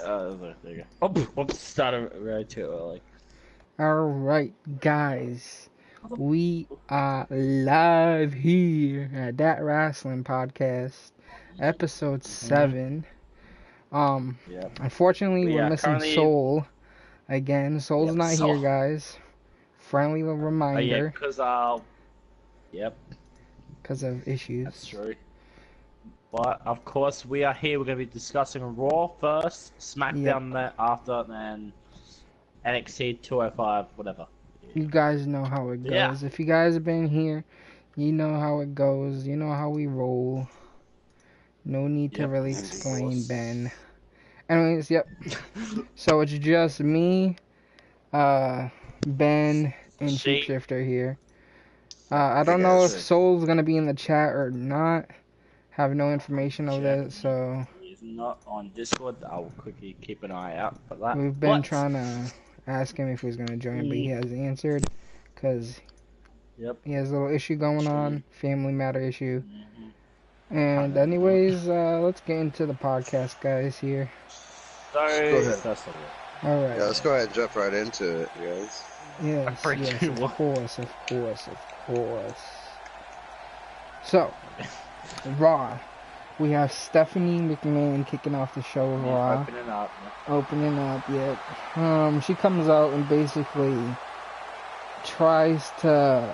There you go. Oh, whoops, started right too early. Alright, guys. We are live here at Dat Wrasslin podcast, episode 7. Unfortunately, we're missing Soul again. Soul's not here, guys. Friendly reminder. Because because of issues. That's true. But of course, we are here. We're going to be discussing Raw first, SmackDown after, and then NXT 205, whatever. You guys know how it goes. Yeah. If you guys have been here, you know how it goes. You know how we roll. No need to really explain, Ben. Anyways, So it's just me, Ben, and Sheepshifter here. I don't know if Soul's gonna be in the chat or not. Have no information of that, so. He's not on Discord. I'll quickly keep an eye out for that. We've been trying to ask him if he's gonna join, but he hasn't answered because he has a little issue going on, family matter issue. And anyways, let's get into the podcast, guys. Here. Sorry. Go ahead. All right. Yeah, let's go ahead and jump right into it, guys. Yes, of course. So, Raw. We have Stephanie McMahon kicking off the show. Raw. Opening up. She comes out and basically tries to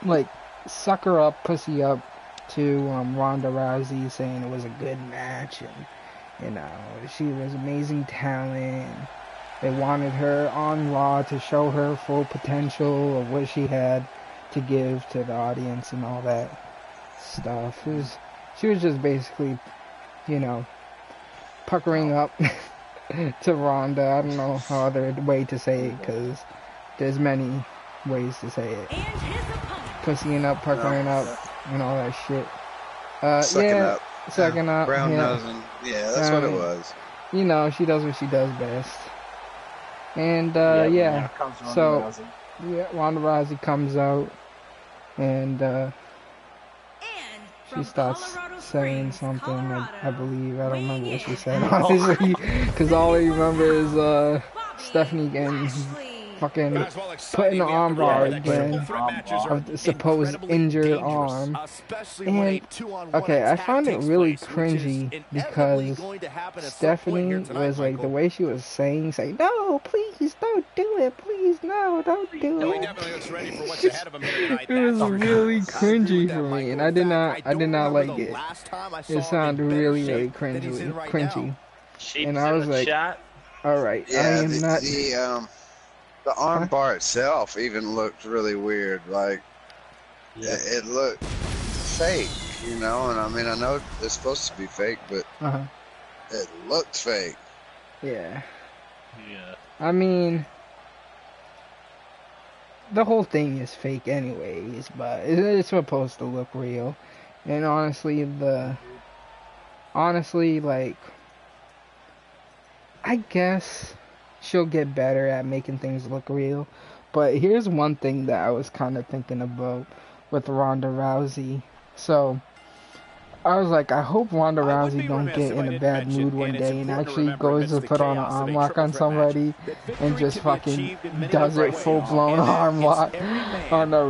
like sucker up, pussy up to Ronda Rousey, saying it was a good match and she was amazing talent. They wanted her on Raw to show her full potential of what she had to give to the audience and all that stuff. She was just basically, puckering up to Ronda. I don't know how other way to say it, because there's many ways to say it. Pussying up, puckering up, and all that shit. Sucking up. Brown nosing. Yeah, that's what it was. She does what she does best. And, Ronda Rousey comes out, and, she starts saying something, I believe. I don't remember what she said, honestly, because all I remember is, Stephanie getting fucking put in the arm bar again of the supposed injured arm. And okay, I found it really cringy because Stephanie was like, the way she was saying no, please don't do it, please, no, don't do it. It was really cringy for me, and I did not like it. It sounded really cringy. And I was like, alright, I am not. The arm bar itself even looked really weird. Like, it looked fake, and I mean, I know it's supposed to be fake, but it looked fake. Yeah. I mean, the whole thing is fake anyways, but it's supposed to look real. And honestly, like, I guess she'll get better at making things look real. But here's one thing that I was kind of thinking about with Ronda Rousey. So I was like, I hope Ronda Rousey don't get in a bad mood one day and actually goes to put on an arm lock on somebody and just fucking does it full-blown arm lock on a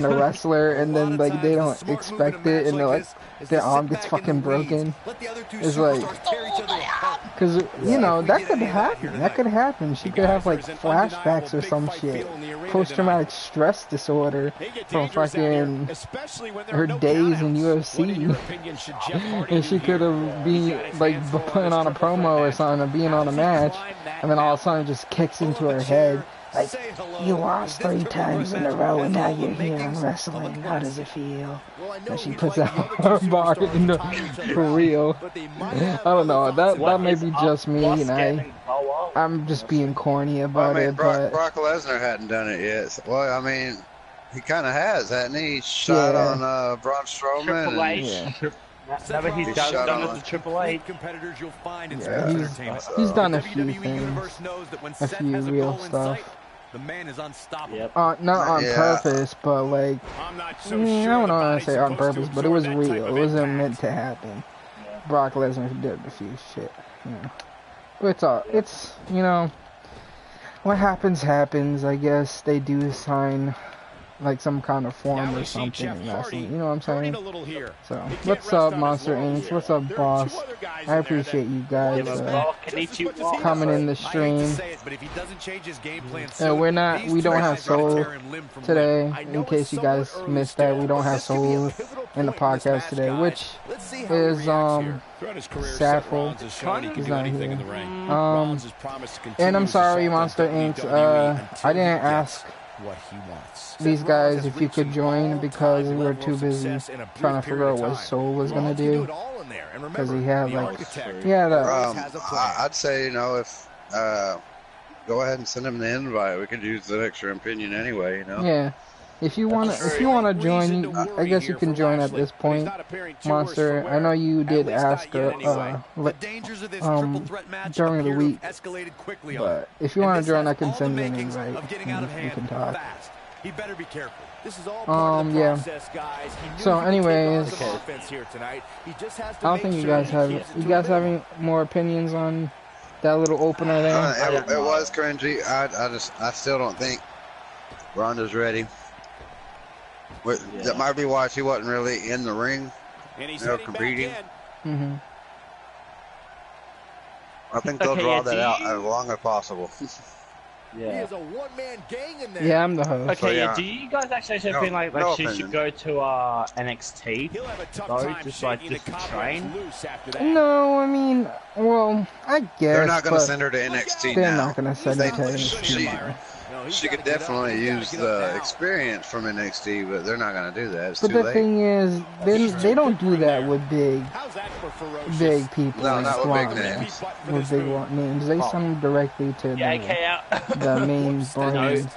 wrestler, and then like they don't expect it and they're like, their arm gets fucking broken. It's like, because that could happen. She could have like flashbacks or some shit, post-traumatic stress disorder from fucking her days in UFC. And she could have been like putting on a promo or something, or being on a match, and then all of a sudden it just kicks into her head. Like, you lost 3 times in a row and now you're here in wrestling. How does it feel? And she puts out her bar for real. I don't know. That may be just me, and I'm just being corny about it. But Brock Lesnar hadn't done it yet. So, well, I mean, he kind of has, hasn't he? He shot on Braun Strowman. Triple H. Never he's done with the Triple H. He's done a few things, a few real stuff. The man is unstoppable. Not on purpose, but like, I don't want to say on purpose, but it was real. It wasn't meant to happen. Brock Lesnar did a few shit. Yeah. But it's you know, what happens happens. I guess they do sign like some kind of form or something in wrestling. You know what I'm saying? So, what's up, Monster Inc? What's up, boss? I appreciate you guys coming in the stream. We don't have Soul today. In case you guys missed that, we don't have Soul in the podcast today, which is Saffel. He's not here. And I'm sorry, Monster Inc. I didn't ask what he wants. These guys, if you could join, because we were too busy trying to figure out what Soul was gonna do. Because he had like, I'd say, you know, if go ahead and send him the invite. We could use the extra opinion anyway, you know. Yeah. If you wanna join, I guess you can join at this point, Monster. I know you did ask during the week, but if you wanna join, I can send you an invite. We can talk. Yeah. So, anyways, I don't think you guys have. You guys have any more opinions on that little opener there? It was cringy. I still don't think Ronda's ready. That might be why she wasn't really in the ring, you know, competing. I think they'll draw that out as long as possible. Yeah. Yeah, I'm the host. Okay, so, do you guys actually think like she should go to NXT though, just to train? No, I mean, well, I guess. They're not going to send her to NXT They're now. not going to send her to NXT. She could definitely use the experience from NXT, but they're not going to do that. It's but too the late. thing is, they don't do that with big people. No, not with big names. With big names, they send them directly to the main brand.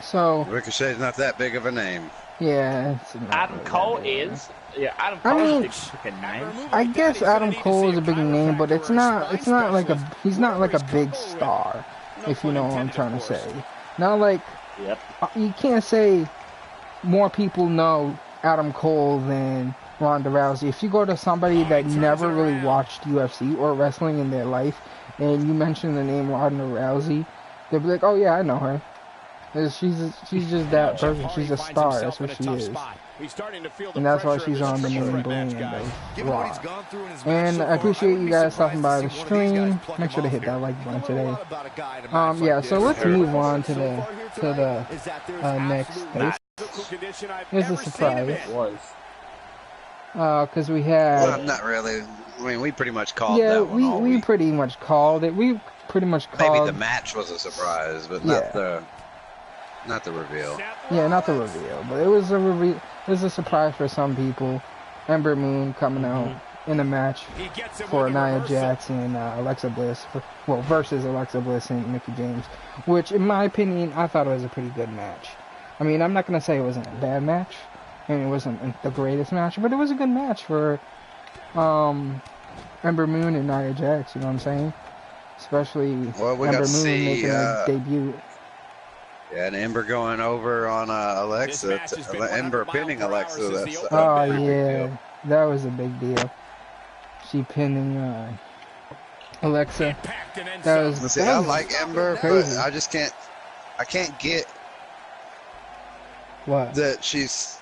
So Ricochet's not that big of a name. Yeah. Adam Cole is. Yeah, Adam Cole is a big name. I guess Adam Cole is a big name, but it's not like he's not like a big star, if you know what I'm trying to say. Not like, you can't say more people know Adam Cole than Ronda Rousey. If you go to somebody that never really watched UFC or wrestling in their life, and you mention the name Ronda Rousey, they'll be like, oh yeah, I know her. She's just that person. She's a star. That's what she is. And that's why she's on the main brand of Raw. And I appreciate you guys stopping by the stream. Make sure to hit that like button today. Yeah, so let's move on to the next place. Here's a surprise. Because we had... Well, not really. I mean, we pretty much called that one. Yeah, we pretty much called it. We pretty much called... Maybe the match was a surprise, but not the reveal. Yeah, not the reveal, but it was a reveal. It was a surprise for some people. Ember Moon coming out in a match for Nia Jax and Alexa Bliss, versus Alexa Bliss and Mickie James, which, in my opinion, I thought it was a pretty good match. I mean, I'm not gonna say it wasn't a bad match, and it wasn't the greatest match, but it was a good match for Ember Moon and Nia Jax. You know what I'm saying? Especially Ember Moon making a debut. Yeah, and Ember going over on Alexa, Ember pinning Alexa. Oh yeah, that was a big deal. She pinning Alexa. That was. I like Ember, crazy. But I just can't. I can't get what that she's.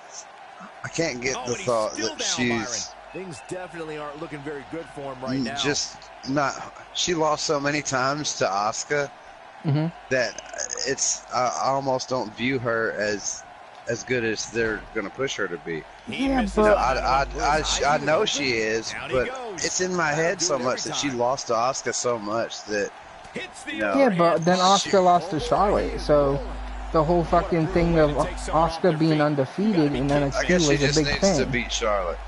I can't get the thought that she's. Things definitely aren't looking very good for him right now. Just not. She lost so many times to Asuka. That it's I almost don't view her as good as they're gonna push her to be. Yeah, but I know she is, but it's in my head so much that she lost to Asuka so much that yeah, but then Asuka lost to Charlotte, so the whole fucking thing of Asuka being undefeated in NXT was a big thing. I guess she just needs to beat Charlotte.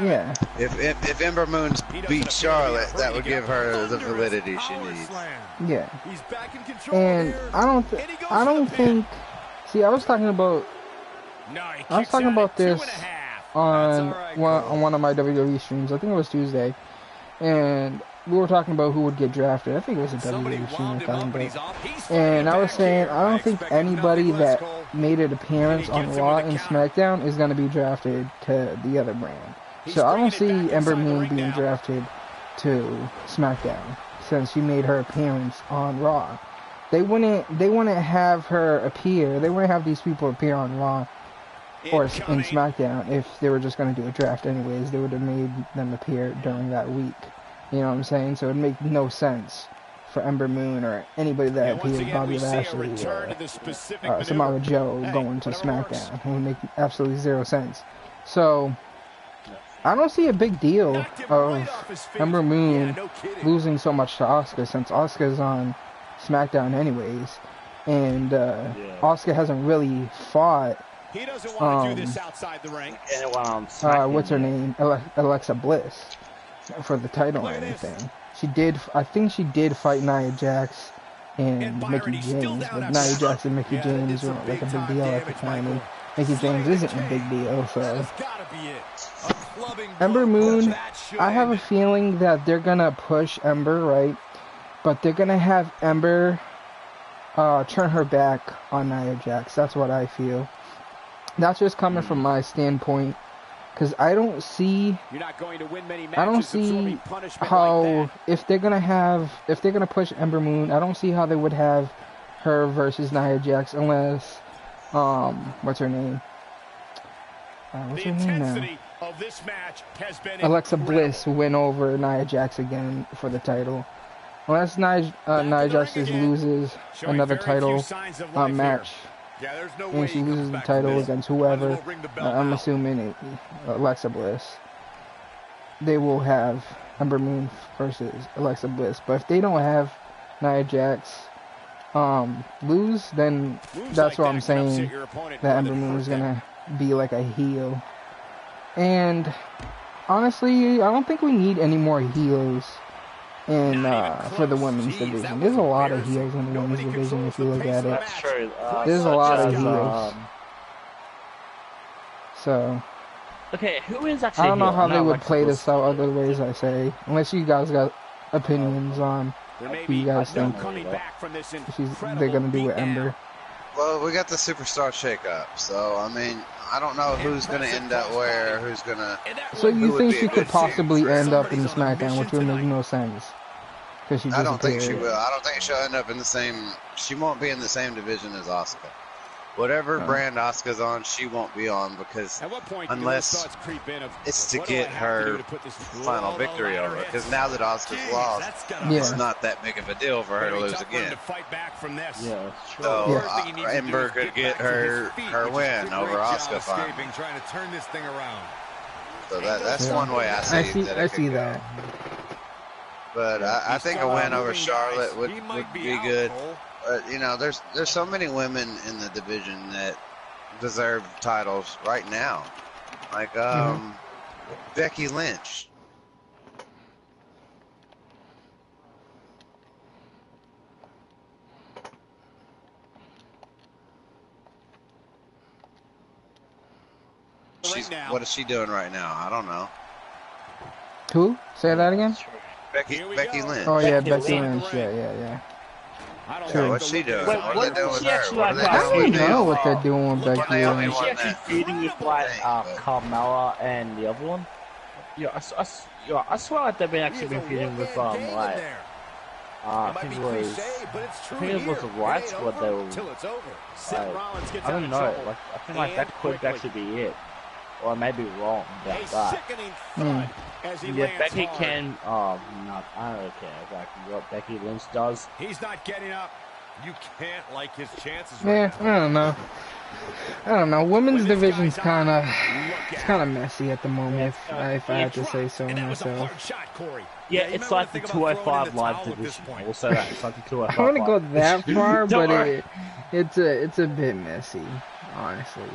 Yeah. If Ember Moon beat Charlotte, that would give her the validity she needs. Yeah. And I don't think. See, I was talking about this on one of my WWE streams. I think it was Tuesday, and we were talking about who would get drafted. I think it was a WWE machine we're talking about. And I was saying, I don't think anybody that made an appearance on Raw and SmackDown is going to be drafted to the other brand. So I don't see Ember Moon being drafted to SmackDown since she made her appearance on Raw. They wouldn't have her appear. They wouldn't have these people appear on Raw or in SmackDown if they were just going to do a draft anyways. They would have made them appear during that week. You know what I'm saying? So it would make no sense for Ember Moon or anybody that appeared, Bobby Lashley or Samoa Joe going to SmackDown. It would make absolutely zero sense. So I don't see a big deal of Ember Moon losing so much to Asuka since Asuka's on SmackDown anyways. And Asuka hasn't really fought what's her name? Alexa Bliss for the title or anything. I think she did fight Nia Jax and Mickie James, but Nia Jax and Mickie James weren't like a big deal at the time, and Mickie James isn't a big deal, so. Ember Moon, I have a feeling that they're gonna push Ember, right? But they're gonna have Ember turn her back on Nia Jax. That's what I feel. That's just coming from my standpoint. Because I don't see how, if they're gonna push Ember Moon, I don't see how they would have her versus Nia Jax unless, what's her name? What's her name now? Alexa Bliss win over Nia Jax again for the title. Unless Nia Jax just loses another title match. And she loses the title against whoever, I'm assuming Alexa Bliss. They will have Ember Moon versus Alexa Bliss. But if they don't have Nia Jax lose, then that's what I'm saying, that Ember Moon is going to be like a heel. And honestly, I don't think we need any more heels in for the women's division. There's a lot of heels in the women's division if you look at it. That's true. There's a lot of heels. So okay, who is actually? I don't know how they would play this out other ways. I say, unless you guys got opinions on who you guys think they're gonna do with Ember. Well, we got the superstar shakeup, so I mean, I don't know who's gonna end up where, who's gonna. So you think she could possibly end up in SmackDown, which would make no sense? Because I don't think she will. I don't think she'll end up in the same. She won't be in the same division as Asuka. Whatever brand Asuka's on, she won't be on because unless it's to get her final victory over. Because now that Asuka's lost, it's not that big of a deal for her to lose again. Yeah, so Ember could get her win over Asuka finally. So that's one way I see that. But I think a win over Charlotte would be good. But you know, there's so many women in the division that deserve titles right now, like Becky Lynch. What is she doing right now? I don't know. Who? Say that again. Becky Lynch. Oh yeah, Becky Lynch. Yeah. So what's she doing? What are they doing with her? I don't know what they're doing with Becky Lynch. Is she actually feuding with like Carmella and the other one? Yeah, I swear like they've been feuding with like I think it was the Right Squad they were. Like, I don't know. Like I think like that could actually be it. Or I may be wrong about that. Yeah, Becky can. Oh no, I don't care. Like what Becky Lynch does. He's not getting up. You can't like his chances. Yeah, I don't know. Women's division's kind of messy at the moment, if I had to say so myself. Yeah, it's like the 205 Live division. Also, it's like the 205. I wouldn't go that far, but it's a bit messy, honestly.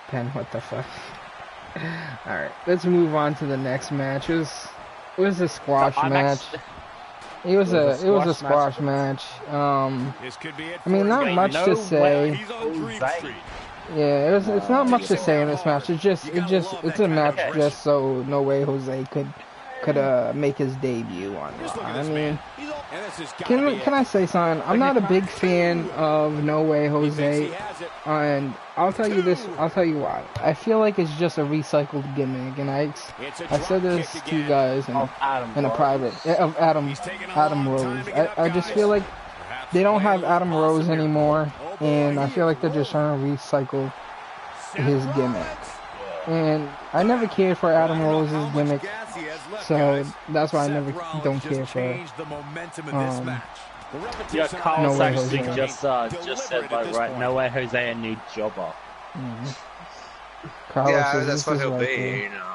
Pen, what the fuck? Alright, let's move on to the next match. It was a squash match. It was a squash match. I mean, not much to say. Yeah, it's not much to say in this match. It's a match just so No Way Jose could could make his debut on Raw. I mean, can I say something? I'm not a big fan of No Way Jose, and I'll tell you this. I'll tell you why. I feel like it's just a recycled gimmick, and I said this to you guys in a private of Adam Rose. I just feel like they don't have Adam Rose anymore, and I feel like they're just trying to recycle his gimmick. And I never cared for Adam Rose's gimmick, so that's why I don't care for yeah, Carlos actually just said like right, No Way Jose a new jobber. Yeah, that's what he'll be, you know.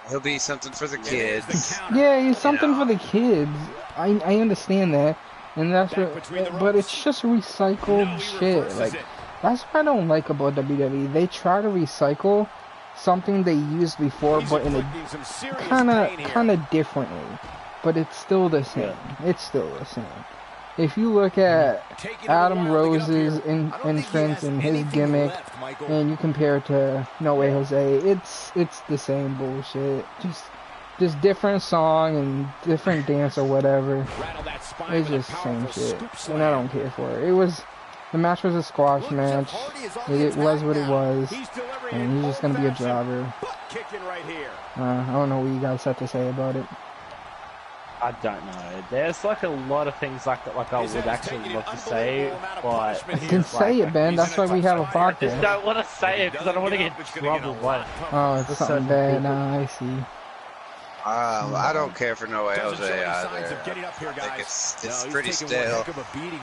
He'll be something for the kids. Yeah, he's something for the kids. I understand that, and that's what, but it's just recycled shit. Like that's what I don't like about WWE. They try to recycle something they used before, but in a kind of differently. But it's still the same. It's still the same. If you look at Adam Rose's entrance and his gimmick, and you compare it to No Way Jose, it's the same bullshit. Just different song and different dance or whatever. It's just the same shit, and I don't care for it. The match was a squash match. It was what it was, and he's just gonna be a jobber. I don't know what you guys have to say about it. I don't know. There's like a lot of things like that, like I would actually love to say, but I can say it, Ben. That's why we have a podcast. I just don't want to say it because I don't want to get in trouble. Oh, it's something bad. I see. I don't care for No Way Jose either. I think it's pretty stale.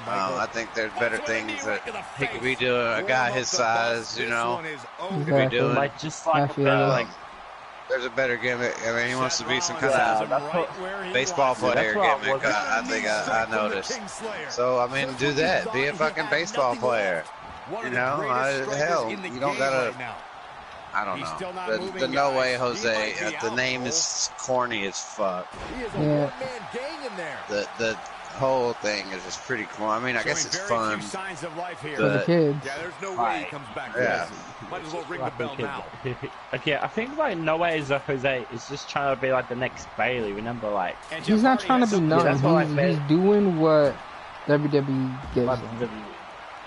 I think there's better things that he could be doing. A guy his size, you know, he could be doing. Like just like there's a better gimmick. I mean, he wants to be some kind of baseball player gimmick. I think I noticed. So I mean, do that. Be a fucking baseball player. You know, hell, you don't gotta. I don't know. The No Way Jose, the name is corny as fuck. Yeah. The whole thing is just pretty cool. I mean, I guess it's fun. For the kids. Yeah, there's no way he comes back. Yeah. Might as well ring the bell now. Okay, I think like No Way Jose is just trying to be like the next Bailey. Remember, like he's not trying to be nothing. He's doing what WWE gives him.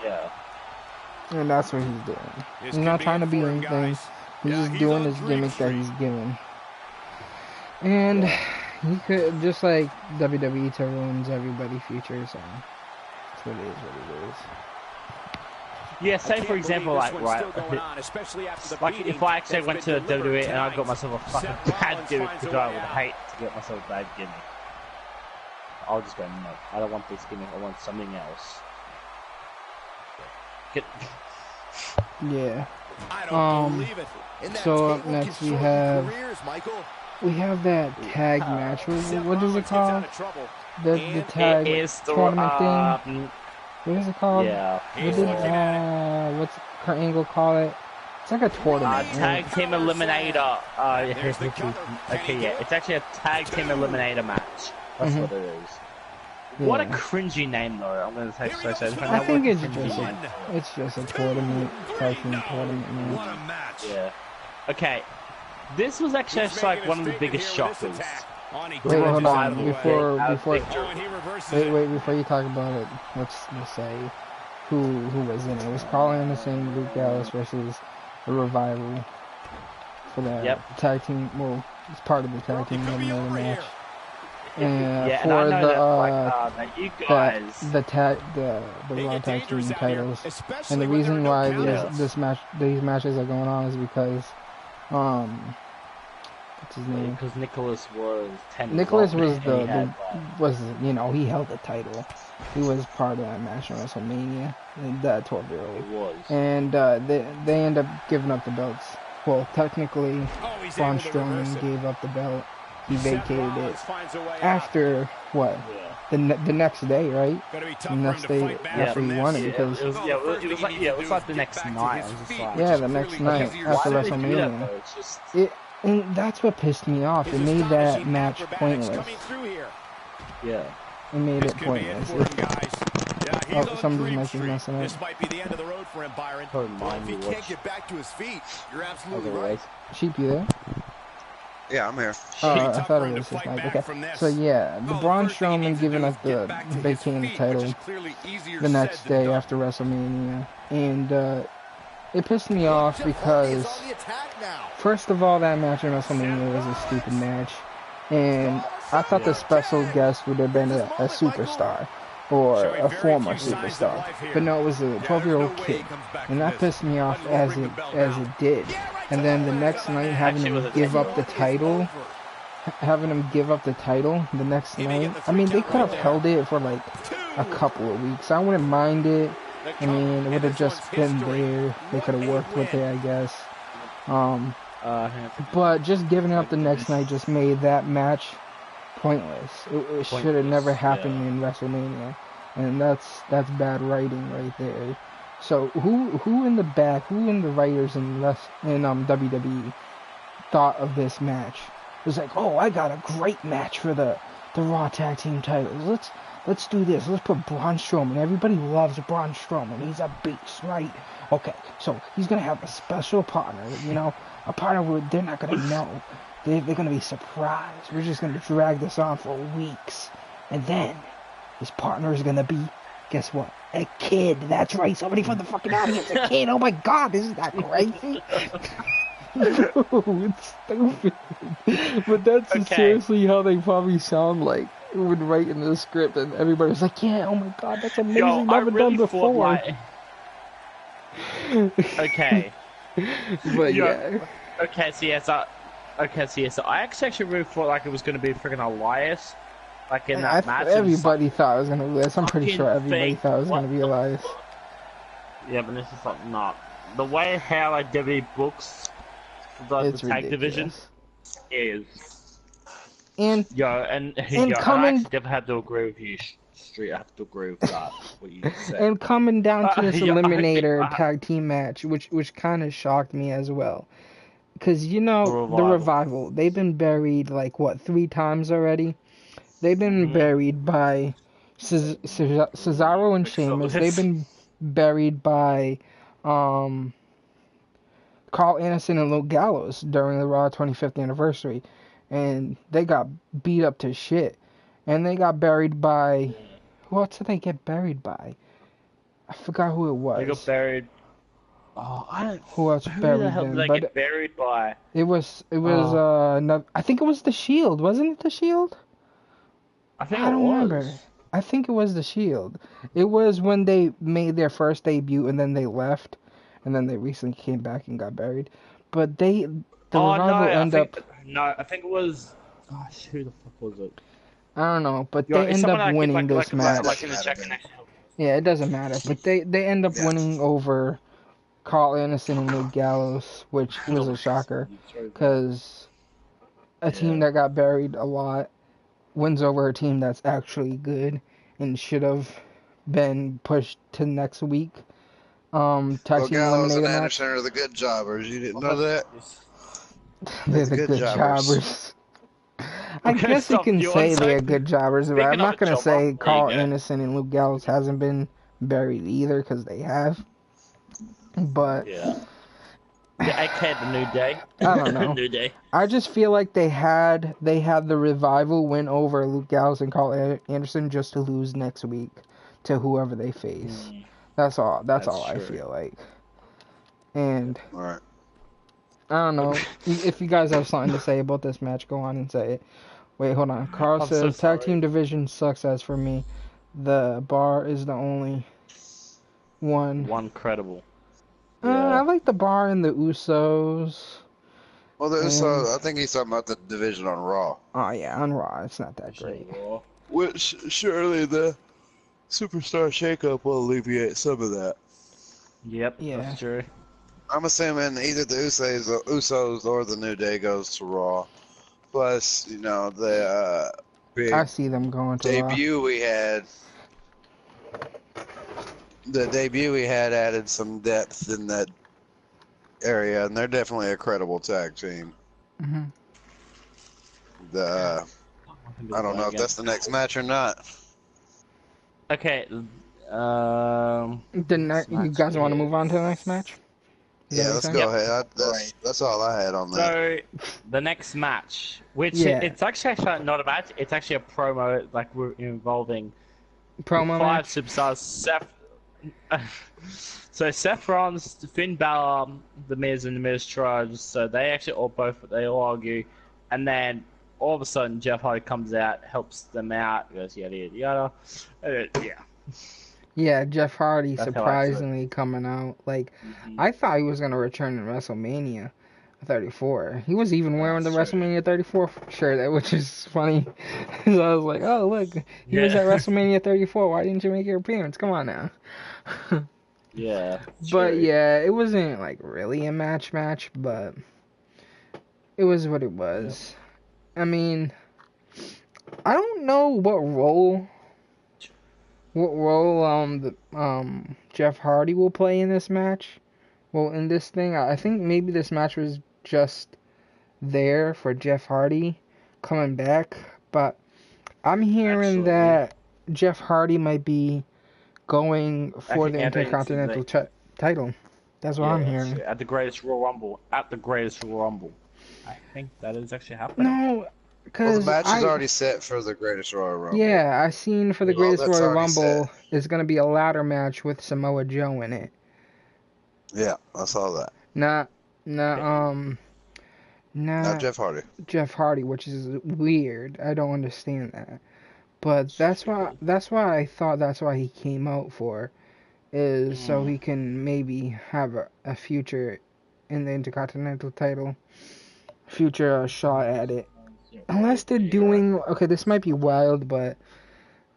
Yeah. And that's what he's doing. He's not trying to be anything. He's just doing his gimmick that he's given. And he could, just like WWE ruins everybody's future, so that's what it is, what it is. Yeah, say for example, like, right, like if I actually went to WWE and I got myself a fucking bad gimmick, because I would hate to get myself a bad gimmick. I'll just go, no, I don't want this gimmick, I want something else. Yeah. So up next we have that tag match. What is it called? The tag tournament thing. What is it called? Yeah. What did what's Kurt Angle call it? It's like a tournament. Tag team eliminator. Okay, yeah. It's actually a tag team eliminator match. That's what it is. Yeah. What a cringy name, though. I'm gonna say so. I think it's just a tournament, tag team tournament match. Yeah. Okay. This was actually like one of the biggest shockers. Wait, hold on. Before you talk about it, let's say who was in it. It was Carl Anderson, Luke Gallows versus the Revival for the tag team. Well, it's part of the tag team eliminator match. And for the Raw tag team titles, and the reason why these matches are going on is because what's his name? Because Nicholas was 10. Nicholas was he held the title. He was part of that match on WrestleMania, that 12-year-old. He was. And they end up giving up the belts. Well, technically, Braun Strowman gave up the belt. He vacated it after what? The next day, right? The next day after he won it, because it was like the next night. The next night after WrestleMania. And that's what pissed me off. It made that match pointless. Yeah. It made it pointless. Somebody's making messing up. This might be the end of the road for him, Byron. If he can't get back to his feet, you're absolutely right. Sheep, you there? Yeah, I'm here. I thought it was his mic. Okay. So yeah, the Braun Strowman giving up the Big King title the next day after WrestleMania, and it pissed me off because first of all, that match in WrestleMania was a stupid match, and I thought the special guest would have been a superstar or a former superstar, but no, it was a 12-year-old kid, and that pissed me off as it did. And then the next night, having him give up the title the next night. I mean, they could have held it for like a couple of weeks. I wouldn't mind it. I mean, it would have just been there. They could have worked with it, I guess. But just giving it up the next night just made that match pointless. It should have never happened in WrestleMania, and that's bad writing right there. So who in the back, who in the writers in WWE thought of this match? It was like, oh, I got a great match for the Raw Tag Team titles. Let's do this. Let's put Braun Strowman. Everybody loves Braun Strowman. He's a beast, right? Okay, so he's gonna have a special partner. You know, a partner where they're not gonna know. They're gonna be surprised. We're just gonna drag this on for weeks, and then his partner is gonna be, guess what? A kid. That's right. Somebody from the fucking audience. A kid. Oh my God, isn't that crazy? No, it's stupid. But that's seriously how they probably sound like when writing the script, and everybody's like, "Yeah, oh my God, that's amazing. Yo, Never done before." Okay. But yeah. Okay, so I actually really thought like it was going to be freaking Elias, like in that match. Everybody thought it was going to be Elias. I'm pretty sure everybody thought it was going to be Elias. Yeah, but this is like not the way how like WWE books the tag division is. And I actually have to agree with you, Street. I have to agree with that. What you said. And coming down to this Eliminator tag team match, which kind of shocked me as well. Because, you know, the Revival, they've been buried, like, what, 3 times already? They've been buried by Cesaro and Sheamus. They've been buried by Carl Anderson and Luke Gallows during the Raw 25th anniversary. And they got beat up to shit. And they got buried by... Who else did they get buried by? I forgot who it was. They got buried... Oh, I don't... Who else buried the hell them? Did they get buried by? It was I think it was the Shield. Wasn't it the Shield? I don't remember. I think it was the Shield. It was when they made their first debut and then they left. And then they recently came back and got buried. But Revival end up... No, I think it was... Gosh, who the fuck was it? I don't know, but they end up winning this match. Yeah, it doesn't matter. But they end up winning over Carl Anderson and Luke Gallows, which was a shocker. Because a team that got buried a lot wins over a team that's actually good and should have been pushed to next week. Tag team Gallows and eliminator match. Anderson are the good jobbers. You didn't know that? They're the good jobbers. I guess you can say they're good jobbers, but I'm not going to say Carl Anderson and Luke Gallows hasn't been buried either, because they have. But... Yeah, okay, the New Day. I don't know. New Day. I just feel like they had the Revival win over Luke Gallows and Carl Anderson just to lose next week to whoever they face. That's all I feel like. And... All right. I don't know. If you guys have something to say about this match, go on and say it. Wait, hold on. Carl says, tag team division sucks as for me. The Bar is the only one. One credible. I like the Bar and the Usos. Well, the Usos, I think he's talking about the division on Raw. Oh, yeah, on Raw. It's not that great. Which, surely the Superstar Shakeup will alleviate some of that. Yep, that's true. I'm assuming either the Usos or the New Day goes to Raw. Plus, you know, the big I see them going to debut Raw. we had. The debut we had added some depth in that area, and they're definitely a credible tag team. Mm-hmm. I don't know if that's the next match or not. Okay. You guys want to move on to the next match? Yeah, let's go ahead. That's all I had on that. So, the next match, which it's actually not a match, it's actually a promo, like, we're involving promo 5 superstars. So Seth Rollins, Finn Balor, The Miz, and The Miz Tribe. So they actually they all argue, and then all of a sudden Jeff Hardy comes out, helps them out, goes yada yada yada. Yeah. Yeah, Jeff Hardy surprisingly coming out. Like, I thought he was gonna return in WrestleMania 34. He was even wearing the WrestleMania 34 shirt, which is funny. So I was like, oh look, he was at WrestleMania 34. Why didn't you make your appearance? Come on now. Yeah. But yeah, it wasn't like really a match, but it was what it was. Yep. I mean, I don't know what role Jeff Hardy will play in this match. Well, in this thing, I think maybe this match was just there for Jeff Hardy coming back, but I'm hearing that Jeff Hardy might be going for the Intercontinental title. That's what I'm hearing. At the Greatest Royal Rumble. I think that is actually happening. No, because the match is already set for the Greatest Royal Rumble. Yeah, I seen for the Greatest Royal Rumble is going to be a ladder match with Samoa Joe in it. Yeah, I saw that. Not Jeff Hardy. Jeff Hardy, which is weird. I don't understand that. But that's why I thought that's why he came out for, is so he can maybe have a future in the Intercontinental title, future shot at it. Unless they're doing, okay, this might be wild, but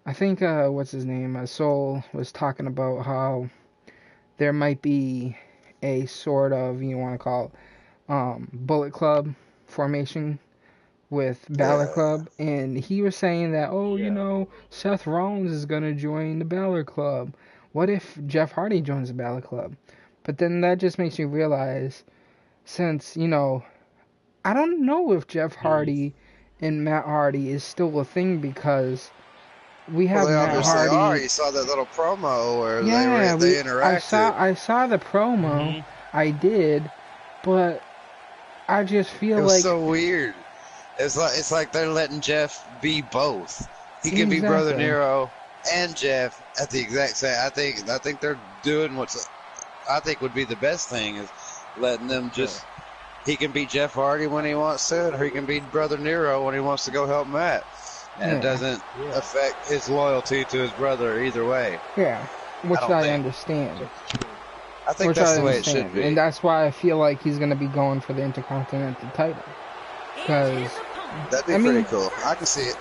I think what's his name, Soul was talking about how there might be a sort of, you want to call it, Bullet Club formation with Balor Club, and he was saying that, you know, Seth Rollins is going to join the Balor Club. What if Jeff Hardy joins the Balor Club? But then that just makes you realize, since, you know, I don't know if Jeff Hardy and Matt Hardy is still a thing, because we have Matt Hardy. You saw that little promo where they interacted. I saw the promo. I did, but I just feel like it was so weird. It's like they're letting Jeff be both. He can be Brother Nero and Jeff at the exact same. I think they're doing what's I think would be the best thing, is letting them just. He can be Jeff Hardy when he wants to, or he can be Brother Nero when he wants to go help Matt. And it doesn't affect his loyalty to his brother either way. Yeah, which I understand. I think that's the way it should be. And that's why I feel like he's going to be going for the Intercontinental title. Because that'd be pretty cool. I can see it.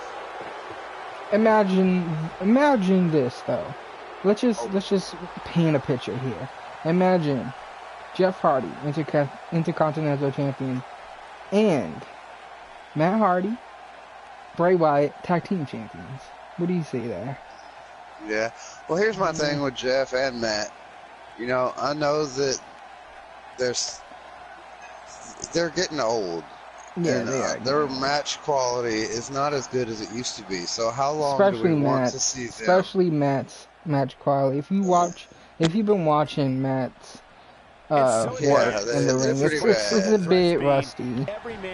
Imagine this though. Let's just paint a picture here. Imagine Jeff Hardy, Intercontinental Champion, and Matt Hardy, Bray Wyatt, Tag Team Champions. What do you say there? Yeah. Well, here's my thing with Jeff and Matt. You know, I know that they're getting old. Yeah, and, their match quality is not as good as it used to be. So how long do we want to see them? Especially Matt's match quality. If you've been watching Matt's work in the ring, it's a bit rusty.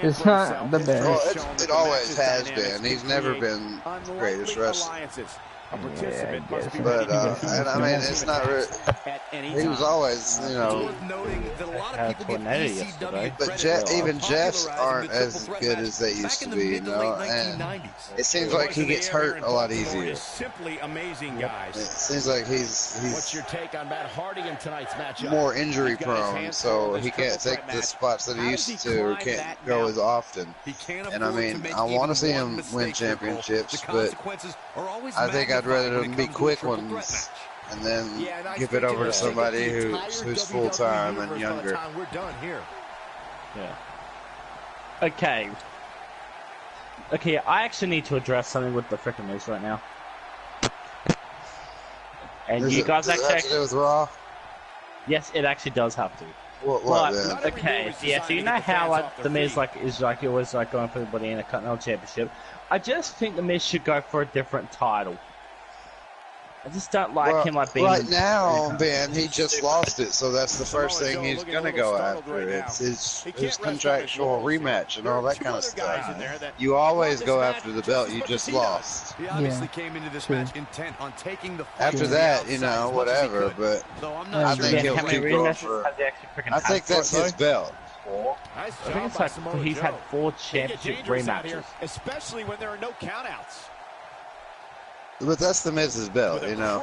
It's not the best. Well, it always has been. He's never been the greatest wrestler. Yeah, I guess. But and I mean, it's not really. He was always, you know. But even Jeffs aren't as good as they used to be, you know. And it seems like he gets hurt a lot easier. Simply amazing, guys. It seems like he's What's your take on Matt Hardy in tonight's matchup? More injury prone, so he can't take the spots that he used to, or can't go as often. And I mean, I want to see him win championships, but I think I'd rather them be quick ones and then give it over to somebody who's full time and younger. Yeah. Okay, I actually need to address something with the frickin' news right now. And you guys actually have to do with Raw? Yes, it actually does have to. What then? Okay, so you know how like the Miz is always like going for everybody in a Continental Championship. I just think the Miz should go for a different title. I just don't like him like being right now, Ben. He just lost it, so that's the first thing he's gonna go after. It's his contractual rematch and all that kind of stuff. You always go after the belt you just lost. He obviously came into this match intent on taking the fight. After that, you know, whatever. But I think he'll keep going for. I think that's his belt. I think it's like he's had 4 championship rematches, especially when there are no countouts. But that's the Miz's belt, you know.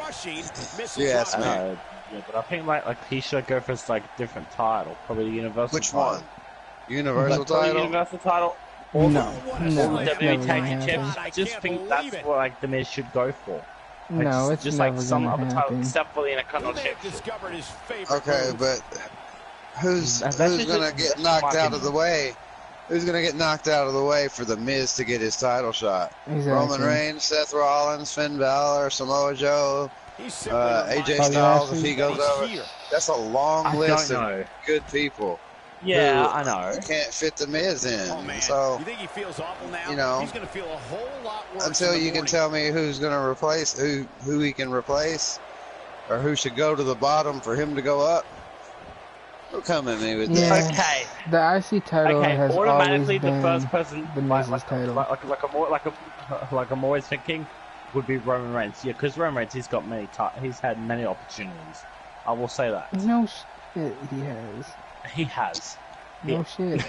Yes, man. Yeah, but I think like he should go for like a different title, probably the Universal. Which title. one? Universal title. Universal title. Or no, the WWE Tag Team Champions. I just think that's what like the Miz should go for. Like, no, it's just never like some other title, happen. except for the Intercontinental Championship. Okay, but who's gonna get knocked out of the way? Who's going to get knocked out of the way for the Miz to get his title shot? Exactly. Roman Reigns, Seth Rollins, Finn Balor, Samoa Joe, AJ Styles if he goes over. That's a long list of good people. Yeah, I know. You can't fit the Miz in. So, you think he feels awful now? You know, he's going to feel a whole lot worse until you can tell me who's going to replace, who he can replace, or who should go to the bottom for him to go up. Don't come at me with that. Okay. The IC title has automatically always been the first person the Miz's title. Like I'm always thinking would be Roman Reigns. Yeah, because Roman Reigns he's had many opportunities. I will say that. No shit, he has. He has. No shit.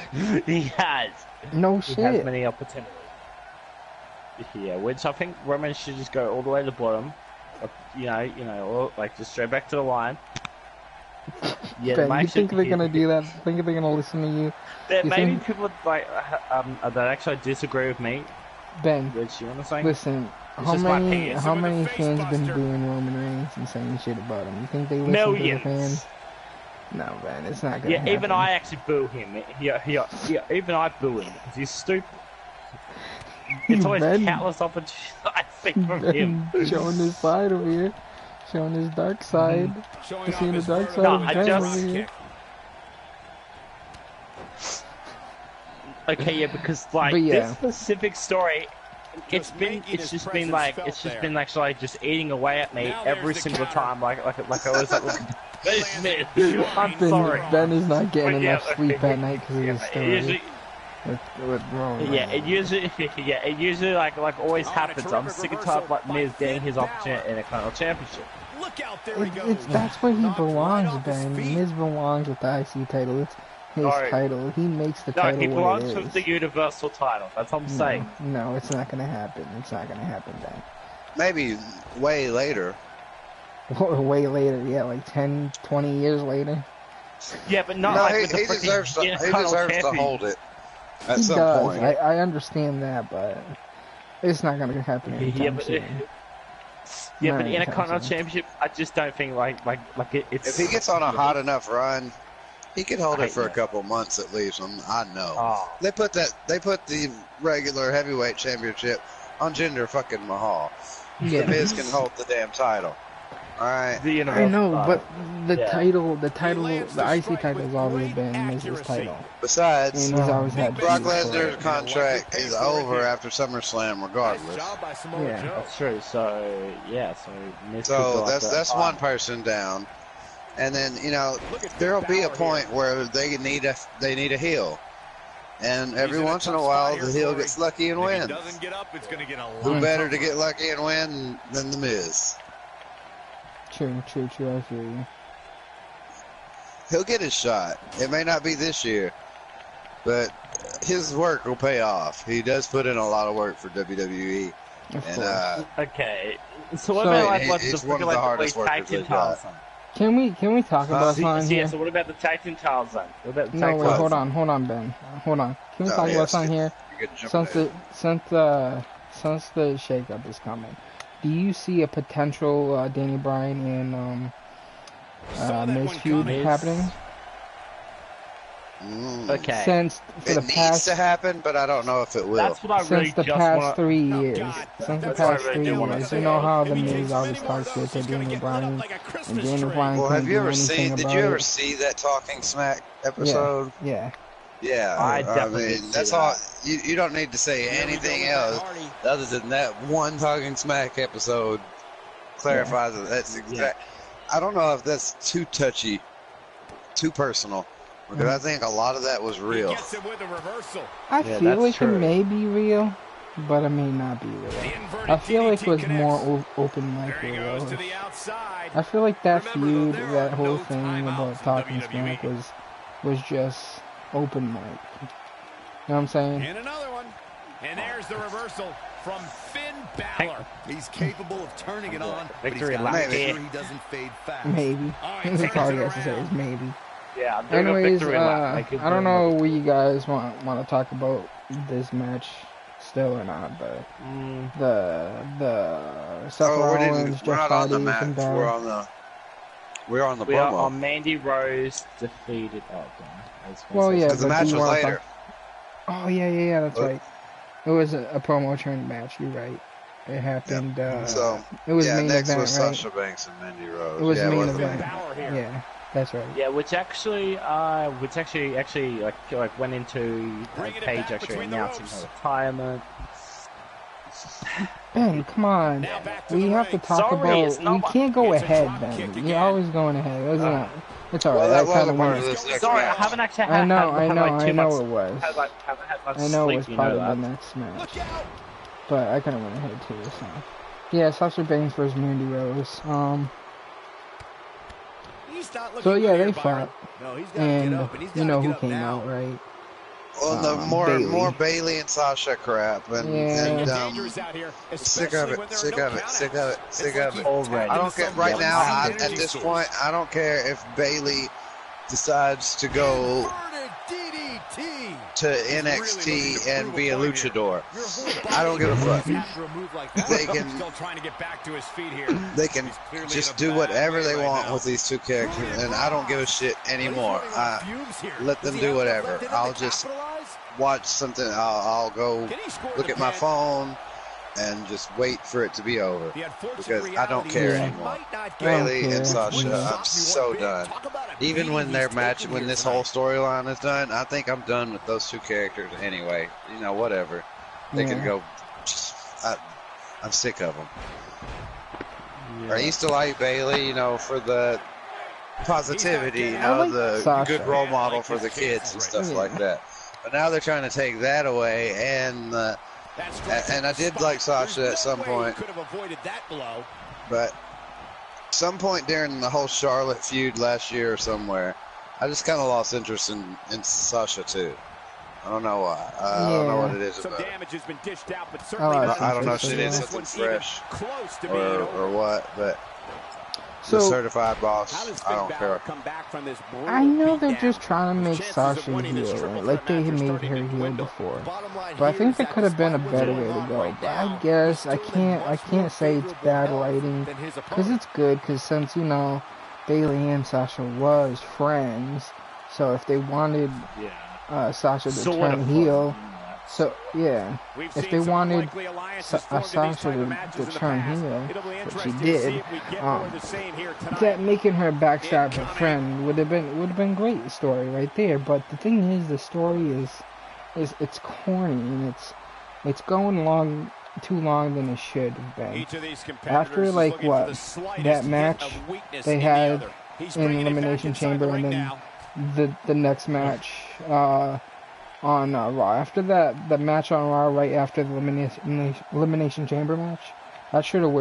He has. No shit. He has many opportunities. Yeah, which I think Roman should just go all the way to the bottom. You know, or like just straight back to the line. Yeah, Ben, you think they're gonna do that? Think they're gonna listen to you? There maybe people like that actually disagree with me. Ben, which you know what I'm saying? Listen, how many fans been booing Roman Reigns and saying shit about him? You think they listen to the fans? No, man, it's not gonna happen. Even I actually boo him. Yeah, even I boo him because he's stupid. It's always countless opportunities I think from him. Showing his side over here. Showing his dark side. Seeing the dark side of Ben over here. Okay, yeah, because like this specific story, it's just been actually just eating away at me every single time. Like I was like, I'm sorry. Ben is not getting enough sleep at night because of his story. With Roman. Yeah, it usually like always happens. I'm sick and tired of like Miz getting his opportunity in a Continental Championship. Look out, there he goes. That's where he belongs, Ben. Miz belongs with the IC title. It's his title. He makes the title. No, he belongs with the Universal title. That's what I'm saying. No, it's not gonna happen. It's not gonna happen, Ben. Maybe way later. Way later, yeah, like 10, 20 years later. Yeah, but not he deserves to hold it at some point. I understand that, but it's not gonna happen anytime soon. Yeah, but in a Continental Championship, I just don't think it's. If he gets on a hot enough run, he can hold it for a couple months at least. I know. Oh. They put the regular heavyweight championship on Jinder fucking Mahal. Yeah. The Miz can hold the damn title. All right. I know, but the title, the IC title has always been Miz's title. Besides, and he's always had Brock Lesnar's contract is over after SummerSlam, regardless. Yeah, that's true. So yeah, Miz that's one person down, and then there'll be a point where they need a heel. And every once in a while, the heel gets lucky and wins. Who better to get lucky and win than The Miz? True, I feel you. He'll get his shot. It may not be this year, but his work will pay off. He does put in a lot of work for WWE. Okay, so what about he's one of the hardest workers they've got. Can we talk about something here? So what about the tag team titles then? Hold on, Ben. Hold on. Can we talk about something here? Since the shakeup is coming, do you see a potential Danny Bryan and Miz feud happening? Okay. Since for the past, needs to happen, but I don't know if it will. That's what I really since the past 3 years. Since the past 3 years. You know how the Miz always talks shit to Danny Bryan, and Danny Bryan can't do anything about it. Did you ever see that Talking Smack episode? Yeah. Yeah, I mean, that's all. You don't need to say anything else other than that one Talking Smack episode clarifies that that's exact. I don't know if that's too touchy, too personal, because I think a lot of that was real. I feel like it may be real, but it may not be real. I feel like it was more open mic real. I feel like that feud, that whole thing about talking smack was just open mic. You know what I'm saying? And another one. And there's the reversal from Finn Balor. He's capable of turning it on, but he's got to make sure he doesn't fade fast. Maybe. That's all you have to say is maybe. Yeah. Anyways, I don't know what you guys want to talk about this match still or not, but the Seth Rollins, Jeff Hardy, and Balor. We're on the We are on Mandy Rose defeated. Well, yeah, the match was later. Oh yeah, that's right. It was a promo turned match. You're right. It happened. So it was main next event, was right? Sasha Banks and Mandy Rose. It was main event. Yeah, that's right. Yeah, which actually like went into Paige actually announcing her retirement. Ben, come on. We have to talk about. We can't go ahead, Ben. You're always going ahead. Isn't it? It's alright. Well, that wasn't part of this next Sorry, I match. haven't actually I know it was. Haven't had much I know it sleep, was you part know of the that. next match. But I kind of went ahead too, so. Yeah, Sasha Banks versus Mandy Rose. So yeah, they fought. And you know who came out, right? Well, the more Bailey and Sasha crap, and sick of it. Already. I don't care right now. At this point, I don't care if Bailey decides to go to NXT and be a luchador. I don't give a fuck. They can just do whatever they want with these two characters, and I don't give a shit anymore. Let them do whatever. I'll just watch something. I'll go look at my phone and just wait for it to be over, because I don't care anymore. Bailey and Sasha, I'm so done. Even when their match, when this whole storyline is done, I think I'm done with those two characters anyway. You know, whatever. They can go. I'm sick of them. I used to like Bailey, you know, for the positivity, you know, the Sasha. good role model for the kids and stuff like that. But now they're trying to take that away, and I did like Sasha at some point, but some point during the whole Charlotte feud last year or somewhere, I just kind of lost interest in Sasha too. I don't know why. I don't know what it is about. I don't know if she did something fresh or what, but the certified boss, I don't care. I know they're just trying to make Sasha heel, right? Like they had made her heel before. But I think that could have been a better way to go. But I guess I can't say it's bad writing, because it's good, because since, you know, Bailey and Sasha was friends, so if they wanted Sasha to turn heel, so yeah, if they wanted Sasha to turn heel, which she did, that making her backstab her friend would have been great story right there. But the thing is, the story is it's corny, and it's going long too long than it should have been. After like what that match they had in Elimination Chamber, and then the next match on Raw. After that, the match on Raw right after the Elimination Chamber match, that should have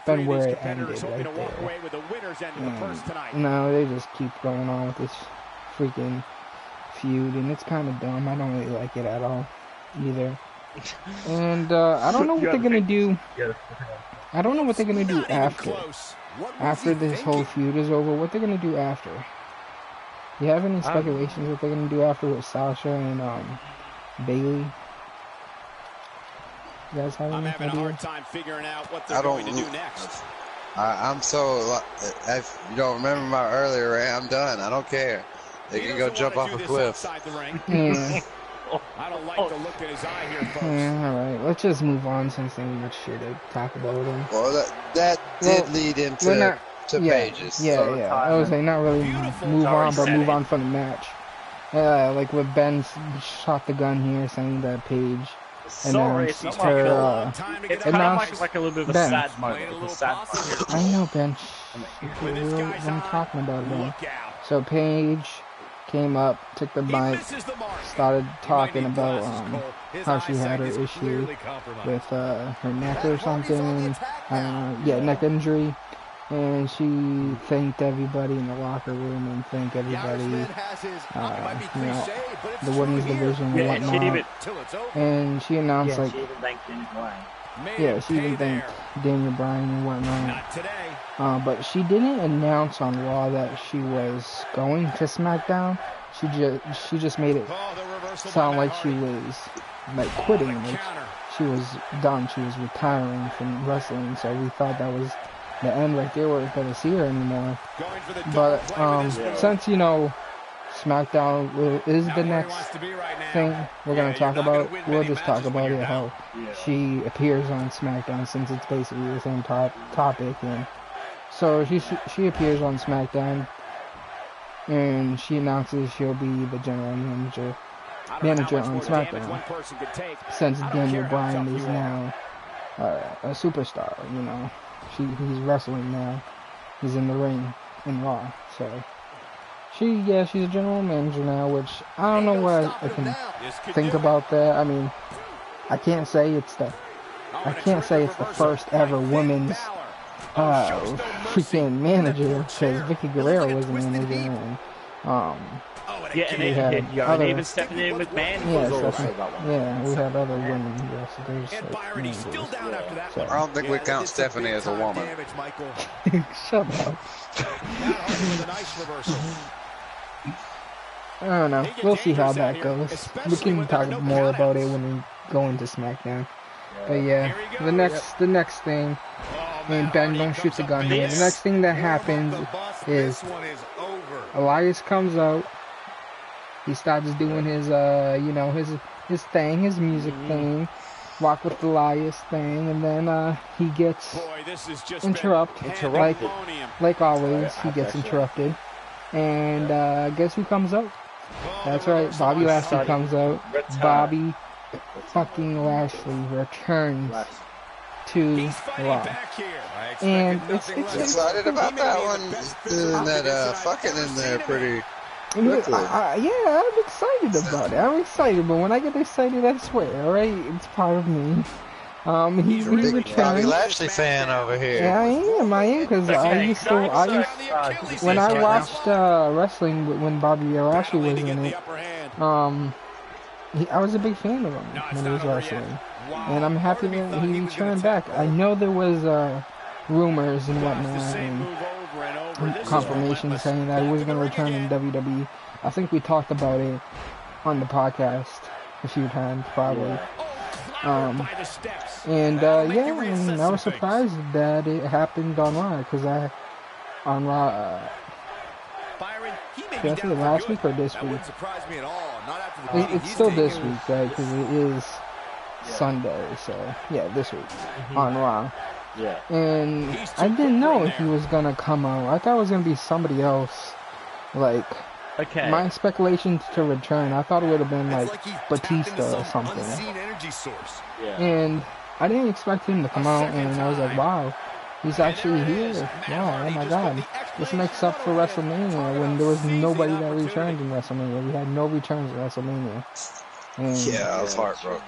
been where it ended right there. No, they just keep going on with this freaking feud, and it's kind of dumb. I don't really like it at all either. And I don't know what they're gonna do. I don't know what they're gonna do after this whole feud is over. What they're gonna do after? Do you have any speculations what they're gonna do after with Sasha and Bailey? You guys have any idea? I don't do next. I'm so. If you don't remember my earlier rant, I'm done. I don't care. They can go jump off a cliff. Yeah. I don't like the look in his eye here, folks. Yeah, alright. Let's just move on since there's much shit to talk about him. Well, that did lead into Pages. Yeah. I was like, not really move on, but move on from the match. Like with Ben shot the gun here, saying that Paige announced her, it's kind of like a little bit of a sad moment. I know, Ben. I'm talking about it, Ben. So Paige came up, took the mic, started talking about how she had her issue with her neck or something, neck injury, and she thanked everybody in the locker room and thanked everybody, the women's division and whatnot, and she announced like, she even thanked Daniel Bryan and whatnot. But she didn't announce on Raw that she was going to SmackDown. She just made it sound like she was like quitting, like she was done. She was retiring from wrestling. So we thought that was the end right there. We weren't going to see her anymore. But since SmackDown is the next thing we're going to talk about, we'll just talk about it, how she appears on SmackDown, since it's basically the same topic. And so she appears on SmackDown, and she announces she'll be the general manager on SmackDown, since Daniel Bryan is now a superstar. He's wrestling now. He's in the ring in Raw. So she's a general manager now, which I don't know what I can think about that. I mean, I can't say it's the first ever women's freaking manager, because Vicky Guerrero was a manager, and and even Stephanie McMahon was also that one. Yeah, we had other women wrestlers. I don't think we count Stephanie as a woman. Shut up. I don't know. We'll see how that goes. We can talk more about it when we go into SmackDown. But yeah, the next thing, Ben, don't shoot the gun here. The next thing that happens is Elias comes out. He starts doing his, his thing, his music thing, Walk with Elias thing, and then he gets interrupted. Like always, he gets interrupted. And guess who comes out? That's right, Bobby Lashley comes out. Bobby fucking Lashley returns to Raw. And it's excited about that one. Doing that fucking in there pretty quickly. I'm excited about it. I'm excited, but when I get excited, I swear, alright? It's part of me. He's a big Bobby Lashley fan over here. Yeah, I am, because I used when I watched wrestling when Bobby Lashley was in it, I was a big fan of him when he was wrestling, and I'm happy that he returned back. I know there was rumors and whatnot, and confirmation saying that he was going to return in WWE. I think we talked about it on the podcast a few times, probably. And I was surprised that it happened on Raw, because last week or this week? It's still this week, right? Because it is Sunday, so yeah, this week on Raw. Yeah. And I didn't know if he was gonna come out. I thought it was gonna be somebody else. Like, my speculation to return, I thought it would have been like Batista or something. And I didn't expect him to come out, and I was like, wow, he's actually here. Wow, oh my god. This makes up for WrestleMania, when there was nobody that returned in WrestleMania. We had no returns at WrestleMania. And I was heartbroken.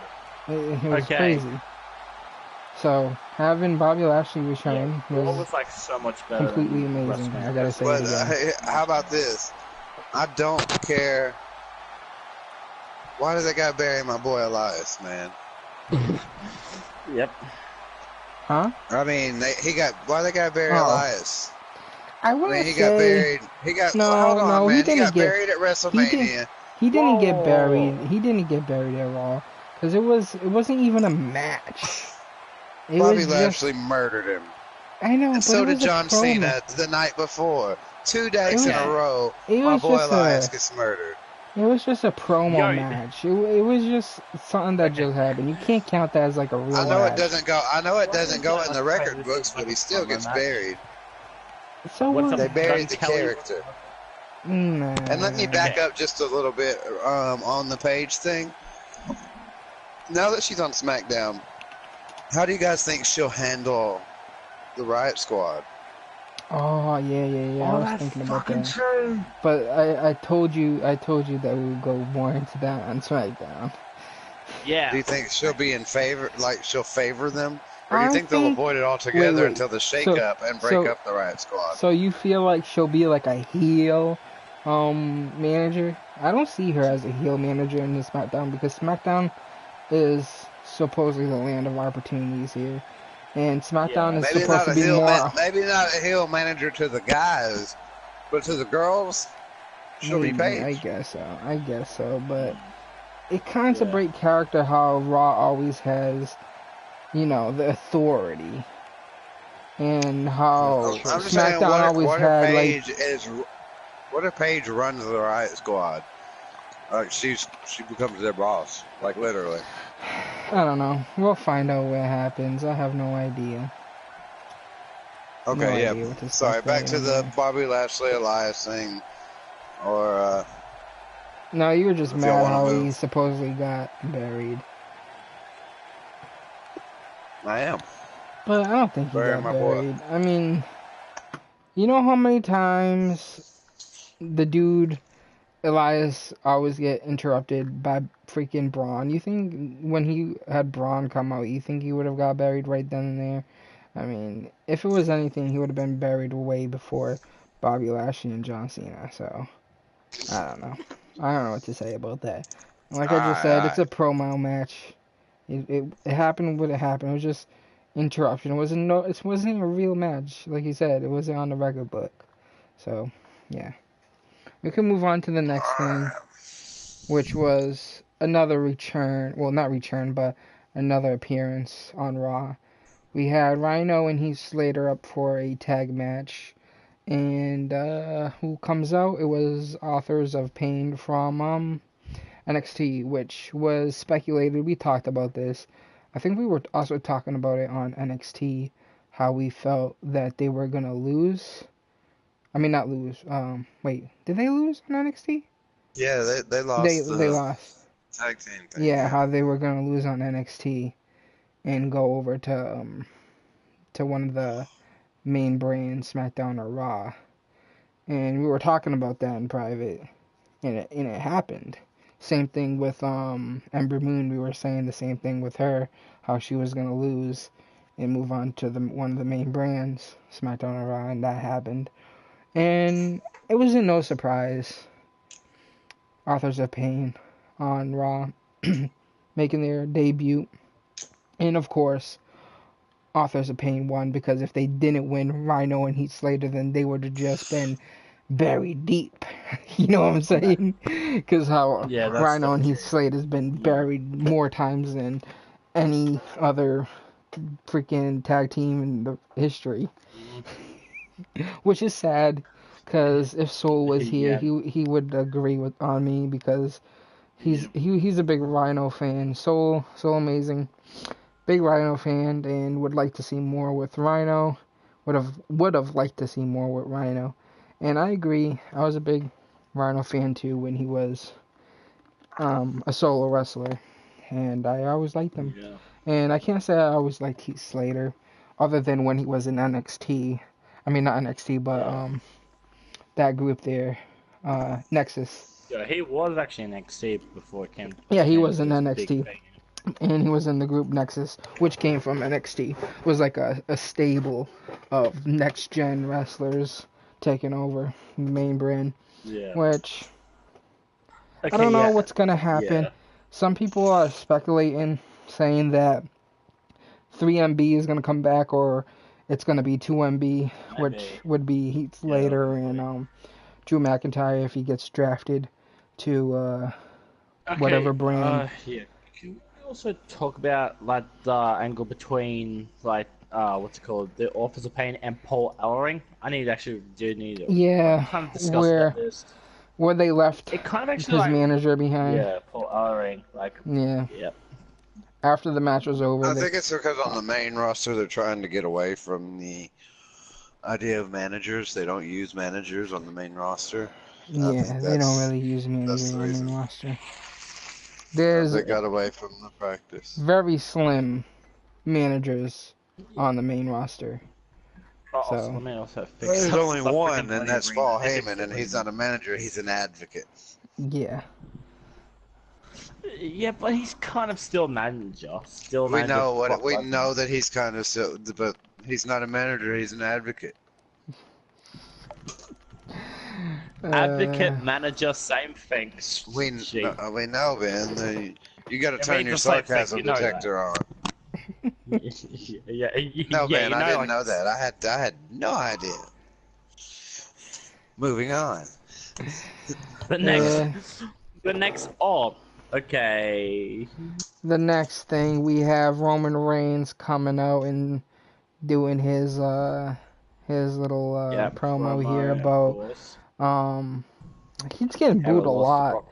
It was crazy. So, having Bobby Lashley return was like so much better, completely amazing. I gotta say it again. How about this? I don't care. Why does that guy bury my boy Elias, man? Yep. Huh? I mean, why they got buried Elias? I mean, he got buried. He got he got buried at WrestleMania. He didn't get buried. He didn't get buried at Raw, because it wasn't even a match. Bobby Lashley murdered him. I know, and so did John Cena the night before. 2 days in a row, my boy Elias gets murdered. It was just a promo match. It was just something that just happened. You can't count that as like a real match. I know it doesn't go in the record books, but he still gets buried. So what? They buried the character. Nah. And let me back up just a little bit on the Page thing. now that she's on SmackDown, how do you guys think she'll handle the Riot Squad? Oh yeah. Oh, I was that's thinking about fucking that. true. But I told you that we would go more into that on SmackDown. Yeah. Do you think she'll be in favor? Like she'll favor them, or do you think they'll avoid it altogether until the shake-up and break up the Riot Squad? So you feel like she'll be like a heel, manager? I don't see her as a heel manager in the SmackDown because SmackDown is supposedly the land of opportunities here. And SmackDown is supposed to be more... Maybe not a heel manager to the guys, but to the girls, she'll be paid. I guess so. But it kind of breaks character how Raw always has, the authority. And how SmackDown always had, what if Paige runs the Riot Squad? Like, she becomes their boss. Like, literally. I don't know. We'll find out what happens. I have no idea. Okay, Sorry, back to the Bobby Lashley Elias thing. Or, no, you were just mad how he supposedly got buried. I am. But I don't think he got buried. I mean, you know how many times the dude Elias always get interrupted by freaking Braun? You think when he had Braun come out, you think he would have got buried right then and there? I mean, if it was anything, he would have been buried way before Bobby Lashley and John Cena. So, I don't know. I don't know what to say about that. Like I just said, it's a promo match. It happened what it happened. It was just interruption. It wasn't a real match. Like you said, it wasn't on the record book. So, yeah. We can move on to the next thing, which was another return. Well, not return, but another appearance on Raw. We had Rhino and Heath Slater up for a tag match. And who comes out? It was Authors of Pain from NXT, which was speculated. We talked about this. I think we were also talking about it on NXT, how we felt that they were going to lose. I mean, not lose. Wait, did they lose on NXT? Yeah, they lost. They lost. Tag team thing. Yeah, how they were going to lose on NXT and go over to one of the main brands, SmackDown or Raw. And we were talking about that in private, and it happened. Same thing with Ember Moon. We were saying the same thing with her, how she was going to lose and move on to one of the main brands, SmackDown or Raw, and that happened. And it wasn't no surprise. Authors of Pain on Raw making their debut. And of course, Authors of Pain won, because if they didn't win Rhino and Heath Slater, then they would have just been buried deep. You know what I'm saying? Because Rhino and Heath Slater has been buried more times than any other freaking tag team in the history. Which is sad, because if Soul was here, he would agree on me, because he's a big Rhino fan. Soul amazing, big Rhino fan, and would like to see more with Rhino. Would have liked to see more with Rhino, and I agree. I was a big Rhino fan too when he was a solo wrestler, and I always liked him. Yeah. And I can't say I always liked Heath Slater, other than when he was in NXT. I mean, not NXT, but that group there, Nexus. Yeah, he was actually in NXT before it came. Yeah, he was in NXT, and he was in the group Nexus, which came from NXT. It was like a stable of next-gen wrestlers taking over the main brand. Yeah. Which, I don't know what's going to happen. Yeah. Some people are speculating, saying that 3MB is going to come back, or it's going to be 2MB, which would be Heath Slater and Drew McIntyre if he gets drafted to whatever brand. Yeah. Can we also talk about like the angle between like what's it called, the Authors of Pain and Paul Ellering? I need to kind of discuss about this. Where they left it kind of actually, his manager behind. Yeah, Paul Ellering. Yep. After the match was over. I think it's because on the main roster they're trying to get away from the idea of managers. They don't use managers on the main roster. Yeah, they don't really use managers on the main roster. There's they got away from the practice. Very slim managers on the main roster. So there's only one, and that's Paul Heyman, and he's not a manager; he's an advocate. Yeah. Yeah, but he's kind of still manager. We know that he's kind of still, but he's not a manager; he's an advocate. Advocate, manager, same thing. We know, man. You got to turn your sarcasm detector on. No, man, I didn't know that. I had no idea. Moving on. The next okay. The next thing we have Roman Reigns coming out and doing his little promo here about he's getting booed a lot,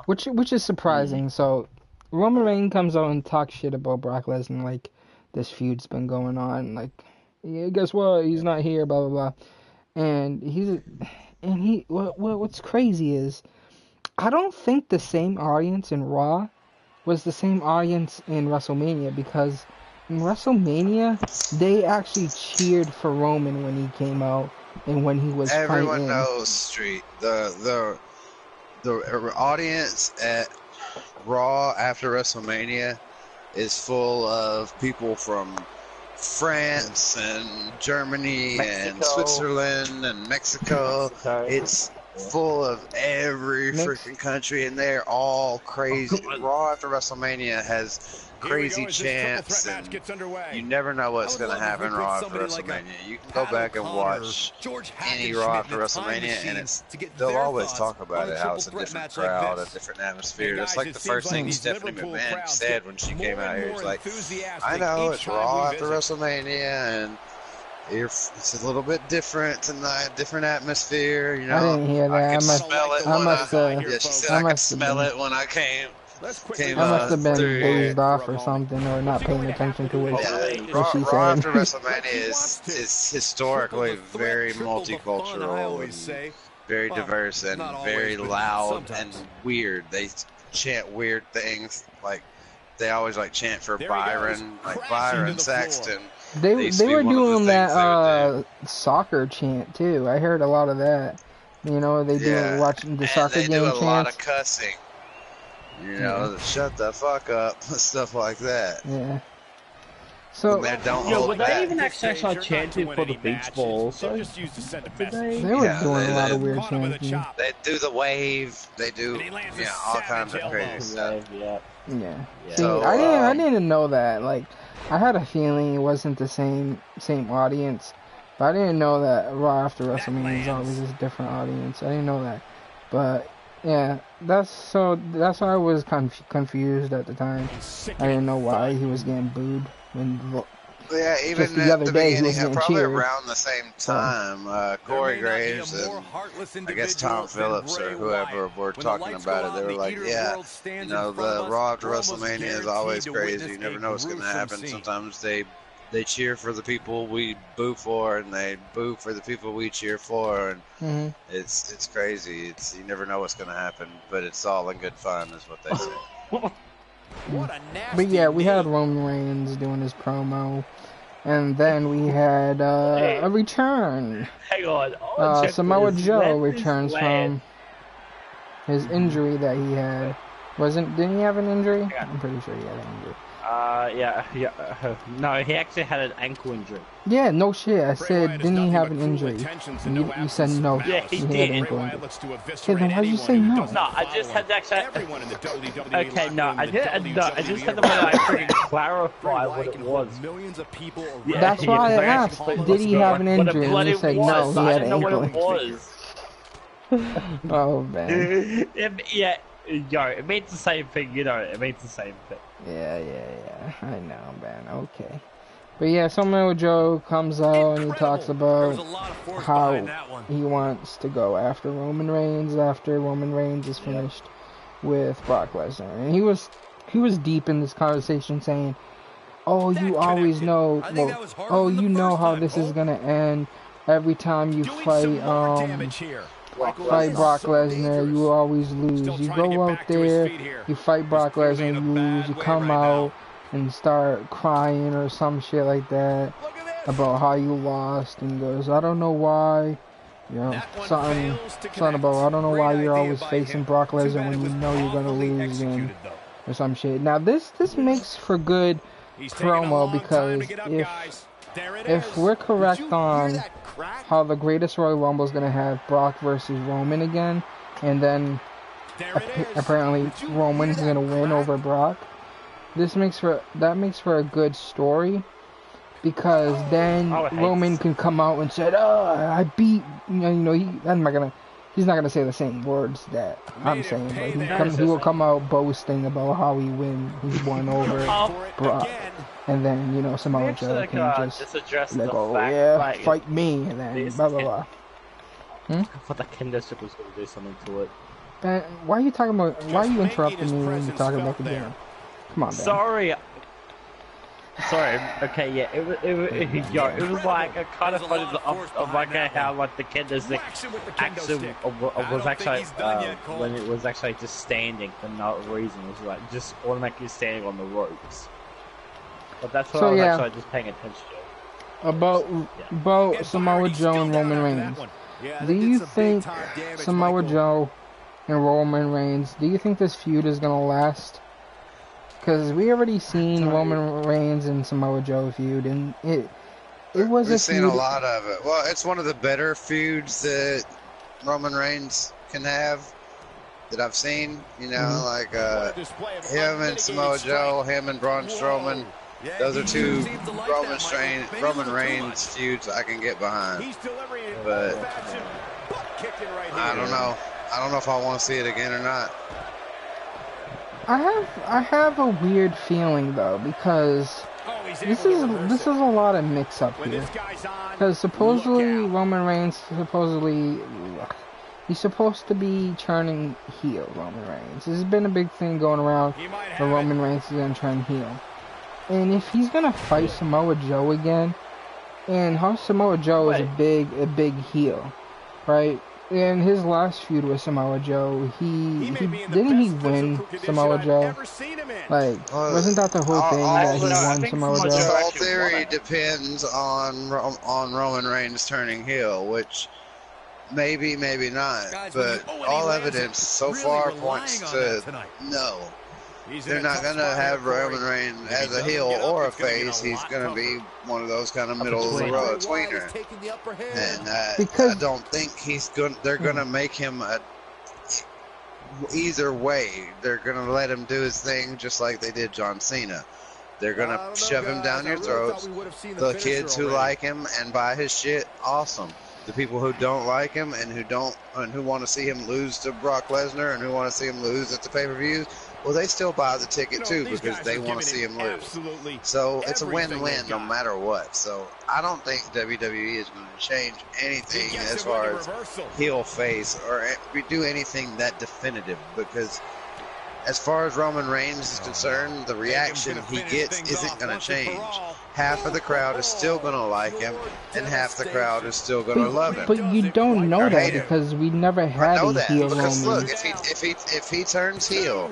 which is surprising. So Roman Reigns comes out and talks shit about Brock Lesnar, like this feud's been going on, like, yeah, guess what, he's not here, blah blah blah, and what's crazy is I don't think the same audience in Raw was the same audience in WrestleMania, because in WrestleMania they actually cheered for Roman when he came out and when he was everyone fighting. Knows Street the audience at Raw after WrestleMania is full of people from France and Germany and Switzerland and Mexico. It's full of every freaking country, and they're all crazy. Raw after WrestleMania has crazy chants, and you never know what's going to happen Raw after WrestleMania. You can go back and watch any Raw after WrestleMania, and they'll always talk about it, how it's a different crowd, a different atmosphere. That's like the first thing Stephanie McMahon said when she came out here. She's like, I know it's Raw after WrestleMania, and it's a little bit different tonight, different atmosphere, you know. I didn't hear that. I could smell it. She said I could smell it when I came. I must have been dazed off or something, or not paying attention to what she said. Raw after WrestleMania is historically very multicultural and very diverse and very loud and weird. They chant weird things, like they always chant for Byron, like Byron Saxton. They were doing that soccer chant too. I heard a lot of that. You know, they do watching the soccer game chants. They do a lot of cussing. You know, shut the fuck up, stuff like that. Yeah. So were they even actually chanting for the beach balls? They were doing a lot of weird chanting. They do the wave. They do all kinds of crazy stuff. Yeah. So, I didn't know that. Like, I had a feeling it wasn't the same audience, but I didn't know that Raw after WrestleMania is always a different audience. I didn't know that, but yeah, that's why I was confused at the time. I didn't know why he was getting booed when. Yeah, even just the other day he was getting probably cheered. Around the same time, Corey Graves and I guess Tom Phillips or whoever were talking about it. They were like, yeah, you know, the Raw after WrestleMania is always crazy. You never know what's going to happen. Sometimes they cheer for the people we boo for, and they boo for the people we cheer for, and it's crazy. You never know what's going to happen, but it's all in good fun, is what they say. But yeah, we had Roman Reigns doing his promo, and then we had a return. Hang on. Samoa Joe returns from his injury that he had. Didn't he have an injury? I'm pretty sure he had an injury. No, he actually had an ankle injury. Yeah, no shit. I said, didn't he have an injury? And you said no. Yeah, he did. Had an ankle injury. Okay, then why'd you say no? No, I just had to actually. Okay, no, I just had to freaking clarify what it was. Yeah, that's why I asked. Did he have an injury? And you said no, he had an ankle injury. Oh man. It means the same thing, you know. It means the same thing. Yeah. I know, man. Okay. But yeah, Samoa Joe comes out and he talks about how he wants to go after Roman Reigns after Roman Reigns is finished with Brock Lesnar. And he was deep in this conversation saying, "Oh, you always know, you know how this is gonna end every time you fight fight Brock Lesnar, you always lose. You go out there, you fight Brock Lesnar, you lose. You come out and start crying or some shit like that about how you lost, and goes, I don't know why. You know, something about, I don't know why you're always facing Brock Lesnar when you know you're gonna lose again, or some shit. Now this makes for good promo, because if we're correct on how the Greatest Royal Rumble is gonna have Brock versus Roman again, and then apparently Roman's gonna win over Brock, that makes for a good story. Because then Roman can come out and say, "Oh, I beat," he's not gonna say the same words that I'm saying, but he will come out boasting about how he won over Brock, and then Samoa Joe can just like, "Oh yeah, fight me," and then blah blah blah. I thought the Kindership was gonna do something to it. Ben, why are you talking about? Why are you interrupting me when you're talking about the game? Come on, Ben. Sorry. Okay, yeah. It was like a kind of funny of like how like the Kindership actually was actually when it was actually just standing for no reason. It was like just automatically standing on the ropes. But that's what I was actually just paying attention to. About Samoa Joe and Roman Reigns. Do you think Samoa Joe and Roman Reigns? Do you think this feud is gonna last? Because we already seen Roman Reigns and Samoa Joe feud, and it was We've seen a lot of it. Well, it's one of the better feuds that Roman Reigns can have that I've seen. Like him and Samoa Joe, him and Braun Strowman. Those are two Roman Reigns feuds I can get behind. But I don't know. I don't know if I want to see it again or not. I have a weird feeling though, because this is a lot of mix up here. Because supposedly Roman Reigns he's supposed to be turning heel. Roman Reigns. This has been a big thing going around. The Roman Reigns is gonna turn heel, and if he's gonna fight Samoa Joe again, and how Samoa Joe is a big heel, right? In his last feud with Samoa Joe, didn't he win Samoa Joe? Like, wasn't that the whole thing that he won Samoa Joe? The whole theory depends on Roman Reigns turning heel, which maybe not, but all evidence so far points to no. They're not going to have Roman Reigns as a heel or a face. He's going to be one of those kind of middle of the road tweener. And I don't think they're going to make him either way. They're going to let him do his thing just like they did John Cena. They're going to shove him down your throats. The kids who like him and buy his shit, awesome. The people who don't like him and who want to see him lose to Brock Lesnar and who want to see him lose at the pay-per-views, well, they still buy the ticket too because they want to see him lose. So it's a win-win no matter what. So I don't think WWE is going to change anything as far as heel face or do anything that definitive, because as far as Roman Reigns is concerned, the reaction he gets isn't going to change. Half of the crowd is still going to like him, and half the crowd is still going to love him. But you don't know that because we never had a heel Roman. Because look, if he turns heel,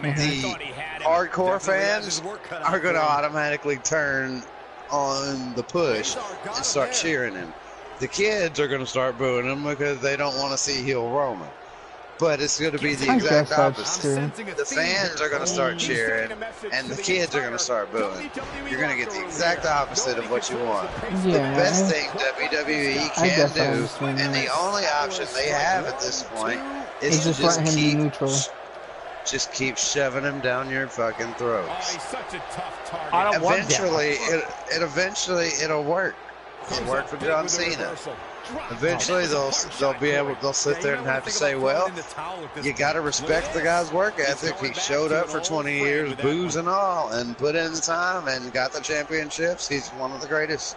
the hardcore fans are going to automatically turn on the push and start cheering him. The kids are going to start booing him because they don't want to see heel Roman. But it's going to be the exact opposite. The fans are going to start cheering, and the kids are going to start booing. You're going to get the exact opposite of what you want. The best thing WWE can do, and the only option they have at this point, is to just keep shoving him down your fucking throats. Eventually, it'll work. It worked for John Cena. Eventually, they'll sit there and have to say, well, you got to respect the guy's work ethic. He showed up for 20 years, booze and all, and put in the time and got the championships. He's one of the greatest,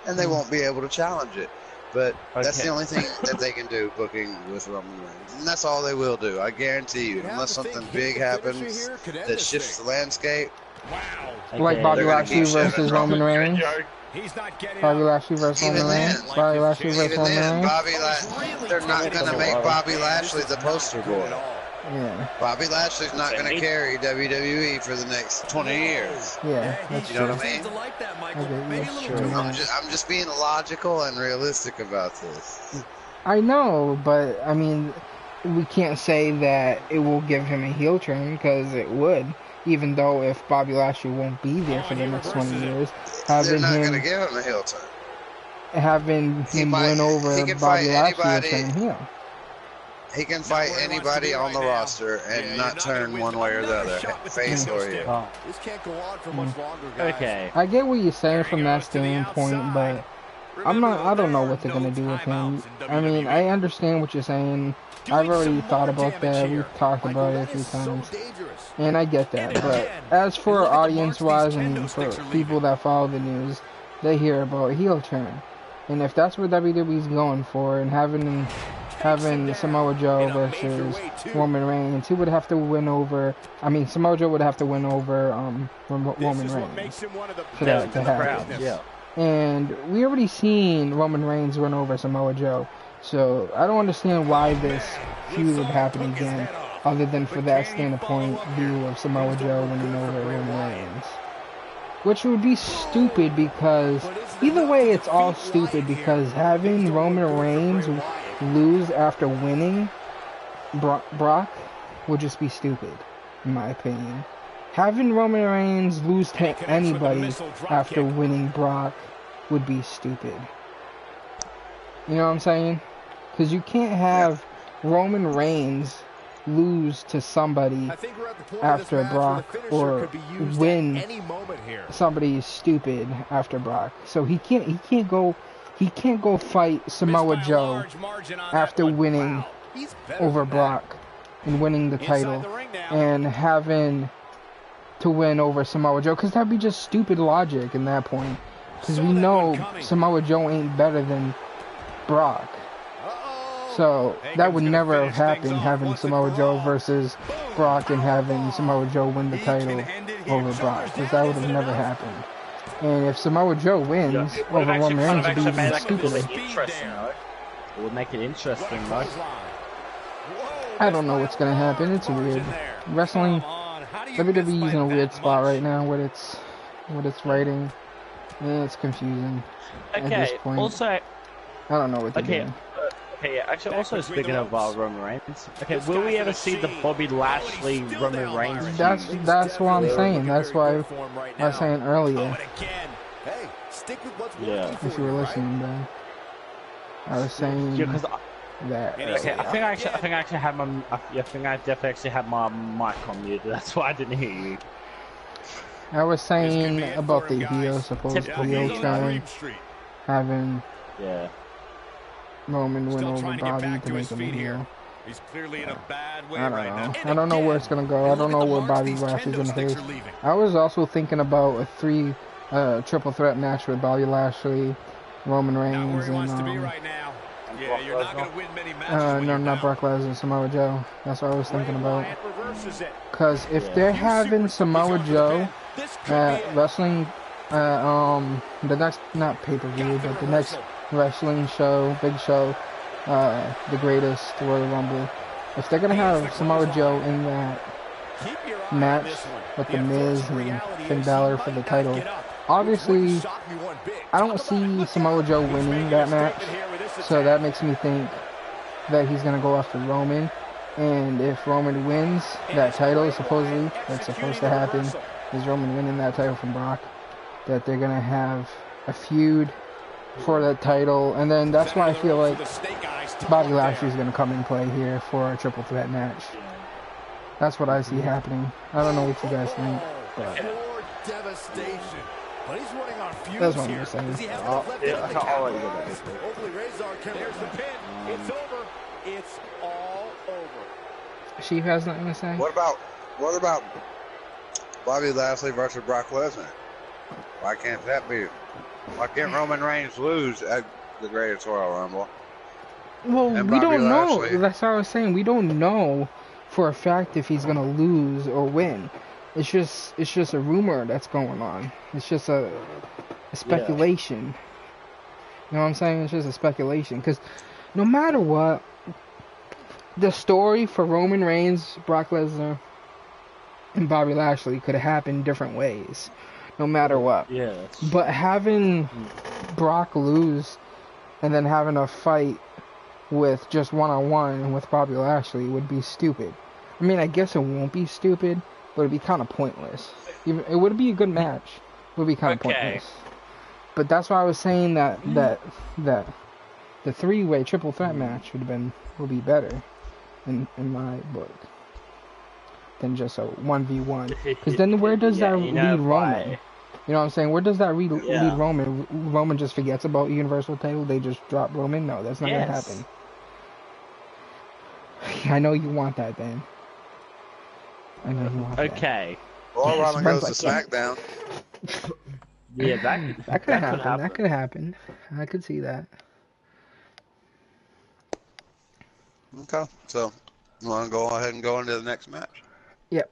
and they won't be able to challenge it. But that's the only thing that they can do, booking with Roman Reigns. And that's all they will do, I guarantee you. Unless something big happens that shifts the landscape, Okay. Like Bobby Lashley versus Roman Reigns. Bobby Lashley versus Roman Reigns. Bobby Lashley versus Roman Reigns. They're not going to make Bobby Lashley the poster boy. Yeah. Bobby Lashley's not going to carry WWE for the next 20 years. Yeah, you know what I mean? Okay, that's true. I'm just being logical and realistic about this. I know, but I mean, we can't say that it will give him a heel turn because it would. Even though if Bobby Lashley won't be there for the next 20 years, they're not going to give him a heel turn. Having him win over Bobby Lashley turn heel. He can fight anybody on the roster and not turn one way or the other, face or heel. This can't go on for much longer, guys. Okay. I get what you're saying from that standpoint, but I don't know what they're gonna do with him. I mean, I understand what you're saying. I've already thought about that. We've talked about it a few times, and I get that. But as for audience-wise and for people that follow the news, they hear about heel turn, and if that's what WWE's going for, and having Samoa Joe versus Roman Reigns, he would have to win over. I mean, Samoa Joe would have to win over Roman Reigns for that to happen. Yeah. And we already seen Roman Reigns win over Samoa Joe, so I don't understand why this feud would happen again, other than for that standpoint view of Samoa Joe winning over Roman Reigns. Which would be stupid because, either way it's all stupid because having Roman Reigns lose after winning Brock would just be stupid, in my opinion. Having Roman Reigns lose to anybody after winning Brock would be stupid. You know what I'm saying? Because you can't have Roman Reigns lose to somebody after Brock or win somebody stupid after Brock. So he can't go fight Samoa Joe after winning over Brock and winning the title and having to win over Samoa Joe, because that'd be just stupid logic in that point, because we know Samoa Joe ain't better than Brock. So that would never have happened, having Samoa Joe versus Brock and having Samoa Joe win the title over Brock, because that would have never happened. And if Samoa Joe wins over Roman Reigns, it would be even stupider. It would make it interesting, though. I don't know what's gonna happen. It's weird. Wrestling, WWE's in a weird spot right now with its writing. Yeah, it's confusing at this point. Also, I don't know what they're doing. Okay, actually, also speaking of Roman Reigns, okay, will we ever see the Bobby Lashley Roman Reigns? That's what I'm saying. That's why I was saying earlier. Yeah. If you were listening, then I was saying that. Okay, I think I actually had my. I think I definitely actually had my mic on mute. That's why I didn't hear you. I was saying about the heel, supposed heel turn, having Roman win over Bobby to make him a heel. He's clearly in a bad way I don't know. I don't know where it's gonna go. I don't know where Bobby Lashley's gonna face. I was also thinking about a triple threat match with Bobby Lashley, Roman Reigns, and no, not Brock Lesnar, Samoa Joe. That's what I was thinking about. Because if they're having Samoa Joe at wrestling, the next, not pay-per-view, but the next wrestling show, big show, the greatest Royal Rumble, if they're gonna have Samoa Joe in that match with The Miz and Finn Balor for the title, obviously I don't see Samoa Joe winning that match, so that makes me think that he's gonna go after Roman. And if Roman wins that title, supposedly that's supposed to happen, is Roman winning that title from Brock, that they're gonna have a feud for that title, and then that's why I feel like Bobby Lashley's gonna come and play here for a triple threat match. That's what I see happening. I don't know what you guys think, but that's what I'm saying. It's all over. She has nothing to say. What about Bobby Lashley versus Brock Lesnar? Why can't that be? Why can't Roman Reigns lose at the Greatest Royal Rumble? Well, we don't know. That's what I was saying. We don't know for a fact if he's gonna lose or win. It's just a rumor that's going on. It's just a speculation. Yeah. You know what I'm saying? It's just a speculation. Because no matter what, the story for Roman Reigns, Brock Lesnar, and Bobby Lashley could have happened different ways. No matter what. Yeah. But having Brock lose and then having a fight with just one-on-one with Bobby Lashley would be stupid. I mean, I guess it won't be stupid, but it'd be kind of pointless. It would be a good match. It would be kind of pointless. But that's why I was saying that the three-way triple threat match would be better in my book than just a 1v1. Because then where does that lead Roman? You know what I'm saying? Where does that lead Roman? Roman just forgets about Universal title? They just drop Roman? No, that's not going to happen. I know you want that, Dan. I know you want that. Okay. Or Roman goes to SmackDown. Yeah, that could happen. That could happen. I could see that. Okay, so you want to go ahead and go into the next match? Yep.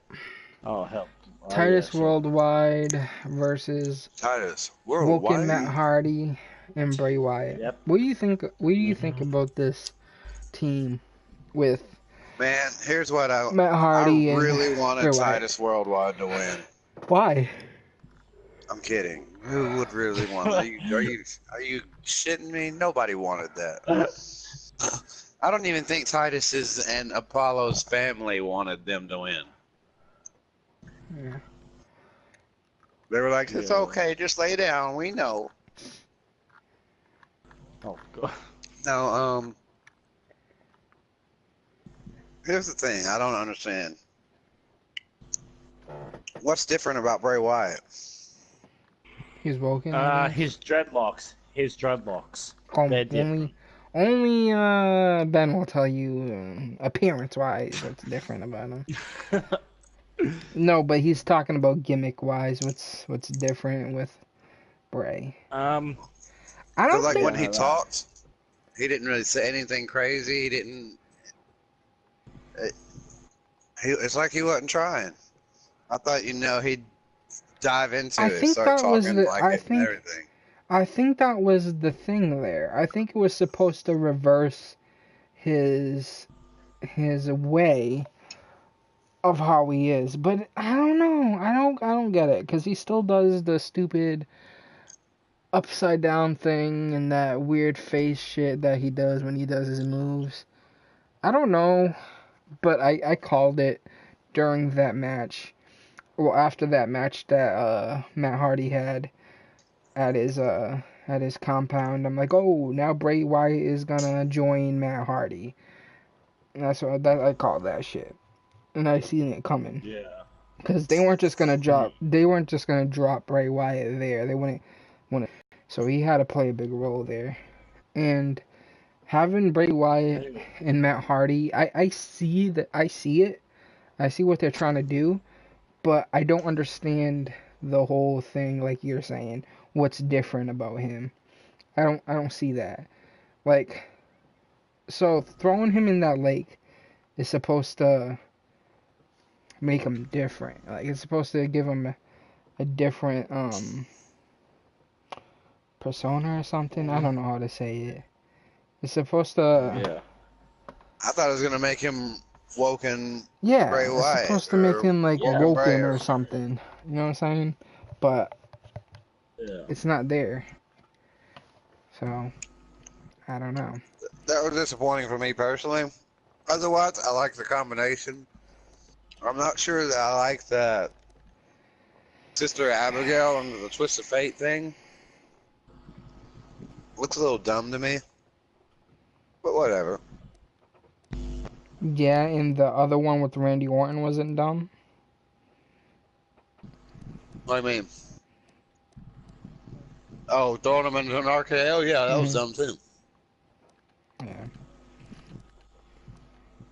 Oh, hell. Titus Worldwide versus Titus Worldwide. Woken Matt Hardy and Bray Wyatt. Yep. What do you think? What do you think about this team with? Man, here's what Matt Hardy. I really wanted Bray Titus Worldwide to win. Why? I'm kidding. Who would really want that? Are you shitting me? Nobody wanted that. I don't even think Titus and Apollo's family wanted them to win. Yeah. They were like, it's okay, just lay down, we know. Oh, God. Now, here's the thing, I don't understand. What's different about Bray Wyatt? He's woken. His dreadlocks. Only Ben will tell you appearance-wise what's different about him. No, but he's talking about gimmick-wise. What's different with Bray? I don't think when he talked, he didn't really say anything crazy. He didn't. It's like he wasn't trying. I thought he'd dive into it, start talking like it and everything. I think that was the thing there. I think it was supposed to reverse his way of how he is, but I don't know. I don't get it, because he still does the stupid upside down thing and that weird face shit that he does when he does his moves. I don't know, but I called it during that match. Well, after that match that Matt Hardy had at his compound, I'm like, oh, now Bray Wyatt is gonna join Matt Hardy. And that's what I called that shit. And I seen it coming. Yeah. Because they weren't just gonna drop. They weren't just gonna drop Bray Wyatt there. They wouldn't. So he had to play a big role there. And having Bray Wyatt and Matt Hardy, I see that. I see it. I see what they're trying to do, but I don't understand the whole thing. Like you're saying, what's different about him? I don't see that. Like, so throwing him in that lake is supposed to make him different. Like, it's supposed to give him a different persona or something. I don't know how to say it. It's supposed to. Yeah. I thought it was gonna make him woken. Yeah, Bray Wyatt, it's supposed to make him like woken or something. You know what I'm saying? But it's not there. So I don't know. That was disappointing for me personally. Otherwise, I like the combination. I'm not sure that I like that Sister Abigail under the Twist of Fate thing. Looks a little dumb to me. But whatever. Yeah, and the other one with Randy Orton wasn't dumb? What do you mean? Oh, throwing him into an RKO? Yeah, that was dumb too. Yeah.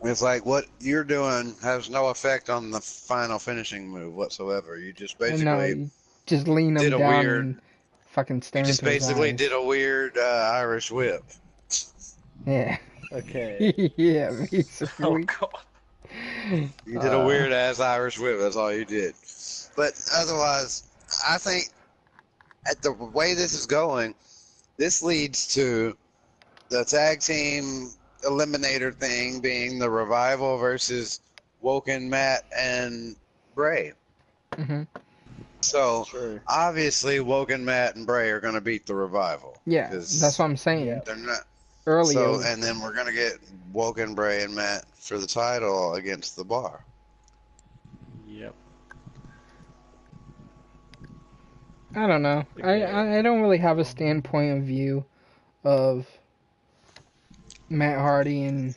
It's like what you're doing has no effect on the final finishing move whatsoever. You just basically just lean him down and fucking stare into his eyes. You just basically did a weird Irish whip. Yeah. Okay. Yeah, basically. Oh, God. You did a weird ass Irish whip. That's all you did. But otherwise, I think at the way this is going, this leads to the tag team eliminator thing being the Revival versus Woken, Matt, and Bray. Mm-hmm. So obviously, Woken, Matt, and Bray are going to beat the Revival. Yeah, that's what I'm saying. They're not. Earlier. So, and then we're going to get Woken, Bray, and Matt for the title against the Bar. Yep. I don't know. I don't really have a standpoint of view of Matt Hardy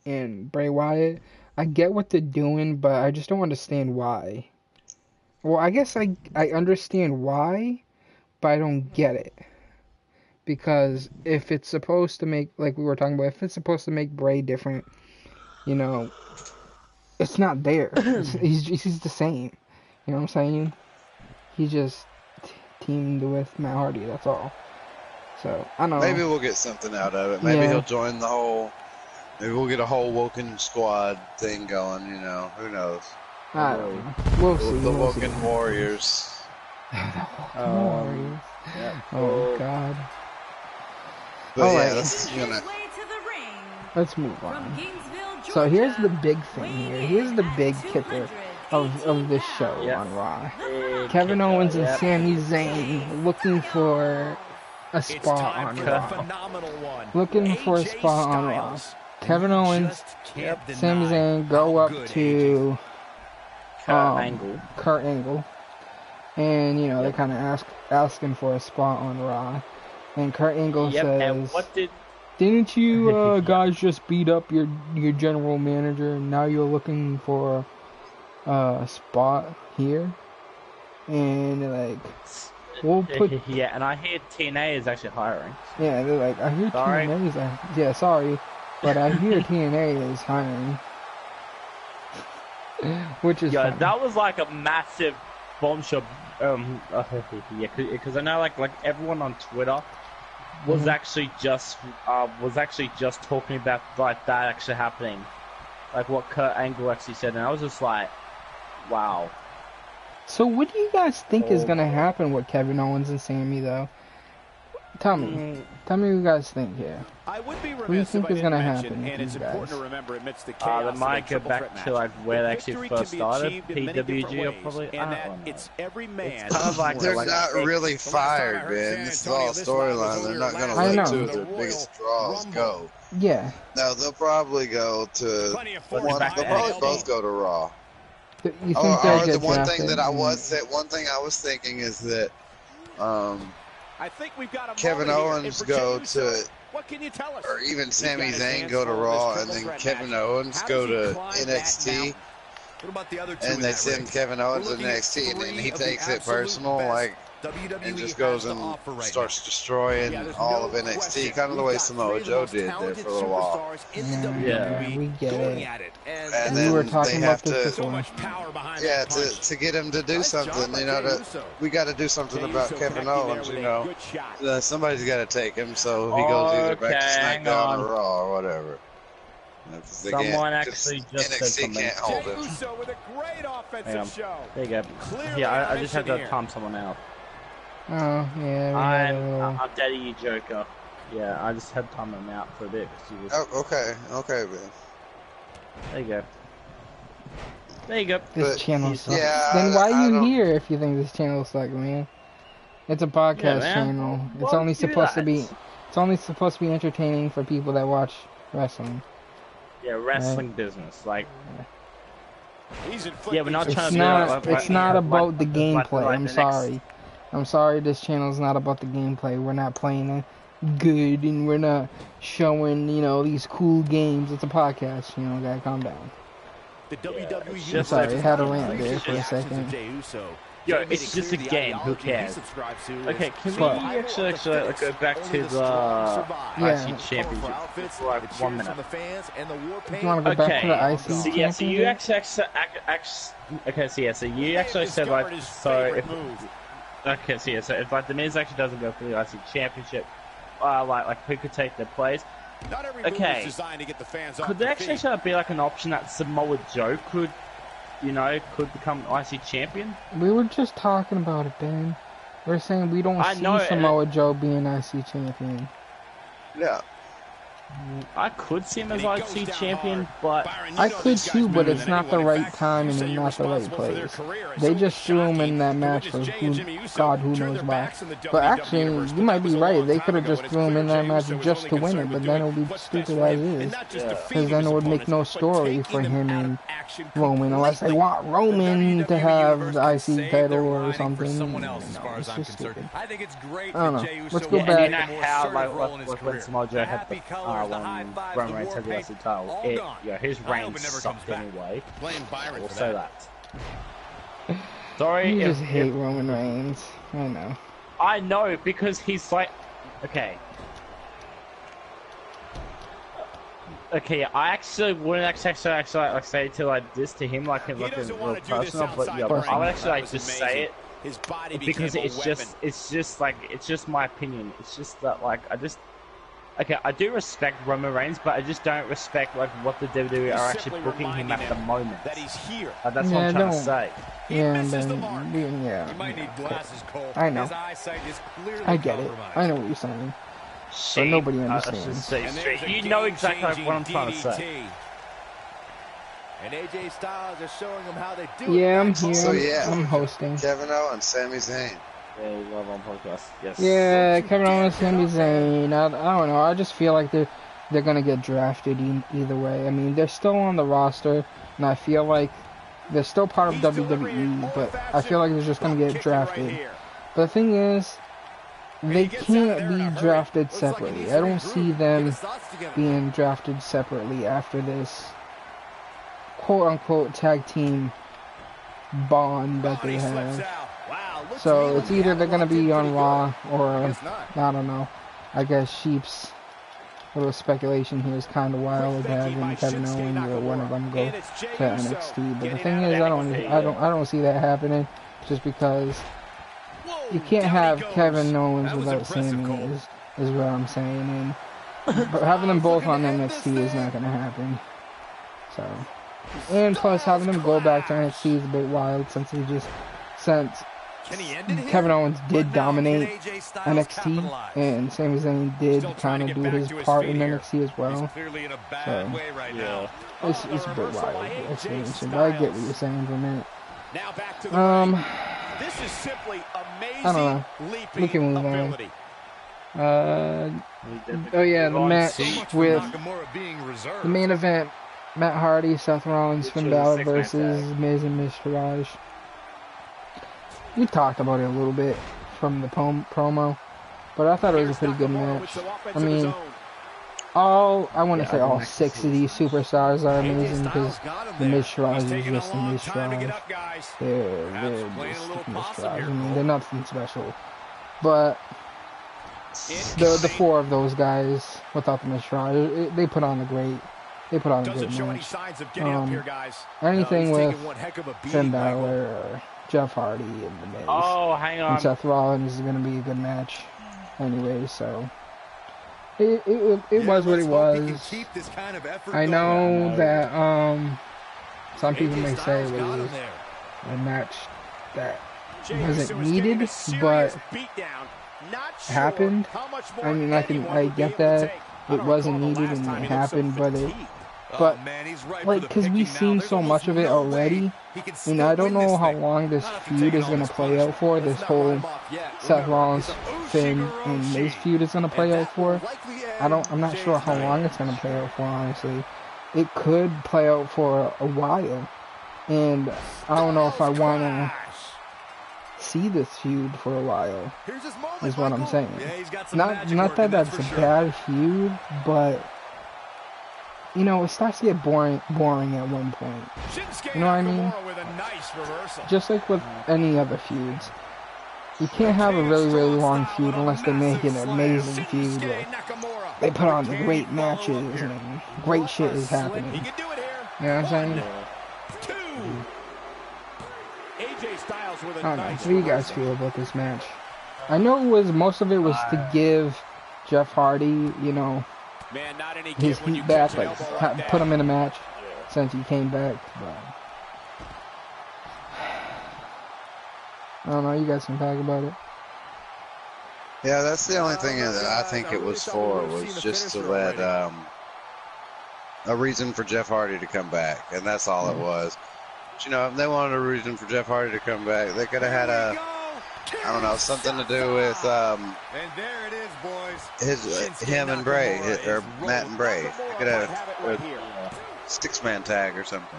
and Bray Wyatt. I get what they're doing, but I just don't understand why. Well, I guess I understand why, but I don't get it. Because if it's supposed to make, like we were talking about, if it's supposed to make Bray different, you know, it's not there. He's the same. You know what I'm saying? He just teamed with Matt Hardy, that's all. So, I don't know. Maybe we'll get something out of it. Maybe he'll join the whole, maybe we'll get a whole Woken Squad thing going, you know. Who knows? I don't know. We'll see. The Woken Warriors. Warriors. Yeah. Oh, God. But all yeah, right. Let's move on. So here's the big thing here. Here's the big kicker of this show on Raw. Kevin Owens and Sami Zayn looking for a spot on Raw. Looking for a spot on Raw. Kevin Owens, Sami Zayn go up to Kurt Angle. And, you know, they're kind of asking for a spot on Raw. And Kurt Angle says, and what didn't you guys just beat up your general manager and now you're looking for a spot here? And like, we'll put... Yeah, and I hear TNA is actually hiring. Yeah, they're like, I hear TNA is... Yeah, sorry, but I hear TNA is hiring. Which is funny. That was like a massive bombshell. Yeah, because I know like everyone on Twitter was actually just talking about like that actually happening, like what Kurt Angle actually said, and I was just like, wow. So what do you guys think is gonna happen with Kevin Owens and Sami though? Tell me what you guys think here. I would be what do you think is gonna happen? And it's important to remember amidst the chaos. They might go back to like where they actually first started, PWG or probably. I don't know. It's every man. It's kind of like they're not really fired, man. This is all storyline. They're not gonna let two of their biggest draws go. Yeah. No, they'll probably go to. They'll probably both go to Raw. You think the one thing that I was thinking is that I think we've got Kevin Owens go to, what can you tell us? or even Sami Zayn go to Raw, and then Kevin Owens go to NXT. What about the other two? And they send Kevin Owens to NXT, and then he takes it personal, like, and just goes and starts destroying all of NXT, kind of the way Samoa Joe did there for a little while. Yeah, we get it. And then we were talking about this before. Yeah, to get him to do something, you know, we got to do something about Kevin Owens, you know. Somebody's got to take him, so he goes either back to SmackDown or Raw or whatever. Someone actually just NXT said something. Can't hold him. With a great offensive show. There you go. Yeah, I just had to time someone out. Oh, yeah. I'm daddy you, Joker. Yeah, I just had to time him out for a bit. Oh, okay, man. There you go. There you go. This channel sucks. Yeah, then why are you here if you think this channel sucks, man? It's a podcast channel. It's only supposed to be. It's only supposed to be entertaining for people that watch wrestling. Yeah, wrestling business, like. Yeah, we're not trying to. It's not about the gameplay. I'm sorry. This channel is not about the gameplay. We're not playing it good, and we're not showing, you know, these cool games. It's a podcast, you know. Gotta calm down. The WWE. Yeah, sorry, I had a rant there for a second. Yo, it's just a game. Who cares? Okay, can we actually like, go back to the IC Championship for like 1 minute? You want to go back to the IC Championship? So you actually so you actually said like so if like the Miz actually doesn't go for the IC Championship, like who could take their place? Okay, could there actually be like an option that Samoa Joe could, you know, could become IC champion? We were just talking about it, Ben. We're saying we don't see Samoa Joe being IC champion. Yeah. I could see him as IC champion, but I could too, but it's not the right time and it's not the right place. They just threw him in that match for God who knows why. But actually, you might be right. They could have just threw him in that match just to win it, but then it would be stupid as is. Because then it would make no story for him and Roman, unless they want Roman to have the IC title or something. No, it's just stupid. I don't know. Let's go back. And you know how, like when Samoa Joe had the when Roman Reigns had the IC title, his reign sucked anyway. We'll say that. Sorry, you just hate Roman Reigns. I know. I know, because he's like, okay, I actually wouldn't actually like say it to like this to him like a real personal, but I would actually like just say it because it's just my opinion. It's just that like I do respect Roman Reigns, but I just don't respect like what the WWE are actually booking him at the moment. That he's here. That's what I'm trying to say. Yeah, I know. I get it. I know what you're saying. But nobody understands. You know exactly what I'm trying to say. And AJ Styles are showing them how they do it. I'm here. So, I'm hosting. Kevin Owens, Sami Zayn. Yeah, we love on podcast. Yes. Yeah, Kevin Owens, Sami Zayn. I don't know. I just feel like they're gonna get drafted either way. I mean, they're still on the roster, and I feel like they're still part of WWE. But I feel like they're just gonna get drafted. But the thing is, they can't be drafted separately. I don't see them being drafted separately after this quote-unquote tag team bond that they have. So it's either they're gonna be on Raw or I don't know. I guess Sheep's little speculation here is kind of wild with having Kevin Owens or one of them go to NXT. But the thing is, I don't see that happening, just because you can't have Kevin Owens without Sami is what I'm saying, and having them both on NXT is not gonna happen. So, and plus having them go back to NXT is a bit wild since Kevin Owens did dominate NXT, and Sami Zayn did kind of do his part in NXT as well. So, yeah, it's a bit wild explanation, but I get what you're saying for a minute. This is simply amazing. I don't know. We can move on. Oh yeah, the match with the main event: Matt Hardy, Seth Rollins, Finn Balor versus Miz and Miztourage. We talked about it a little bit from the promo, but I thought it was a pretty good match. I mean, I want to say all 6 of these superstars are amazing, because the Miztourage is just the Miztourage. They're just the Miztourage. I mean, they're nothing special. But the 4 of those guys, without the Miztourage, they put on a great match. Anything with Finn Balor or Jeff Hardy and the Miz and Seth Rollins is going to be a good match anyway, so it was what it was. I know that some people may say it was a match that wasn't needed, but happened. I mean, I get that it wasn't needed and it happened, but like, because we've seen so much of it already, and I don't know how long this feud is going to play out for, this whole Seth Rollins, Finn, and Miz feud is going to play out for. I'm not sure how long it's going to play out for, honestly. It could play out for a while, and I don't know if I want to see this feud for a while, is what I'm saying. Not that that's a bad feud, but you know, it starts to get boring at one point. You know what I mean? Just like with any other feuds. You can't have a really, really long feud unless they make an amazing feud where they put on great matches and great shit is happening. You know what I'm saying? I don't know. What do you guys feel about this match? I know most of it was to give Jeff Hardy, you know, Man, not any his heat back, like put him in a match since he came back. But I don't know. You guys can talk about it. Yeah, that's the only thing that I think it was for, was just to let a reason for Jeff Hardy to come back, and that's all it was. But, you know, if they wanted a reason for Jeff Hardy to come back, they could have had I don't know, something to do with and there it is, boys. him and Bray, or Matt and Bray. They could have a six-man tag or something.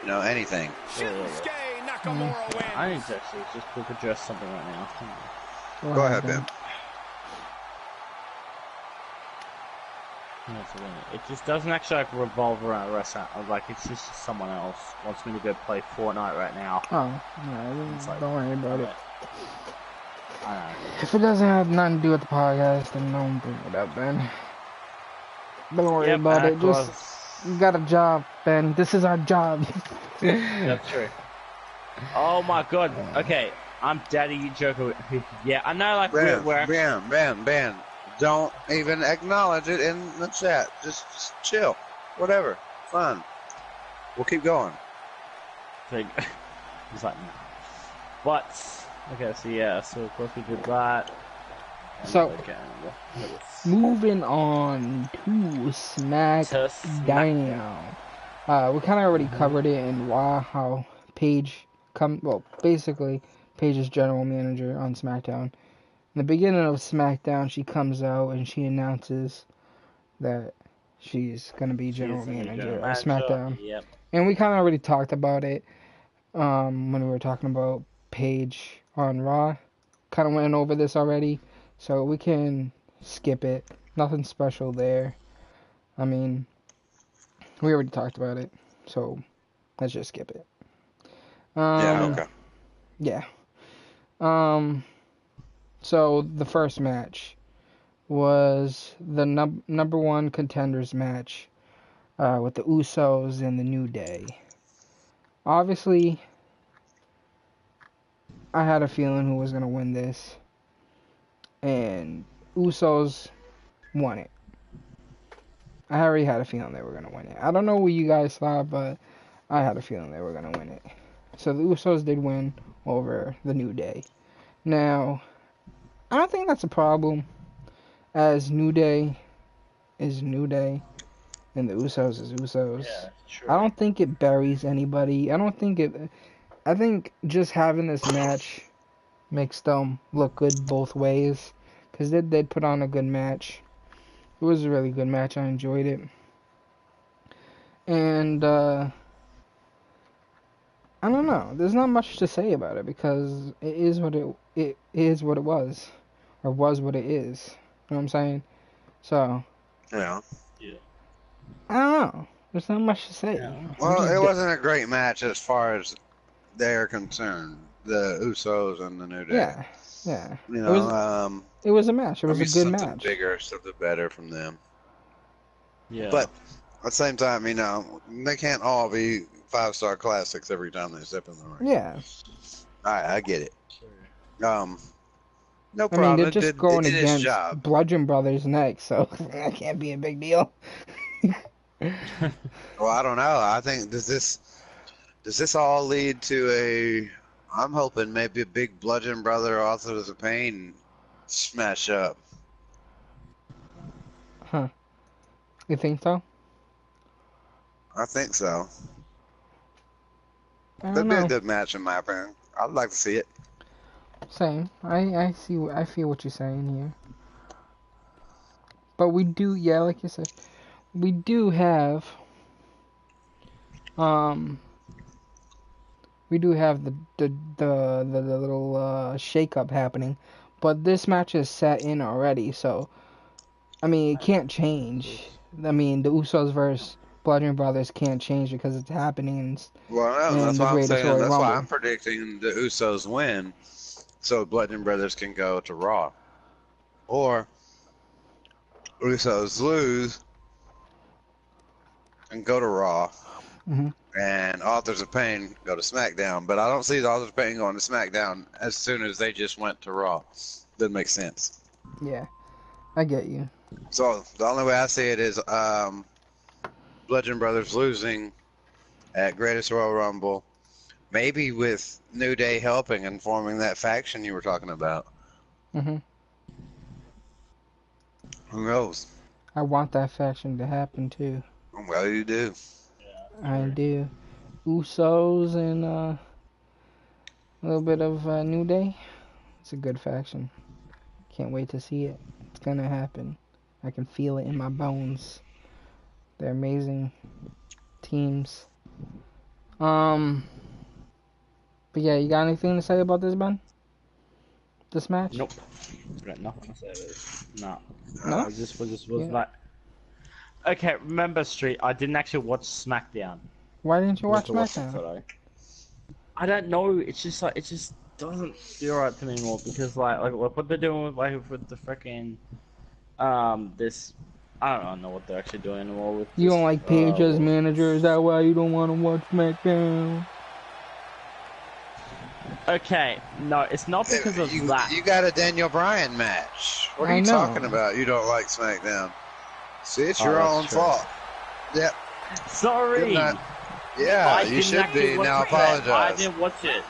You know, anything. I need to actually just quick address something right now. Go ahead, Ben. It just doesn't actually like revolve around wrestling. Like it's just someone else wants me to go play Fortnite right now. Oh, no, it's like, don't worry about it. I know. If it doesn't have nothing to do with the podcast, then don't bring it up, Ben. Don't worry about it. Just you got a job, Ben. This is our job. That's true. Oh my God. Okay. I'm Daddy, you joker. Yeah, I know, like, we're... Ben. Don't even acknowledge it in the chat. Just chill. Whatever. Fun. We'll keep going. He's like, no. But, okay, so yeah, so of course we did that. So, moving on to SmackDown. We kind of already covered it in Raw, how Paige basically... Paige is general manager on SmackDown. In the beginning of SmackDown, she comes out and she announces that she's going to be general manager of SmackDown. Yep. And we kind of already talked about it when we were talking about Paige on Raw. Kind of went over this already, so we can skip it. Nothing special there. I mean, we already talked about it, so let's just skip it. Yeah, okay. Yeah. So the first match was the number one contenders match with the Usos and the New Day. Obviously, I had a feeling who was going to win this, and Usos won it. I already had a feeling they were going to win it. I don't know what you guys thought, but I had a feeling they were going to win it. So the Usos did win over the New Day. Now, I don't think that's a problem, as New Day is New Day, and the Usos is Usos. Yeah, true. I don't think it buries anybody. I think just having this match makes them look good both ways, because they did put on a good match. It was a really good match. I enjoyed it. And, I don't know. There's not much to say about it because it is what it was, or was what it is. You know what I'm saying? So. Yeah. I don't know. There's not much to say. Yeah. Well, it wasn't a great match as far as they're concerned. The Usos and the New Day. Yeah. You know, it was a match. It was a good match. Something bigger, something better from them. Yeah. But at the same time, you know, they can't all be 5-star classics every time they step in the ring. Yeah. I get it. No I problem. mean, they're just going against Bludgeon Brothers next, so that can't be a big deal. Well, I don't know. I think does this all lead to I'm hoping maybe a big Bludgeon Brother Authors of Pain smash up. Huh. You think so? I think so. That'd be a good match in my opinion. I'd like to see it. Same. I feel what you're saying here. But we do, yeah, like you said, we do have the little shake-up happening, but this match is set in already, so I mean it can't change. I mean the Usos versus Bludgeon Brothers can't change because it's happening. Well, no, that's why I'm saying. That's why I'm predicting the Usos win, so Bludgeon Brothers can go to Raw, or Usos lose and go to Raw, and Authors of Pain go to SmackDown. But I don't see the Authors of Pain going to SmackDown as soon as they just went to Raw. Doesn't make sense. Yeah, I get you. So the only way I see it is Bludgeon Brothers losing at Greatest Royal Rumble, maybe with New Day helping and forming that faction you were talking about. Mm-hmm. Who knows? I want that faction to happen too. Well, you do. Yeah, I do. Usos and a little bit of New Day. It's a good faction. Can't wait to see it. It's gonna happen. I can feel it in my bones. They're amazing teams. But yeah, you got anything to say about this, Ben? This match? Nope. I got nothing to say about this. No. No? This was like... Okay, remember, Street, I didn't actually watch SmackDown. Why didn't you watch SmackDown? I don't know, it's just like, it just doesn't feel right to me anymore, because like what they're doing with the freaking, this, I don't know what they're actually doing anymore with You don't like Paige as manager, is that why you don't want to watch SmackDown? Okay, no, it's not because of that. You got a Daniel Bryan match. What are you talking about? You don't like SmackDown. See, it's your own fault. Yep. Sorry. Yeah, you should be. Now apologize. I didn't watch it.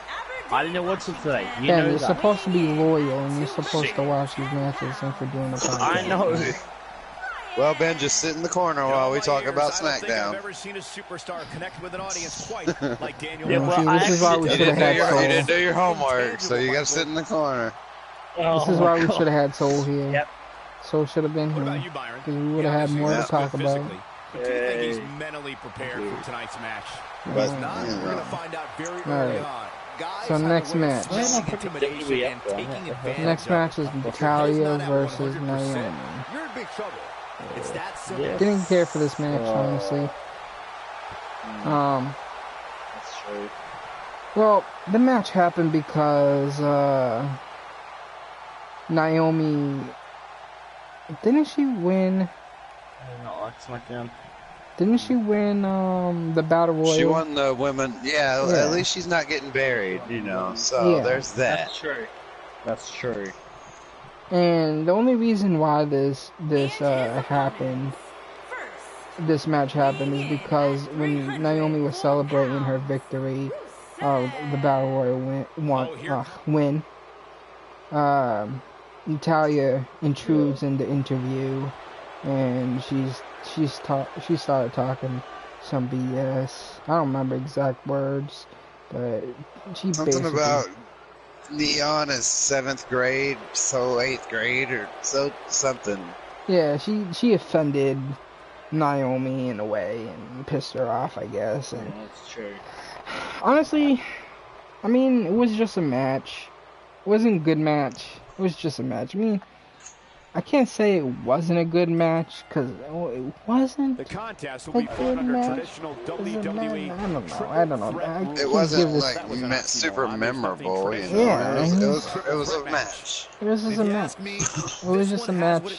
I didn't watch it today. Ben, you're supposed to be loyal and you're supposed to watch these matches and for doing the podcast. I know. Well, Ben, just sit in the corner while we talk about SmackDown. I've ever seen a superstar connect with an audience quite like Daniel. This is why we should have had Soul. You didn't do your homework, so you got to sit in the corner. This is why we should have had Soul here. Yep. Soul should have been here. Because we would have had more to talk about. But do you think he's mentally prepared for tonight's match? But not. We're going to find out very early on. So next match. Next match is Natalia versus Naomi. You're in big trouble. It's that simple. Didn't care for this match, honestly. That's true. Well, the match happened because Naomi, didn't she win? I do not like SmackDown. Didn't she win the Battle Royal? She won the women. Yeah, at least she's not getting buried, you know. So there's that. That's true. That's true. And the only reason why this happened, this match happened, is because when Naomi was celebrating her victory of the Battle Royal win, Natalia intrudes in the interview, and she started talking some BS. I don't remember exact words, but she something about Neon is 7th grade, so 8th grade, or so something. Yeah, she offended Naomi in a way and pissed her off, I guess. And that's true. Honestly, I mean, it was just a match. It wasn't a good match. It was just a match. I mean, I can't say it wasn't a good match, because it wasn't. The contest will be fought under traditional WWE. I don't know. It wasn't like super memorable. You know? Yeah, it was a match. It was just a match. It was just a match.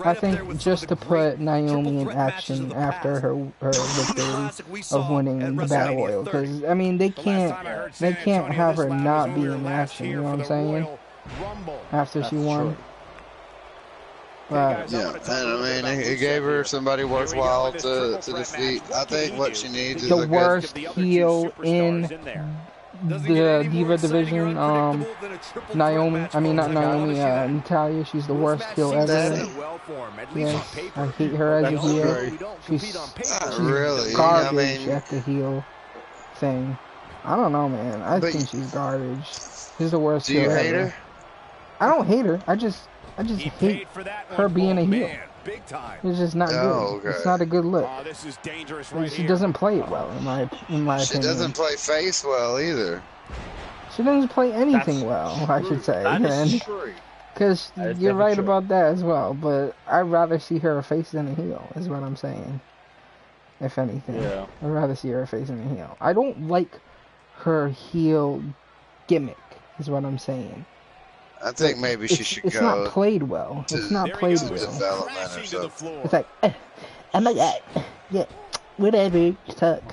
I think just to put Naomi in action after her victory of winning the Battle Royal, because I mean they can't have her not be in action. You know what I'm saying? After she won. Yeah, and I mean, it gave her somebody worthwhile to defeat. I think what she needs is the worst heel in the Diva division. Naomi, I mean not Naomi, Natalia. She's the worst heel ever. Yes, I hate her as a heel. She's really garbage at the heel thing. I don't know, man. I think she's garbage. She's the worst heel ever. Do you hate her? I don't hate her. I just hate her being a heel. It's just not good. Okay. It's not a good look. This is dangerous she doesn't play it well, in my opinion. She doesn't play face well either. She doesn't play anything well, I should say. Because you're right about that as well. But I'd rather see her a face than a heel, is what I'm saying. If anything. Yeah. I'd rather see her a face than a heel. I don't like her heel gimmick, is what I'm saying. I think maybe she should go. It's not played well. It's not played well. It's like, oh my god, yeah, whatever, suck.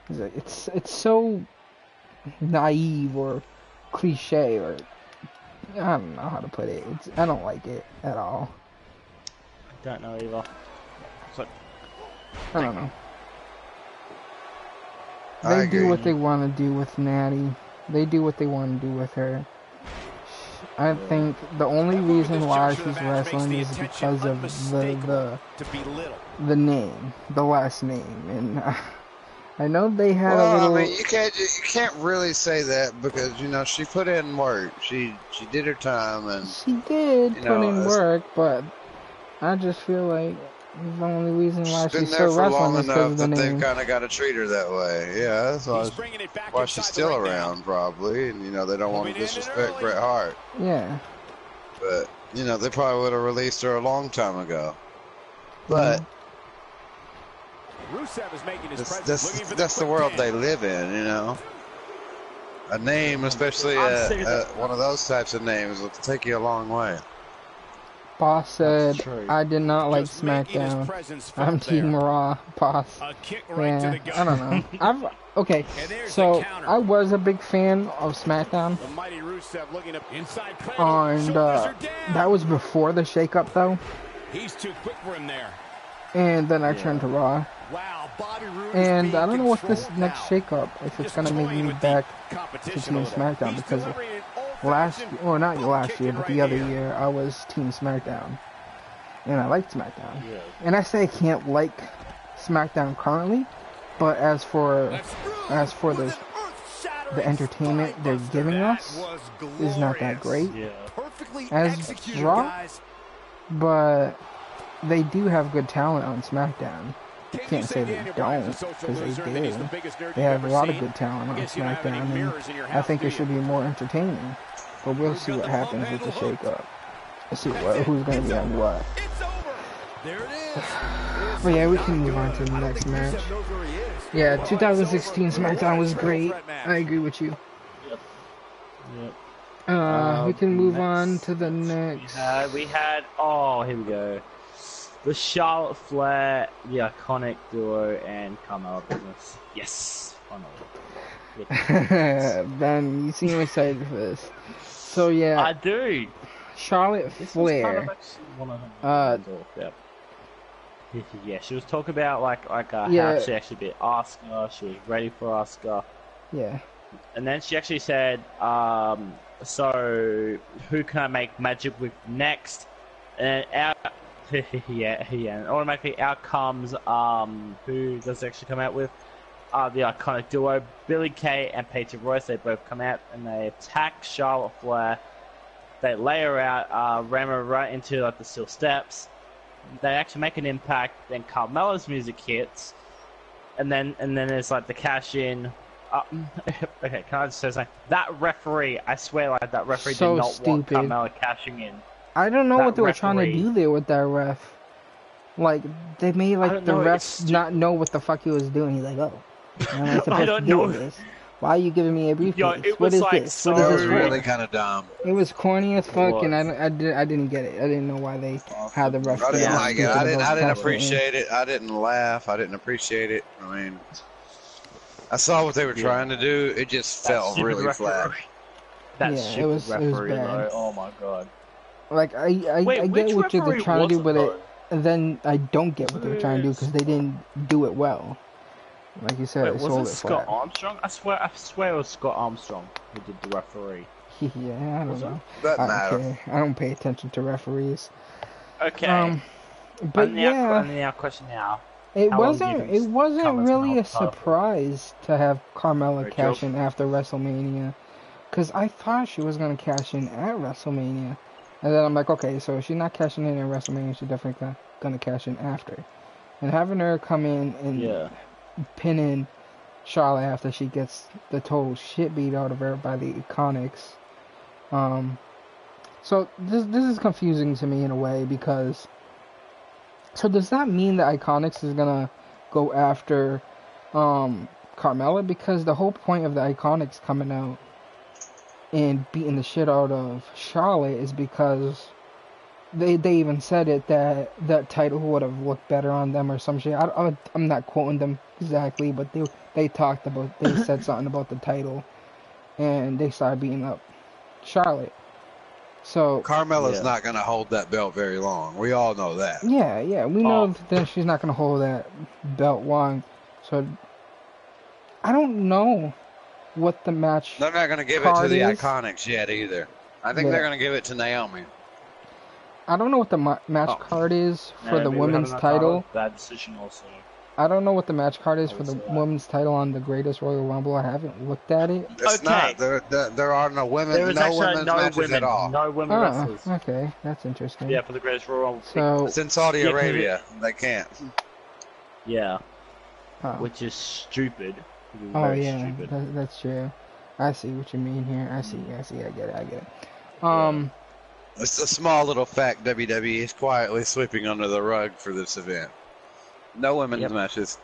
It's so naive or cliche, or I don't know how to put it. I don't like it at all. Don't know either. So, I don't know. They do what they want to do with Natty. They do what they want to do with her. I think the only reason why she's wrestling is because of the name, the last name, and I know they had a little. I mean, you can't really say that because she put in work. She did her time, and she did put in work, but I just feel like the only reason why she's still wrestling is because of the name. They've kind of got to treat her that way. Yeah, that's why she's still around, probably. And they don't want to disrespect Bret Hart. Yeah. But they probably would have released her a long time ago. But that's the world they live in. A name, especially one of those types of names, will take you a long way. Boss said, I did not like SmackDown. I'm Team Raw, Boss. Yeah, I don't know. Okay, so I was a big fan of SmackDown. And that was before the shakeup, though. He's too quick for him there. And then I turned to Raw. And I don't know what this next shakeup, if it's going to make me back to Team SmackDown, because not last year, but the other year, I was Team SmackDown. And I liked SmackDown. Yeah. And I say I can't like SmackDown currently, but as for the entertainment they're giving us is not that great. Yeah. As Raw, but they do have good talent on SmackDown. You can't say they don't, because they do. They have a lot of good talent on SmackDown, and I think it should be more entertaining. But we'll see what happens with the shake-up. Let's see who's going to be on what. But yeah, we can move on to the next match. Yeah, 2016 SmackDown was great. I agree with you. Yep. We can move on to the next. We had here we go. The Charlotte Flair, the iconic duo, and Carmella business. Yes, finally. Ben, you seem excited for this. So yeah, I do. Charlotte Flair. Yeah, she was talking about how she actually beat Asuka. She was ready for Asuka. Yeah. And then she actually said, "So who can I make magic with next?" And and automatically out comes who does it actually come out with? The iconic duo Billie Kay and Peyton Royce. They both come out and they attack Charlotte Flair. They lay her out, ram her right into the steel steps. They actually make an impact. Then Carmella's music hits, and then there's the cash in. Okay, can I just say something? That referee, I swear, that referee did not want Carmella cashing in. I don't know what they were trying to do there with that ref. They made the ref not know what the fuck he was doing. He's like, oh, I don't know this. Why are you giving me a briefcase? What is this? What is this for? Really kind of dumb. It was corny as fuck, and I didn't get it. I didn't know why they had the ref. I didn't like it. I didn't appreciate it. I didn't laugh. I didn't appreciate it. I mean, I saw what they were trying to do. It just felt really flat. That's it was bad. Though. Oh my god. I get what they're trying to do with it, and then I don't get what they're trying to do because they didn't do it well. Like you said, was it Scott Armstrong? I swear it was Scott Armstrong who did the referee. Yeah, I don't know. Doesn't matter. I don't pay attention to referees. Okay. But and the question now. It wasn't really a surprise to have Carmella cash in after WrestleMania, because I thought she was gonna cash in at WrestleMania. And then I'm like, okay, so if she's not cashing in at WrestleMania, she's definitely gonna cash in after. And having her come in and pin in Charlotte after she gets the total shit beat out of her by the Iconics. So this is confusing to me in a way, because so does that mean the Iconics is gonna go after Carmella? Because the whole point of the Iconics coming out and beating the shit out of Charlotte is because they even said it that title would have looked better on them or some shit. I'm not quoting them exactly, but they said something about the title, and they started beating up Charlotte. So Carmella's not going to hold that belt very long. We all know that. Yeah, we know that she's not going to hold that belt long. So I don't know what the match. They're not going to give it to the Iconics yet either. I think they're going to give it to Naomi. I don't know what the match card is for the women's title. Bad decision also. I don't know what the match card is for the women's title on the Greatest Royal Rumble. I haven't looked at it. It's not. There are no women. No women's matches at all. No women wrestlers. Okay, that's interesting. Yeah, for the Greatest Royal Rumble. So it's in Saudi Arabia. They can't. Yeah. Which is stupid. Stupid. That's true. I see what you mean here. I see. I get it. It's a small little fact. WWE is quietly sweeping under the rug for this event. No women's matches.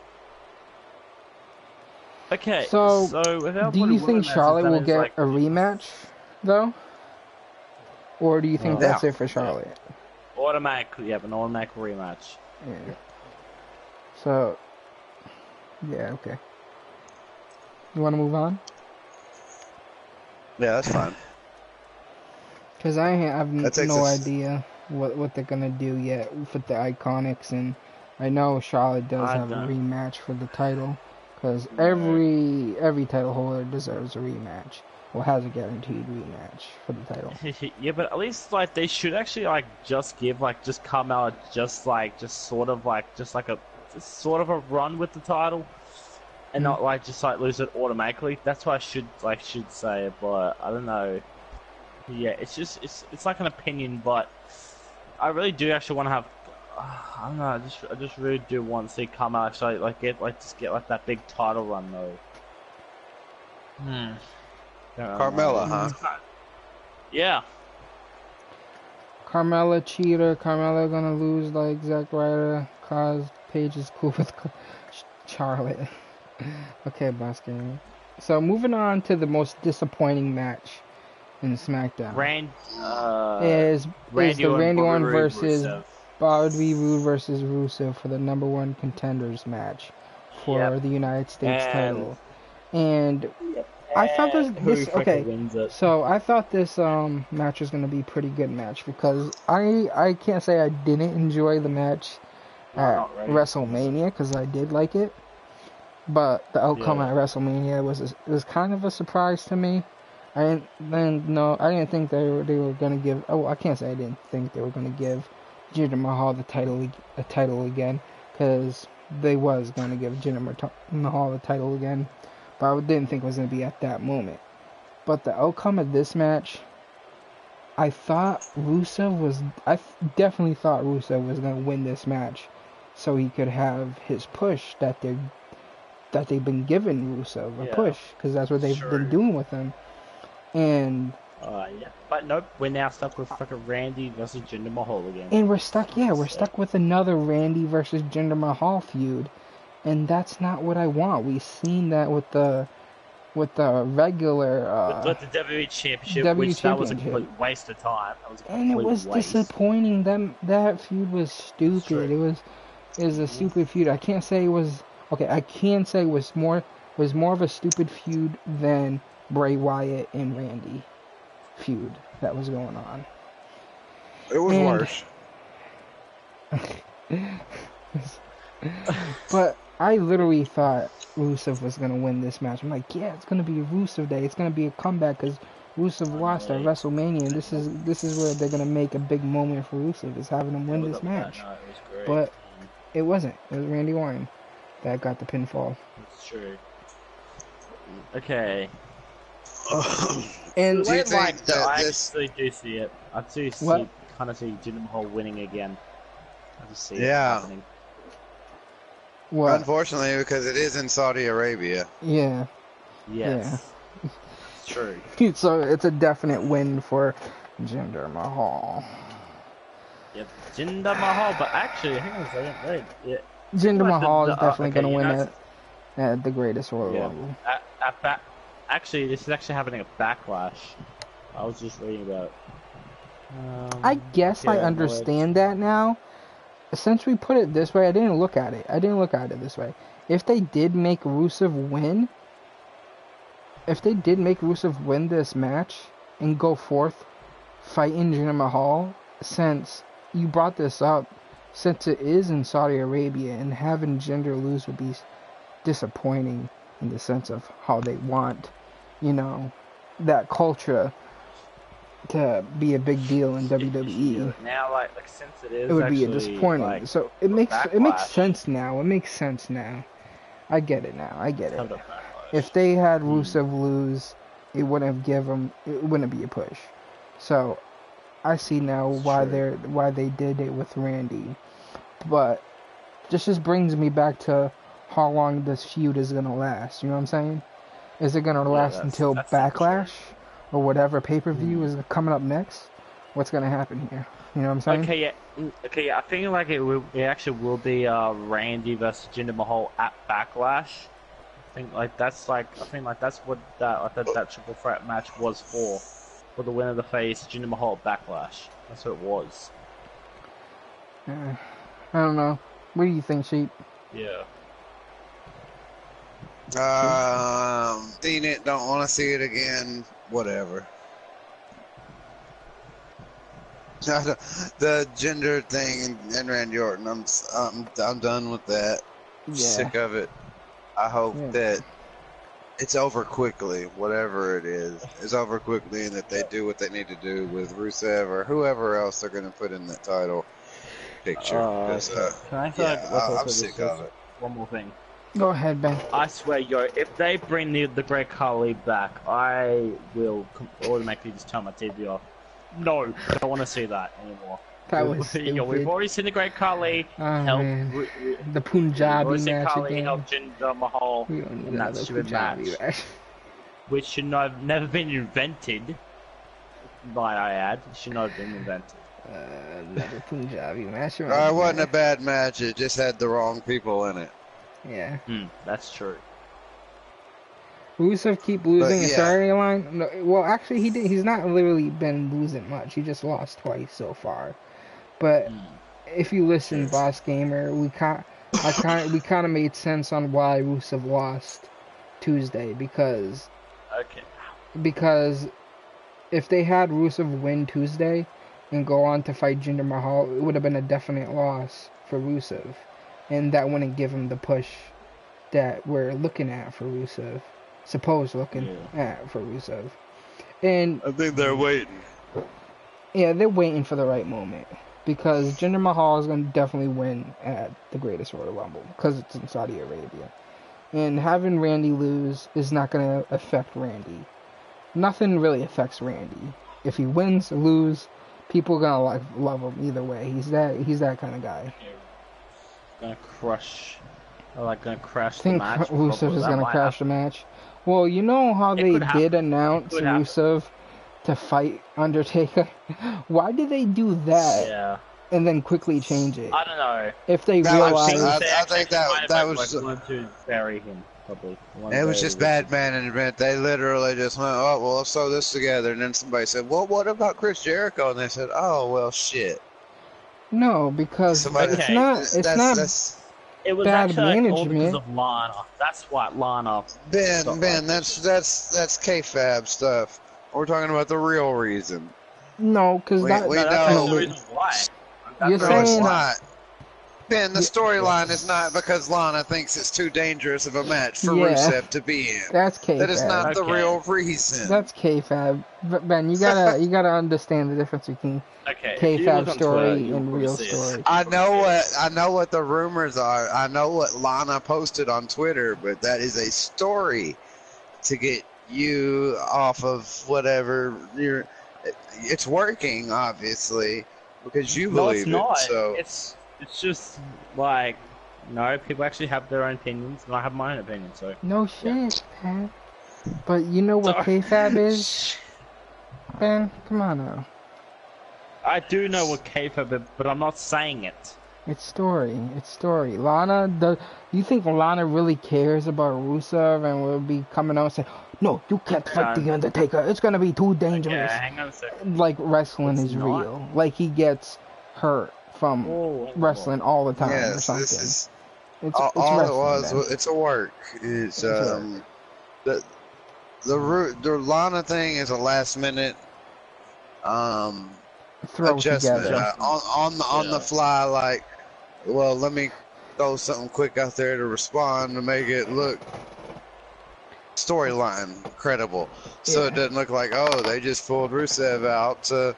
Okay, so do you think Charlotte will get a rematch, though? Or do you think that's it for Charlotte? Automatically, an automatic rematch. Yeah. So, okay. You want to move on? Yeah, that's fine. Because I have no idea what they're going to do yet with the Iconics, and I know Charlotte does have a rematch for the title, because every title holder deserves a rematch. Well, has a guaranteed rematch for the title. Yeah, but at least they should actually just give just come out just sort of a run with the title, and not lose it automatically. That's what I should say, but I don't know. Yeah, it's like an opinion, but I really do actually want to have. I don't know. I just really do want to see Carmella actually get that big title run though. Carmella, huh? Yeah. Carmella cheater. Carmella gonna lose like Zack Ryder. Cause Paige is cool with Charlotte. Okay, boss game. So moving on to the most disappointing match in SmackDown. Is the Randy Orton versus Bobby Roode versus Rusev for the #1 contenders match for the United States title. And I thought so I thought this match was going to be a pretty good match, because I can't say I didn't enjoy the match at WrestleMania, because I did like it, but the outcome at WrestleMania was kind of a surprise to me. I didn't think they were going to give. Oh, I can't say I didn't think they were going to give Jinder Mahal the title again, because they was going to give Jinder Mahal the title again, but I didn't think it was going to be at that moment. But the outcome of this match, I definitely thought Rusev was going to win this match, so he could have his push that they've been giving Rusev a push, because that's what they've been doing with him. And but nope, we're now stuck with fucking Randy versus Jinder Mahal again. And we're stuck with another Randy versus Jinder Mahal feud, and that's not what I want. We've seen that with the regular with the WWE Championship, which that was a complete waste of time. And it was disappointing. That feud was stupid. It was a stupid feud. I can't say it was okay. I can say it was more of a stupid feud than Bray Wyatt and Randy feud that was going on. It was worse. But I literally thought Rusev was going to win this match. I'm like, yeah, it's going to be a Rusev day. It's going to be a comeback, because Rusev lost at WrestleMania, and this is where they're going to make a big moment for Rusev, is having him win this match. But it wasn't. It was Randy Orton that got the pinfall. That's true. Okay. And I actually do see it. I do kind of see Jinder Mahal winning again. I just see it happening. What? Unfortunately, because it is in Saudi Arabia. Yeah. Yes. Yeah. It's true. So it's a definite win for Jinder Mahal. Yep, Jinder Mahal. But actually, hang on a second. Wait. Yeah. Jinder Mahal is definitely going to win at the Greatest Royal Rumble. Actually, this is actually happening at Backlash. I was just reading about it. I guess I understand that now. Since we put it this way, I didn't look at it this way. If they did make Rusev win this match and go forth fighting Jinder Mahal, since you brought this up, since it is in Saudi Arabia, and having Jinder lose would be disappointing in the sense of how they want, you know, that culture to be a big deal in WWE. Now, like since it would be a disappointing. Like, so it makes sense now. It makes sense now. I get it now. I get it. If they had Rusev lose, it wouldn't be a push. So I see now why they did it with Randy. But this just brings me back to how long this feud is gonna last. You know what I'm saying? Is it gonna last until Backlash or whatever pay-per-view is coming up next? What's gonna happen here? You know what I'm saying? Okay, yeah. I think like it actually will be Randy versus Jinder Mahal at Backlash. I think that's what that triple threat match was for the winner of the face Jinder Mahal at Backlash. That's what it was. I don't know. What do you think, Sheep? Yeah. Seen it, don't want to see it again. Whatever. The gender thing and Randy Orton, I'm done with that. Yeah. Sick of it. I hope that it's over quickly. Whatever it is, it's over quickly, and that they do what they need to do with Rusev or whoever else they're going to put in that title picture. I'm sick of it. One more thing. Go ahead, Ben. I swear, if they bring the Great Khali back, I will automatically just turn my TV off. No, I don't want to see that anymore. That was stupid. We've already seen the Great Khali help the Punjabi match again. Help Jinder Mahal in that stupid match, which should not have never been invented. Might I add, it should not have been invented. Another Punjabi match. It wasn't a bad match. It just had the wrong people in it. Yeah. That's true. Rusev keep losing a storyline. No, well, actually, he's not literally been losing much. He just lost twice so far. But if you listen, Boss Gamer, we kind of made sense on why Rusev lost Tuesday because if they had Rusev win Tuesday and go on to fight Jinder Mahal, it would have been a definite loss for Rusev, and that wouldn't give him the push that we're looking at for Rusev. At for Rusev. And I think they're waiting. Yeah, they're waiting for the right moment. Because Jinder Mahal is going to definitely win at the Greatest Royal Rumble. Because it's in Saudi Arabia. And having Randy lose is not going to affect Randy. Nothing really affects Randy. If he wins or lose, people are going to love him either way. He's that kind of guy. Gonna crash the match. I think Rusev is going to crash the match. Well, you know how they did announce Rusev to fight Undertaker? Why did they do that? Yeah. And then quickly change it? I don't know. If they realized... I think that was... to bury him, probably. It was just bad management. They literally just went, oh, well, let's sew this together. And then somebody said, well, what about Chris Jericho? And they said, oh, well, shit. No, because it's not it was bad actually management. All because of Lana. That's what Lana... Ben, that's kayfabe stuff. We're talking about the real reason. No, because that's the reason why. You're saying it's not. Ben, the storyline is not because Lana thinks it's too dangerous of a match for Rusev to be in. That's kayfabe. That is not the real reason. That's kayfabe. Ben, you gotta understand the difference between kayfabe story and real story. I know what the rumors are. I know what Lana posted on Twitter, but that is a story to get you off of whatever it's working, obviously, because you believe it. No, it's not. It's just like, no, people actually have their own opinions, and I have my own opinion. So no shit, man. But you know what kayfabe is, Ben? Come on now. I do know what kayfabe is, but I'm not saying it. It's story. Lana, you think Lana really cares about Rusev and will be coming out and say, no, you can't fight the Undertaker. It's gonna be too dangerous. Hang on a second. Like wrestling is real. Like he gets hurt from wrestling all the time or something. It's all it was. It's a work. It's the Lana thing is a last minute adjustment on the fly. Like, well, let me throw something quick out there to respond to make it look storyline credible, so it doesn't look like, oh, they just pulled Rusev out to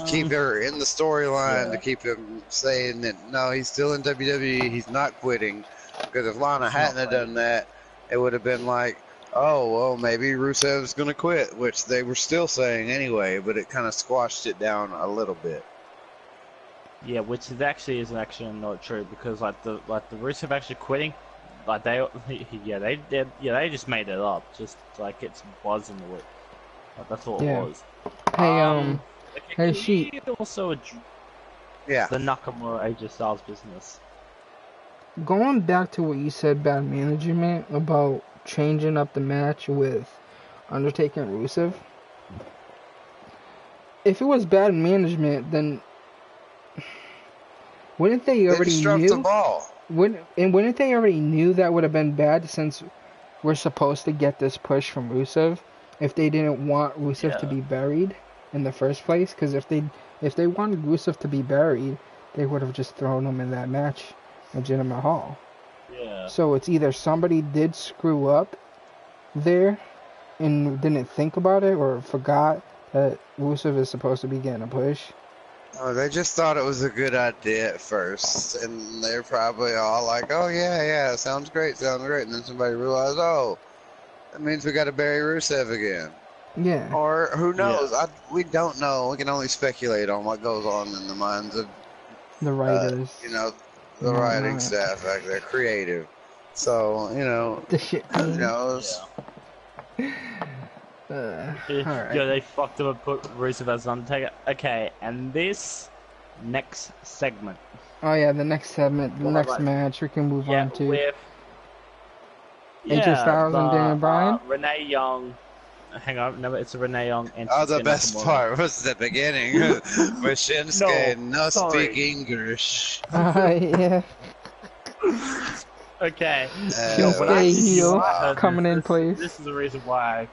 keep her in the storyline to keep him saying that no, he's still in WWE, he's not quitting. Because if Lana hadn't have done that, it would have been like, oh, well, maybe Rusev's gonna quit, which they were still saying anyway, but it kind of squashed it down a little bit. Yeah, which is actually not true, because like the Rusev actually quitting, like they just made it up, just like get some buzz in the whip. Like, that's all it was. Hey, hey, Sheep. Also, the Nakamura AJ Styles business. Going back to what you said about management, about changing up the match with Undertaker and Rusev. If it was bad management, then wouldn't they already knew? The ball. Wouldn't they already knew that would have been bad, since we're supposed to get this push from Rusev? If they didn't want Rusev to be buried in the first place, because if they wanted Rusev to be buried, they would have just thrown him in that match at Jinder Mahal. Yeah. So it's either somebody did screw up there and didn't think about it, or forgot that Rusev is supposed to be getting a push. Oh, they just thought it was a good idea at first, and they're probably all like, oh, yeah, sounds great, and then somebody realized, oh, that means we got to bury Rusev again. Yeah. Or who knows? We don't know. We can only speculate on what goes on in the minds of the writers. The writing staff, like, they're creative. So, the shit. Who knows? Alright. They fucked up and put Rusev as Undertaker. Okay, and this next segment. Oh yeah, the next segment, the next match we can move on to. With AJ Styles and Daniel Bryan. Renee Young. Hang on, no, it's a Renee Young and the best part was the beginning where Shinsuke no speak English. Yeah. Okay. Stay heel coming in place. This is the reason why.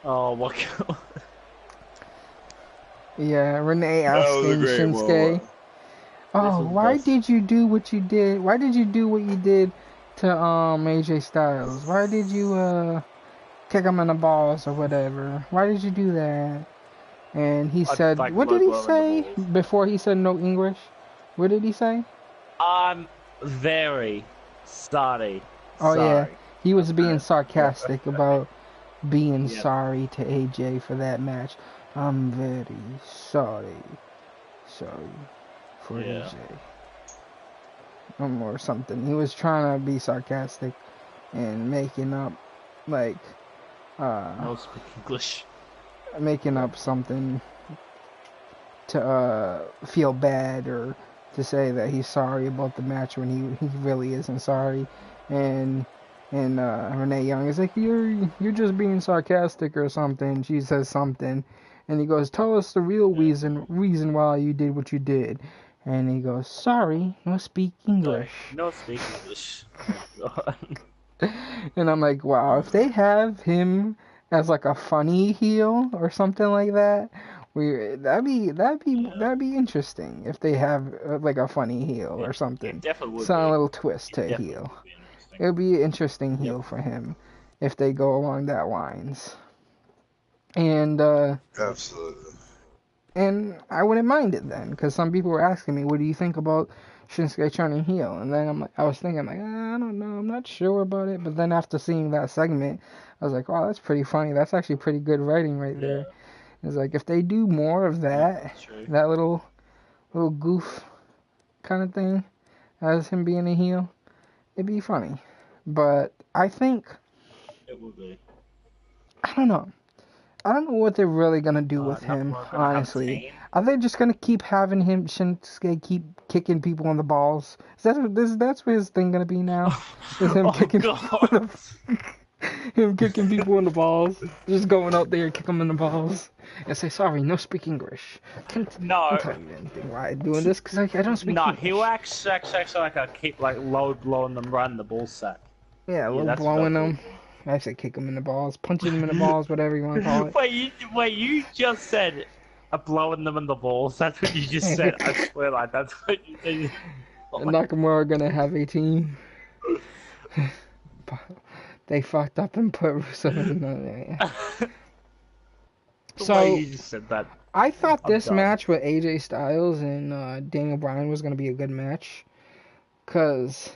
Oh my god. Yeah, Renee asking Shinsuke. Oh, why did you do what you did? Why did you do what you did to AJ Styles? Why did you kick him in the balls or whatever? Why did you do that? And he said, what did he say before he said no English? What did he say? I'm very sorry. Oh yeah, he was being sarcastic about being sorry to AJ for that match. I'm very sorry for AJ. Or something. He was trying to be sarcastic and making up, like, no speak English. Making up something to feel bad, or to say that he's sorry about the match when he really isn't sorry. And Renee Young is like, you're just being sarcastic or something. She says something, and he goes, tell us the real reason why you did what you did. And he goes, sorry, no speak English. No speak English. Oh God. And I'm like, wow, if they have him as like a funny heel or something like that, that'd be interesting. If they have like a funny heel or something, it definitely would some be. little twist to a heel. It would be an interesting heel for him if they go along that lines. And absolutely. And I wouldn't mind it then, because some people were asking me, what do you think about Shinsuke turning heel? And then I was thinking, like, I don't know, I'm not sure about it. But then after seeing that segment, I was like, wow, that's pretty funny. That's actually pretty good writing right there. It's like, if they do more of that, that little goof kind of thing, as him being a heel, it'd be funny. But I think, it would be. I don't know what they're really gonna do with him, honestly. Are they just gonna keep having him, Shinsuke, keep kicking people in the balls? That's what his thing gonna be now? Is him kicking people in the balls? Just going out there and kick them in the balls and say, sorry, no speak English. Can't tell me anything why I'm doing this, because I don't speak English. No, he'll actually like keep like low and them run the ball sack. Yeah, blowing them. I said kick him in the balls, punching him in the balls, whatever you want to call it. Wait, you just said blowing them in the balls. That's what you just said. I swear, like that's what you said. Nakamura gonna have a team. They fucked up and put Rusev in the So you just said that. I thought this match with AJ Styles and Daniel Bryan was gonna be a good match, cause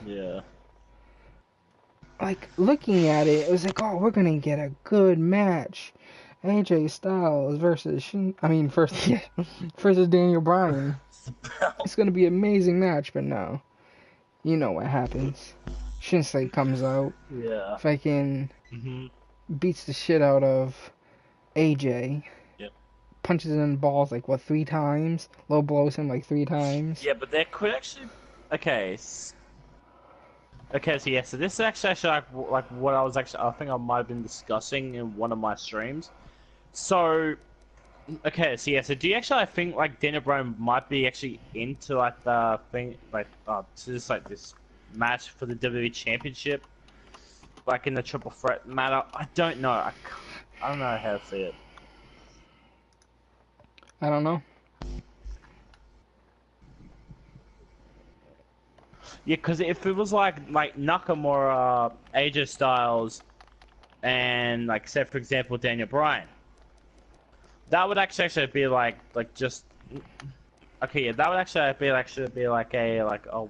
like looking at it, it was like, oh, we're gonna get a good match. AJ Styles versus versus Daniel Bryan. It's gonna be an amazing match, but no. You know what happens. Shinsuke comes out. Yeah. Fucking beats the shit out of AJ. Yep. Punches him in the balls like 3 times. Low blows him like 3 times. Yeah, but there could actually. Okay. So this is actually like what I think I might have been discussing in one of my streams. So so do you actually think like Daniel Bryan might be actually into like the thing just like this match for the WWE Championship, like in the triple threat matter? I don't know. I don't know how to see it. I don't know. Yeah, because if it was like Nakamura, AJ Styles, and like say for example Daniel Bryan, that would actually be like just that would actually be like a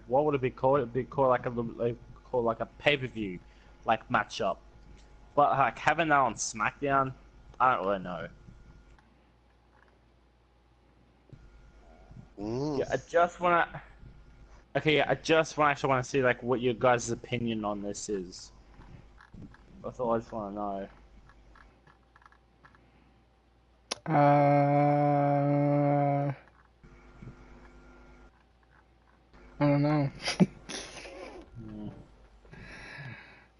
what would it be called? It'd be called like a pay-per-view like matchup. But like having that on SmackDown, I don't really know. Yeah, I just want to see like what your guys' opinion on this is. That's all I just want to know. I don't know.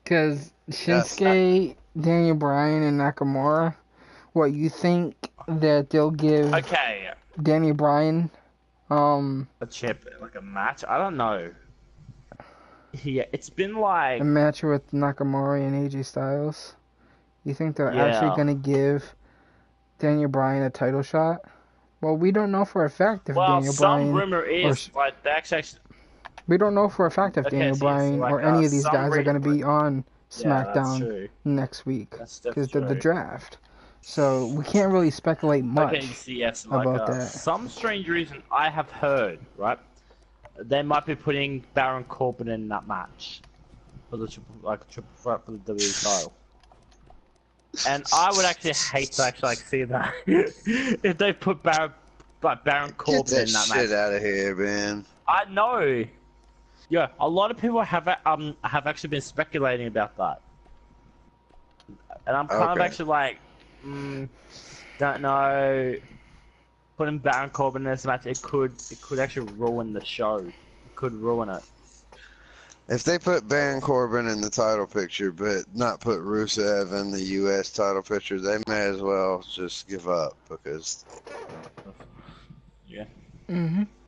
Because Shinsuke, Daniel Bryan, and Nakamura, what you think that they'll give Daniel Bryan a chip, like a match? I don't know. Yeah, it's been like a match with Nakamura and AJ Styles. You think they're actually gonna give Daniel Bryan a title shot? Well, we don't know for a fact if Daniel Bryan. Some rumor is like they actually. We don't know for a fact if Daniel Bryan or any of these guys are going to be on SmackDown next week because of the draft. So we can't really speculate much about that. Some strange reason I have heard, right? They might be putting Baron Corbin in that match for the triple threat for the WWE title. And I would actually hate to actually see that if they put Baron Corbin in that match. Get that shit out of here, man. I know. Yeah, a lot of people have actually been speculating about that, and I'm kind of actually like, don't know. Putting Baron Corbin in this match, it could actually ruin the show. It could ruin it. If they put Baron Corbin in the title picture, but not put Rusev in the U.S. title picture, they may as well just give up because. Yeah.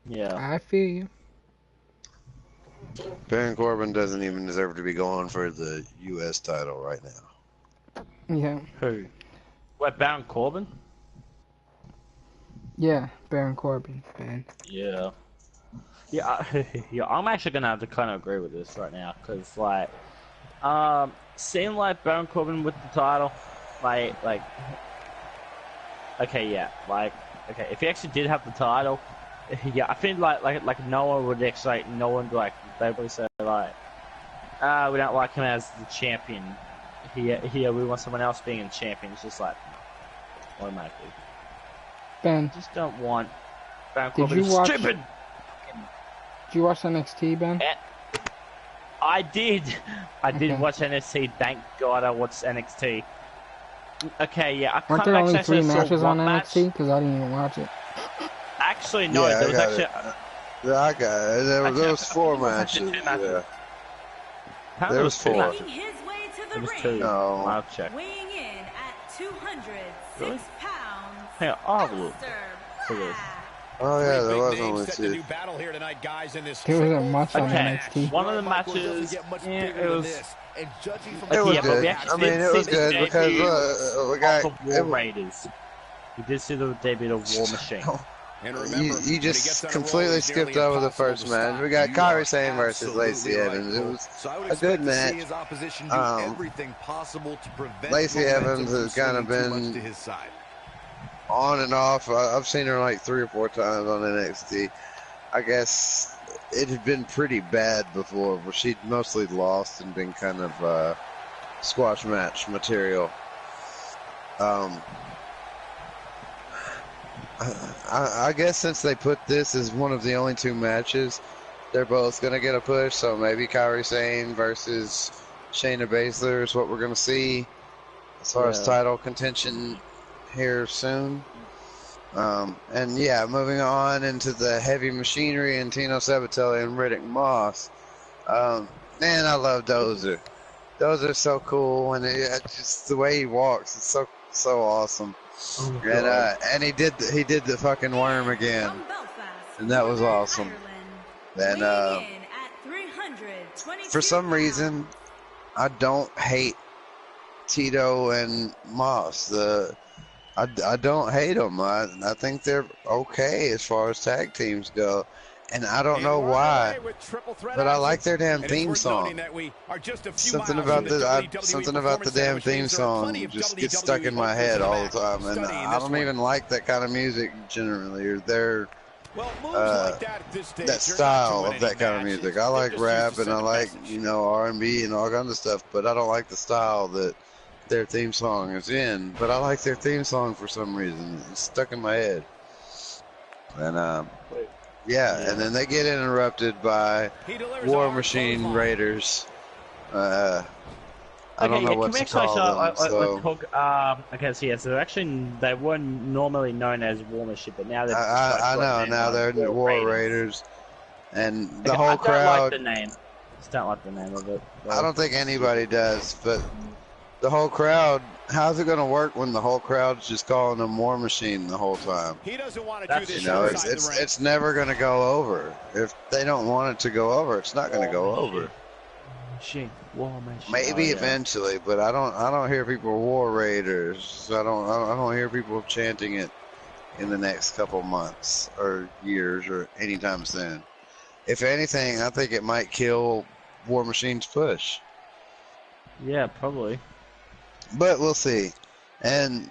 Yeah. I feel you. Baron Corbin doesn't even deserve to be going for the U.S. title right now. Yeah. Who? What, Baron Corbin? Yeah, Baron Corbin, man. Yeah. Yeah, I'm actually gonna have to kind of agree with this right now, cause like, seeing like Baron Corbin with the title, if he actually did have the title, yeah, I think like no one would actually they would say like, we don't like him as the champion. Here we want someone else being a champion. It's just like automatically. Ben, just don't want Baron Corbin. Stupid. Did you watch NXT, Ben? I did. I did watch NXT. Thank God I watched NXT. Okay, yeah. I Weren't there only 3 matches on NXT? Because I didn't even watch it. Actually, no. Yeah, there was actually. Yeah, I got it. There was 4 matches. Yeah. There was 4. There was 2. No. I'll check. Weighing in at 206 pounds. Hang on, I'll have a look. Oh yeah, there was only two. There was a match on NXT. One of the matches, it was good. I mean, it was good because we got War Raiders. We did see the debut of War Machine. And remember, you just completely skipped over the first match. We got Kairi Sane versus Lacey Evans. It was a good match. Lacey Evans has kind of been on and off. I've seen her like 3 or 4 times on NXT. I guess it had been pretty bad before, where she'd mostly lost and been kind of squash match material. I guess since they put this as one of the only 2 matches, they're both going to get a push. So maybe Kairi Sane versus Shayna Baszler is what we're going to see as far as title contention here soon. And yeah, moving on into the heavy machinery and Tino Sabatelli and Riddick Moss. Man, I love Dozer. Dozer's so cool, and just the way he walks is so awesome. Oh, and he did the fucking worm again, and that was awesome. And for some reason, I don't hate Tito and Moss. I don't hate them. I think they're okay as far as tag teams go. And I don't know why, but I like their damn theme song. Something about the damn theme song just gets stuck in my head all the time, and I don't even like that kind of music generally, or that style of that kind of music. I like rap and I like R&B and all kinds of stuff, but I don't like the style that their theme song is in. But I like their theme song for some reason. It's stuck in my head, and yeah, and then they get interrupted by War Machine Raiders. I don't know what to call them. Okay, so yeah, so actually they weren't normally known as War Machine, but now they're. I know, now they're War Raiders, and the whole crowd. I don't like the name. Just don't like the name of it. I don't think anybody does, but the whole crowd. How's it going to work when the whole crowd's just calling them War Machine the whole time? He doesn't want to do this. It's never going to go over. If they don't want it to go over, it's not going to go over. War Machine. Maybe eventually, but I don't hear people War Raiders. I don't hear people chanting it in the next couple months or years or anytime soon. If anything, I think it might kill War Machine's push. Yeah, probably. But we'll see. And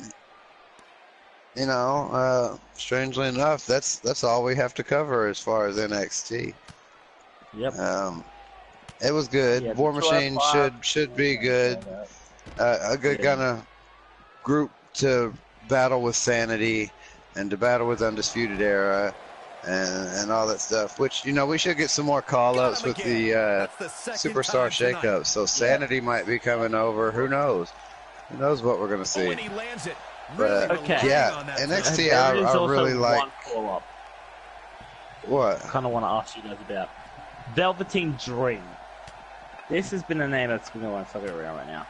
strangely enough, that's all we have to cover as far as NXT. Yep. It was good. Yeah, War Machine should be good. A good kind of group to battle with Sanity and to battle with Undisputed Era and all that stuff. Which we should get some more call-ups with the Superstar Shakeup. So Sanity might be coming over. Who knows? Who knows what we're going to see? But yeah, NXT I really like. What? I kind of want to ask you guys about Velveteen Dream. This has been a name that's been going fucking around right now.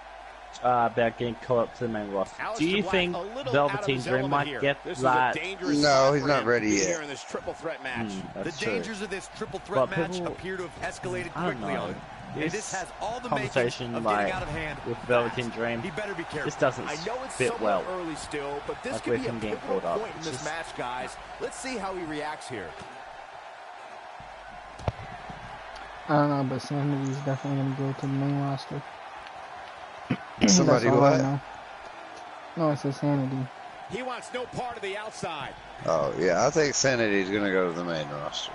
About getting caught up to the main roster. Do you think Velveteen Dream might get that? No, he's not ready yet. The dangers of this triple threat match appear to have escalated quickly on him. And this has all the conversation of getting out of hand with Velveteen Dream. He better be careful. This doesn't fit well. Early still, but this could be a pivotal point in this match, guys. Let's see how he reacts here. I don't know, but Sanity's definitely going to go to the main roster. Somebody what? No, it's a Sanity. He wants no part of the outside. Oh, yeah, I think Sanity's going to go to the main roster.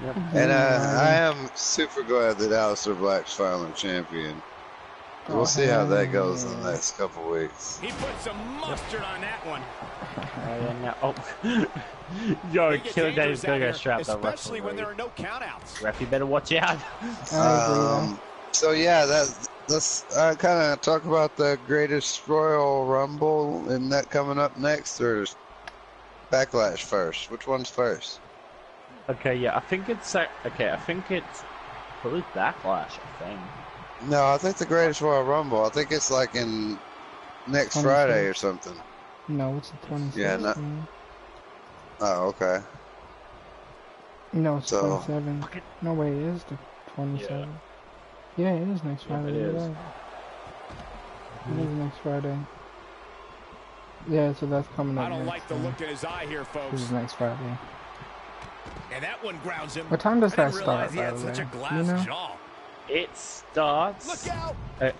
Yep. And I am super glad that Aleister Black's finally champion. We'll see how that goes in the next couple weeks. He put some mustard on that one. Yo, Killer Dave's gonna go strap the ref. Especially when there are no countouts. Ref, you better watch out. So yeah, let's kind of talk about the greatest Royal Rumble and that coming up next, or Backlash first. Which one's first? Okay, yeah, I think it's probably Backlash. I think. No, I think the greatest Royal Rumble. I think it's like in next Friday or something. No, it's the 26th. Yeah, no. Oh, okay. No, it's 27. No way, it is the 27. Yeah, it is next Friday. It is. Right. It is next Friday. Yeah, so that's coming up. I don't like the look in his eye here, folks. This is next Friday. And that one grounds him. What time does that start, He by had the such way? a glass You know? jaw. It starts. Look out!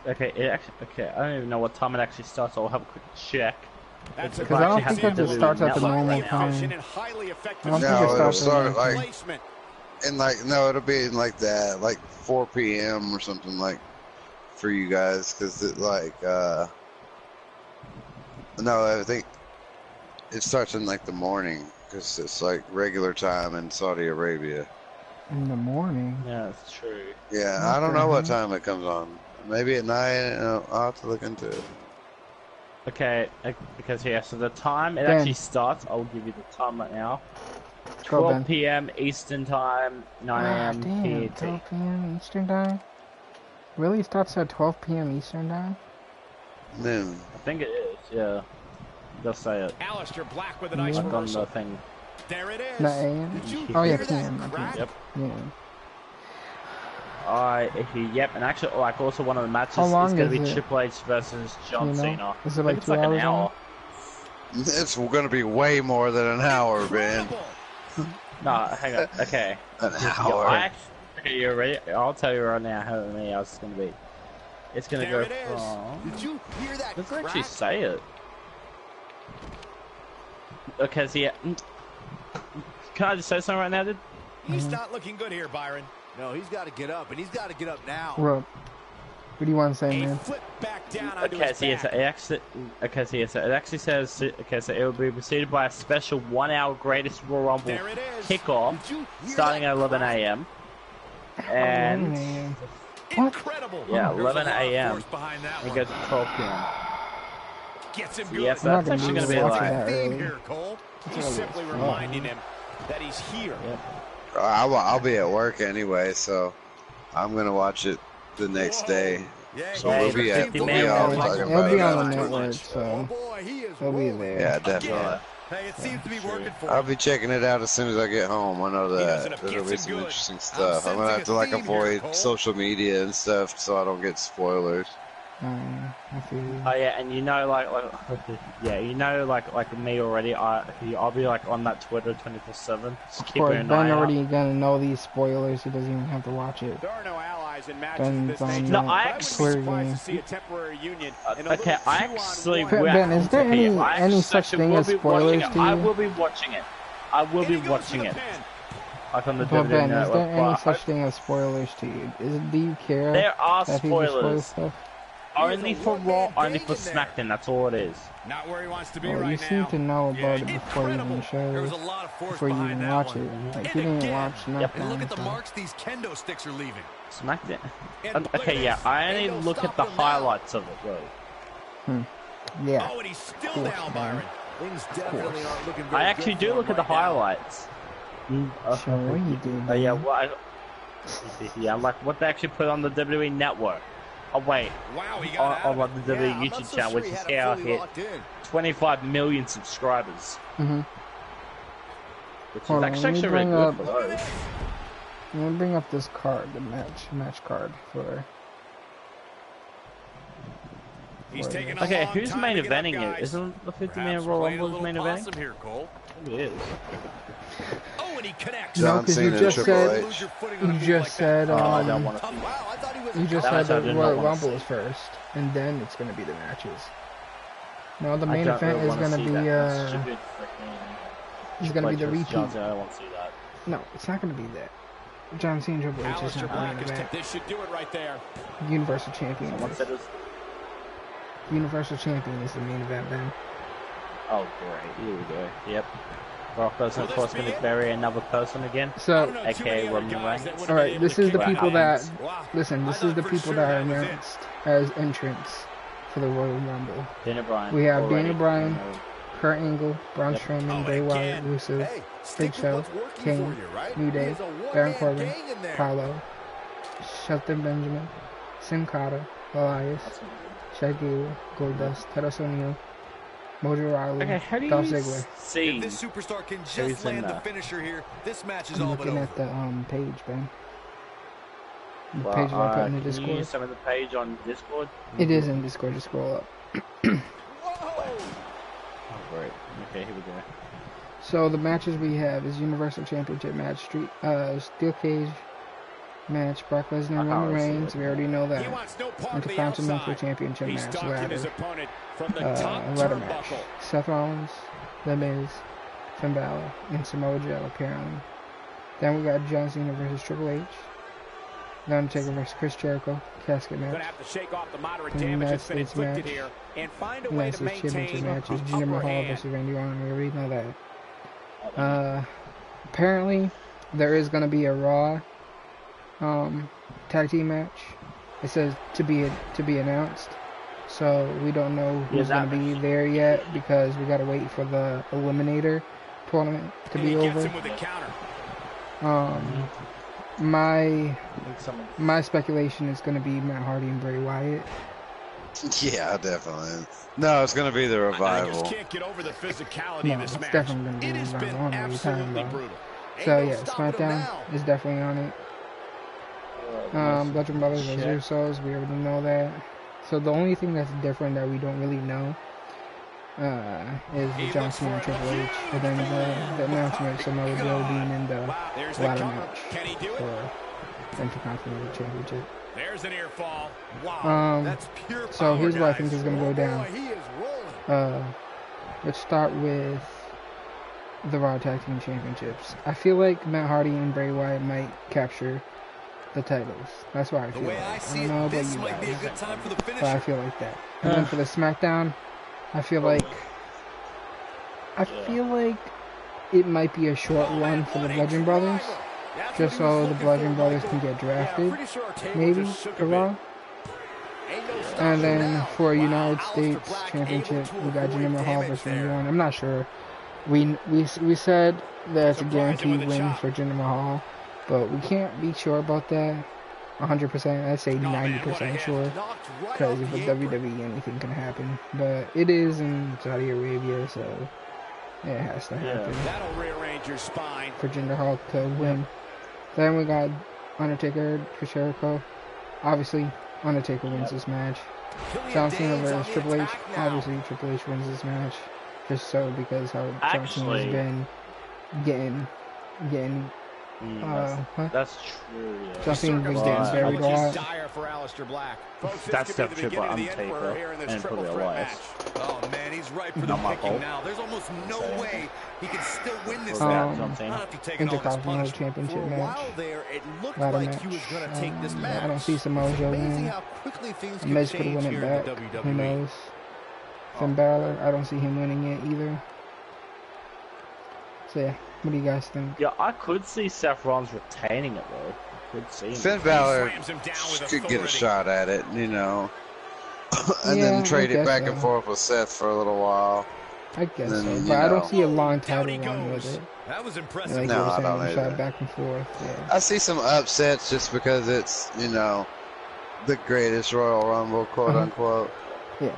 Okay, I don't even know what time it actually starts. I'll have a quick check. Because I don't think it just starts at the normal time. I don't think it'll it start like in it'll be in like that, like 4 p.m. or something like for you guys, because it like no, I think it starts in like the morning because it's like regular time in Saudi Arabia. In the morning. Yeah, that's true. Yeah, I don't know what time it comes on. Maybe at 9. I'll have to look into it. Okay, because so the time it actually starts, I'll give you the time right now. 12 p.m. Eastern Time, 9 a.m. PET. 12 p.m. Eastern Time? Really? It starts at 12 p.m. Eastern Time? Noon. I think it is, yeah. They'll say it. Alistair Black with a nice like on reversal. the thing. There it is. Not a.m.? Oh, yeah, p.m. Yep. Yeah. Yep, and actually, like, also one of the matches How long is going to be is it? Triple H versus John Cena. Is it like it's 2 like hours an hour. long? It's going to be way more than an hour, man. No, hang on. Okay. An hour. Okay, you ready? I'll tell you right now how many hours it's going to be. It's going to go from... Did you hear that? Let's actually say it. Okay, so yeah. Can I just say something right now, dude? He's not looking good here, Byron. No, he's got to get up, and he's got to get up now. What do you want to say, man? Flip back down Okay, so yes, it actually says, okay, so it will be preceded by a special 1 hour Greatest Royal Rumble kickoff starting at 11 a.m. And incredible. Yeah, 11 a.m. It goes to 12 p.m. Gets him So good. yes, that's actually going to be like... Here, Cole. He's simply reminding him that he's here. Yep. I'll be at work anyway, so I'm gonna watch it the next day. So we'll be on the network, so we'll be there. Yeah, definitely. Hey, it seems to be working for I'll be checking it out as soon as I get home. I know that there'll be some interesting stuff. I'm gonna have to like avoid social media and stuff so I don't get spoilers. Oh yeah, and you know, like me already. I'll be like on that Twitter 24/7. Of course, Ben already gonna know these spoilers. He doesn't even have to watch it. There are no allies in matches of this nature. No, I actually. Okay, I actually. Ben, is there any such thing as spoilers to you? I will be watching it. I will be watching it. Like on the but Ben, network, is there any such thing as spoilers to you? Do you care? There are that people spoil spoilers. Stuff? Only for Raw, only for SmackDown, that's all it is. Not where he wants to be right you seem to know about it before you even show it, before you even watch it. Like, you didn't watch SmackDown. And look at the marks these kendo sticks are leaving. SmackDown? Okay, yeah, I only look at the highlights of it, really. Yeah. Oh, and he's still down, Byron. Things definitely aren't looking very I actually do look at the highlights. Sure, you do. Yeah, well, yeah, like what they actually put on the WWE Network. Oh wait, on the WWE YouTube channel, which is how I hit 25 million subscribers. Which is actually really good for those. Let me bring up this card, the match card for. Okay, who's main eventing it? Isn't the 50-man Royal Rumble main eventing? It is. Oh, and he connects. No, because you just said, I don't want to see you just said the Royal Rumble is first, and then it's going to be the matches. No, the main event is going to be, it's going to be the repeat. I don't want to see that. No, it's not going to be that. John Cena Triple H is not the main event. This should do it right there. Universal Champion. Universal Champion is the main event, then. Oh, great. Here we go. Yep. Brock Lesnar, of course, going to bury another person again. So, aka Roman Reigns. Alright, this is the people that... Listen, this is the people that are announced as entrants for the Royal Rumble. Daniel Bryan. We have Daniel Bryan, Kurt Angle, Braun Strowman, Bray Wyatt, Rusev, Big Show, Kane, New Day, Baron Corbin, Paolo, Shelton Benjamin, Sin Cara, Elias, Shaq Gable, Goldust, Titus O'Neil, Mojo Rawley, Okay, how do Dolph you Ziggler. If this superstar can just land the finisher here, this match is all but over. I'm looking at the page, Ben. The Well, page that I put in the Discord. Can you summon the page on Discord? It is in Discord. Just scroll up. Oh, great. Okay, here we go. So the matches we have is Universal Championship match, Steel Cage match, Brock Lesnar and Roman Reigns. We already know that. Intercontinental Championship match, ladder match. Seth Rollins, The Miz, Finn Balor, and Samoa Joe apparently. Then we got John Cena versus Triple H. The Undertaker versus Chris Jericho, casket match. The United States match. United States Championship match is Jinder Mahal versus Randy Orton. We already know that. Apparently, there is going to be a Raw tag team match. It says to be announced. So we don't know who's going to be there yet because we got to wait for the Eliminator tournament to be over. My speculation is going to be Matt Hardy and Bray Wyatt. Yeah, definitely. No, it's going to be the Revival. I just can't get over the physicality No, of this it's match. definitely going to be the Revival. I don't know what you're talking about. So yeah, SmackDown is definitely on it. Bludgeon Brothers versus Usos, we already know that. So the only thing that's different that we don't really know is the John Cena and Triple H, and then the announcement of Samoa Joe being in the ladder match for the Intercontinental Championship. There's an ear fall. Wow, that's pure power, so here's what I think guys. is going to go down. He is rolling. Let's start with the Raw Tag Team Championships. I feel like Matt Hardy and Bray Wyatt might capture the titles. That's why I feel like. I don't know about you guys, but I feel like that. And then for the SmackDown, I feel like it might be a short run for the Bludgeon Brothers, just so the Bludgeon Brothers can get drafted, maybe for Raw. And then for United States Championship, we got Jinder Mahal versus Randy Orton. I'm not sure. We said that it's a guaranteed win for Jinder Mahal, but we can't be sure about that 100%. I'd say 90% sure, because with WWE anything can happen. But it is in Saudi Arabia, so it has to happen for Jinder Mahal to win. Then we got Undertaker, Chris Jericho. Obviously, Undertaker wins this match. John Cena versus Triple H. Obviously, Triple H wins this match. Just so because how John Cena's been getting that's true. Yeah. John Cena was getting buried a lot. That's definitely true for Undertaker and for the Elias. Oh man, he's right for the picking now. There's almost no way he can still win this match. Intercontinental Championship match. Ladder match. I don't see Samoa Joe winning. Miz could win it back. Who knows? Finn Balor, I don't see him winning it either. So yeah, what do you guys think? Yeah, I could see Seth Rollins retaining it though. Could see him. Finn Balor could get a shot at it, you know, and then trade it back and forth with Seth for a little while. I guess so, but I don't see a long title run with it. That was impressive. Like no, I don't either. Back and forth. Yeah. I see some upsets just because it's, you know, the greatest Royal Rumble, quote unquote. Yeah.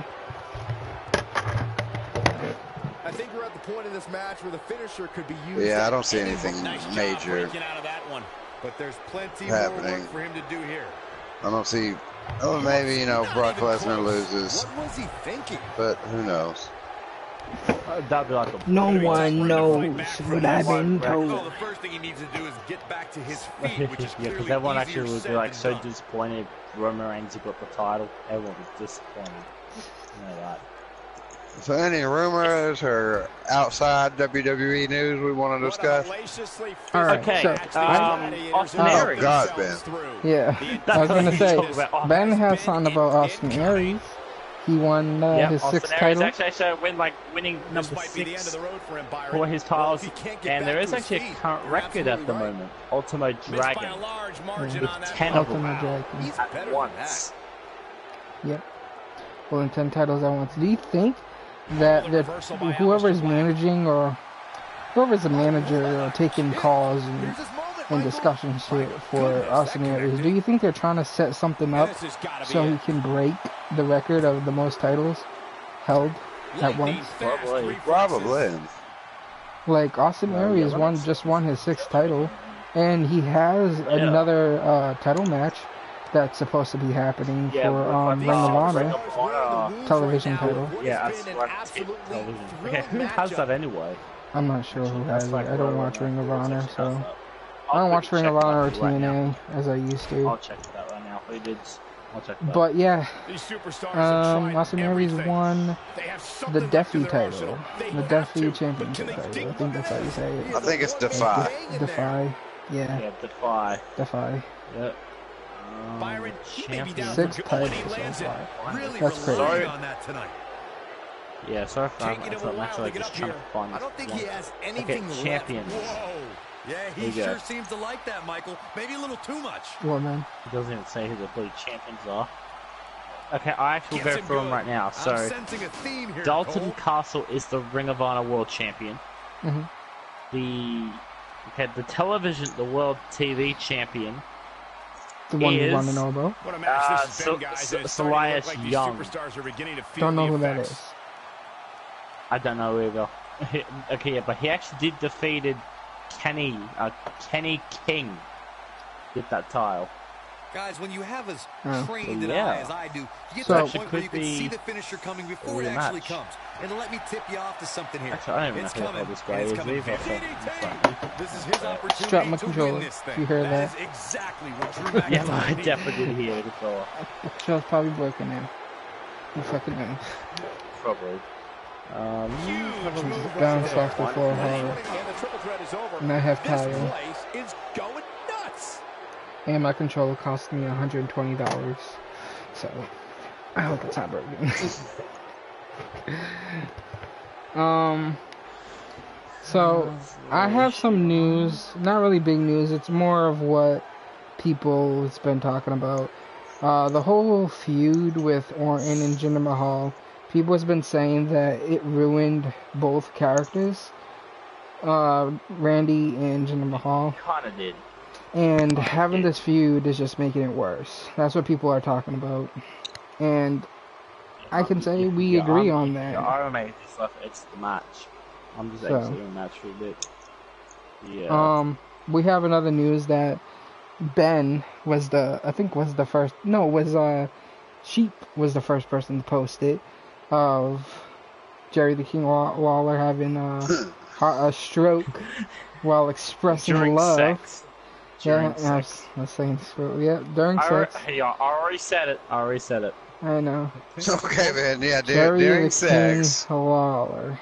I think we're at the point in this match where the finisher could be used. Yeah, I don't see anything major but there's plenty happening. more work for him to do here. I don't see. Oh, maybe, you know, Brock Lesnar loses. What was he thinking? But who knows? That'd be like a no one knows what I've been told. The first thing he needs to do is get back to his feet, which is yeah, because everyone actually would be like so disappointed Roman Reigns got the title. Everyone was disappointed. You know that. So any rumors or outside WWE news we want to discuss? All right, okay. So, Austin Aries. Oh, God, Ben. Yeah, I was gonna say Ben has something about Austin Aries. He won his sixth title. Actually winning number 6 for his titles, and there is actually a current record at the moment. Ultimo Dragon with 10 of them at once. Yep. Well, in 10 titles at once. Do you think that whoever's managing or whoever's a manager or taking calls and discussions for Austin Aries, do you think they're trying to set something up so he can break the record of the most titles held at once? Probably. Like, Austin Aries just won his 6th title, and he has another title match that's supposed to be happening for Ring of Honor television title. Yeah, that's television. Okay, who has that anyway? I'm not sure who has it. I don't watch Ring of Honor, so I don't watch Ring of Honor or TNA as I used to. I'll check that right now. Who did? I'll check that. But yeah, Austin Aries won the Defy title, the Defy Championship title. I think that's how you say it. I think it's Defy. Defy, yeah. Yeah, Defy. Defy. Yep. 6 titles so far. That's crazy. Yeah, sorry if I'm actually just trying to find this. I don't think he has anything left. Champions. Yeah, he sure seems to like that, Michael. Maybe a little too much. What, man? He doesn't even say who the bloody champions are. Okay, I actually will go through them right now. So, here, Dalton Castle is the Ring of Honor World Champion. Mm-hmm. The television, the World TV Champion. The one you want to know about? Elias Young. Don't know who that is. I don't know either. Okay, yeah, but he actually did defeated Kenny King with that tile. Guys, when you have as trained an eye as I do, you get to the point where you can see the finisher coming before it actually comes. And let me tip you off to something here. Actually, I don't even know who this guy is. This is his opportunity. Strap my controller. You hear that? That is exactly what Drew Yeah, I definitely did hear the controller. The controller's probably broken now. Who fucking knows? Probably. Bounce off the floor hard. And I have tile. And my controller cost me $120. So, I hope it's not broken. So, I have some news. Not really big news. It's more of what people have been talking about. The whole feud with Orton and Jinder Mahal. People has been saying that it ruined both characters. Randy and Jinder Mahal. Kinda did. And having this feud is just making it worse. That's what people are talking about. And I can say we agree on that. It's the match. I'm just exiting the match for a bit. Yeah. We have another news that Ben was Sheep was the first person to post it, of Jerry the King Lawler having a stroke while expressing love. Sex. I was saying stroke. Yeah, during sex. I already said it. I know. Okay, man. Yeah, Jerry during the sex. King Lawler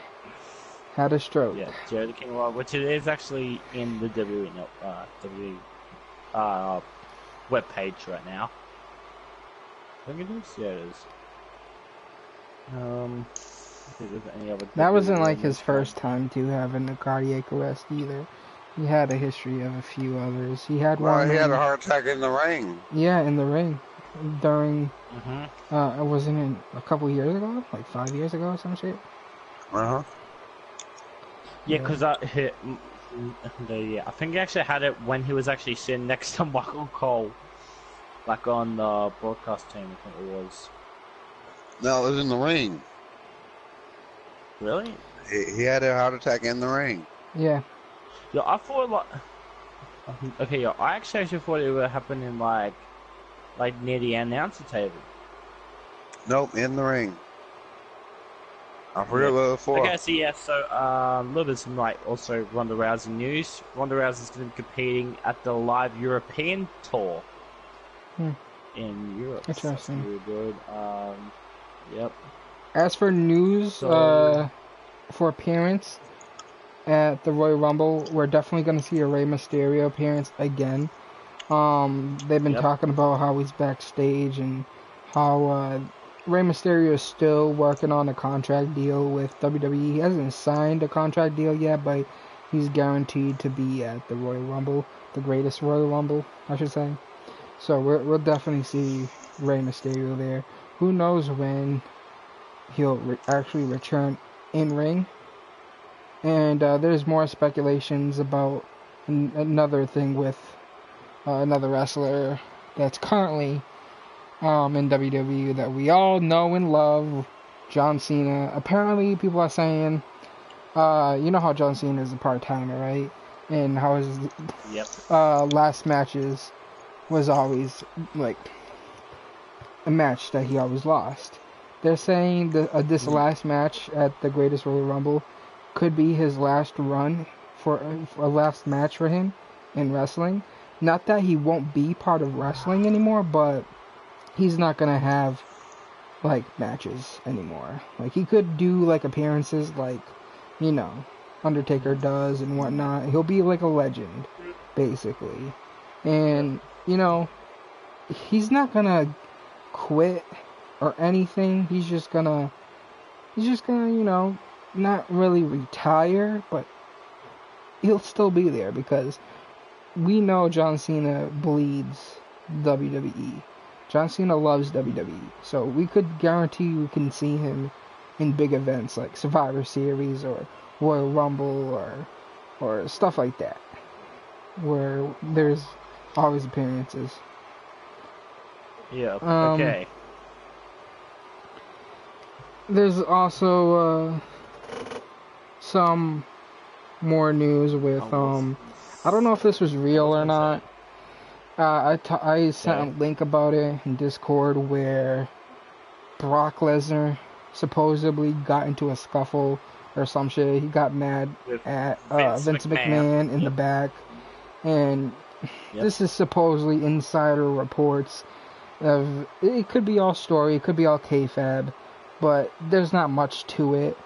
had a stroke. Yeah, Jerry the King Lawler, which it is actually in the WWE webpage right now. I think it is. Yeah, it is. That wasn't like his first time to having a cardiac arrest either. He had a history of a few others. He had one. He had a heart attack in the ring. Yeah, in the ring. During, wasn't it a couple years ago? Like 5 years ago or some shit? Yeah, because I think he actually had it when he was actually sitting next to Michael Cole. Like on the broadcast team, I think it was. No, it was in the ring. Really? He had a heart attack in the ring. Yeah. Yeah, I thought I actually thought it would happen in like near the announcer table. Nope, in the ring. I forgot what it was for. Okay, so a little bit some also Ronda Rousey news. Ronda Rousey's going to be competing at the Live European Tour. In Europe. Interesting. Really good. Yep. As for news, for appearance at the Royal Rumble, we're definitely going to see a Rey Mysterio appearance again. They've been talking about how he's backstage and how Rey Mysterio is still working on a contract deal with WWE. He hasn't signed a contract deal yet, but he's guaranteed to be at the Royal Rumble, the greatest Royal Rumble, I should say. So we'll definitely see Rey Mysterio there. Who knows when he'll actually return in ring. And there's more speculations about another thing with another wrestler that's currently in WWE that we all know and love, John Cena. Apparently, people are saying, you know how John Cena is a part-timer, right? And how his last matches was always, like, a match that he always lost. They're saying that this last match at the Greatest Royal Rumble could be his last run for a last match for him in wrestling. Not that he won't be part of wrestling anymore, but he's not gonna have like matches anymore. Like he could do like appearances like, you know, Undertaker does and whatnot. He'll be like a legend, basically. And, you know, he's not gonna quit or anything. He's just gonna, you know, not really retire, but he'll still be there because we know John Cena bleeds WWE. John Cena loves WWE. So we could guarantee we can see him in big events like Survivor Series or Royal Rumble or stuff like that, where there's always appearances. Yeah, okay. There's also some more news with I don't know if this was real or not. I sent a link about it in Discord where Brock Lesnar supposedly got into a scuffle or some shit. He got mad at Vince McMahon in the back, and this is supposedly insider reports of, it could be all story, it could be all kayfabe, but there's not much to it,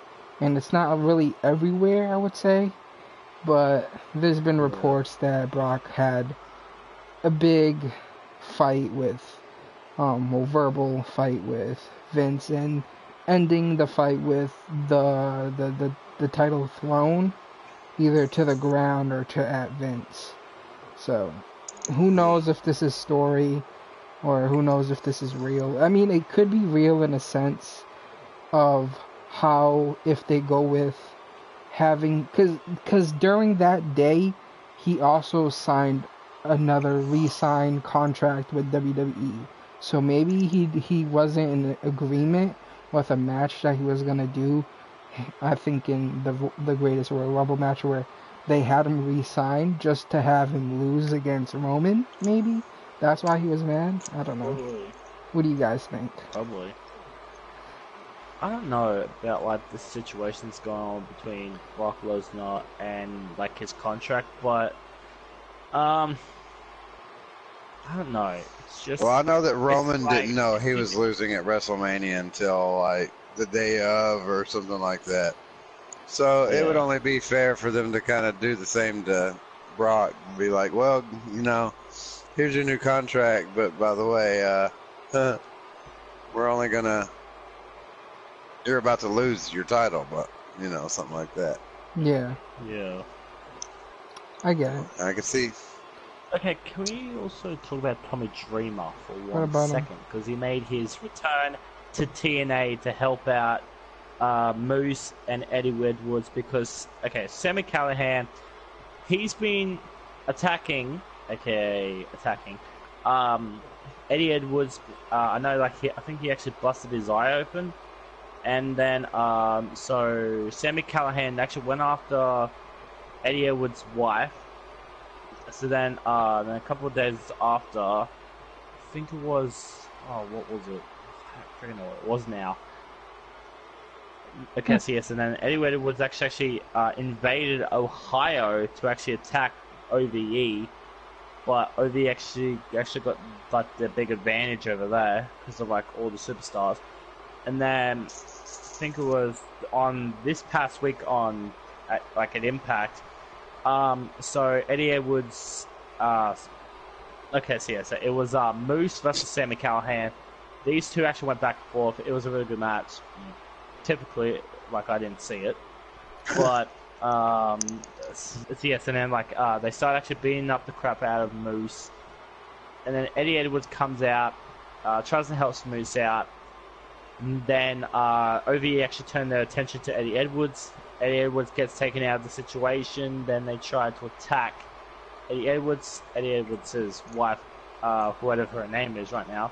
and it's not really everywhere, I would say. But there's been reports that Brock had a big fight with, verbal fight with Vince, and ending the fight with the title thrown either to the ground or at Vince. So who knows if this is story or who knows if this is real. I mean, it could be real in a sense of how, if they go with having, because during that day he also signed another re-signed contract with WWE. So maybe he wasn't in agreement with a match that he was gonna do. I think in the Greatest Royal Rumble match where they had him re-signed just to have him lose against Roman. Maybe that's why he was mad. I don't know. Probably. What do you guys think? Probably. I don't know about like the situations going on between Brock Lesnar and like his contract, but I don't know. It's just, well, I know that Roman didn't know he was losing at WrestleMania until like the day of or something like that. So it would only be fair for them to kind of do the same to Brock and be like, well, you know, here's your new contract, but by the way, we're only gonna, you're about to lose your title, but you know, something like that. Yeah. Yeah. I get it. I can see. Okay, can we also talk about Tommy Dreamer for 1 second? Because he made his return to TNA to help out Moose and Eddie Edwards because, okay, Sami Callihan, he's been attacking Eddie Edwards. I know, like, I think he actually busted his eye open. And then, so Sami Callihan actually went after Eddie Edwards' wife. So then a couple of days after, I think it was, what was it? I don't know what it was now. Okay, so yes, and then Eddie Edwards actually invaded Ohio to actually attack OVE, but OVE actually got like the big advantage over there because of like all the superstars. And then I think it was on this past week at Impact. So Eddie Edwards, okay, so yeah, so it was Moose versus Sami Callihan. These two actually went back and forth. It was a really good match. Typically, like, I didn't see it, but yes, and then like they started actually beating up the crap out of Moose, and then Eddie Edwards comes out, tries to help Moose out. And then OVE actually turned their attention to Eddie Edwards. Eddie Edwards gets taken out of the situation. Then they try to attack Eddie Edwards. Eddie Edwards' wife, whatever her name is right now,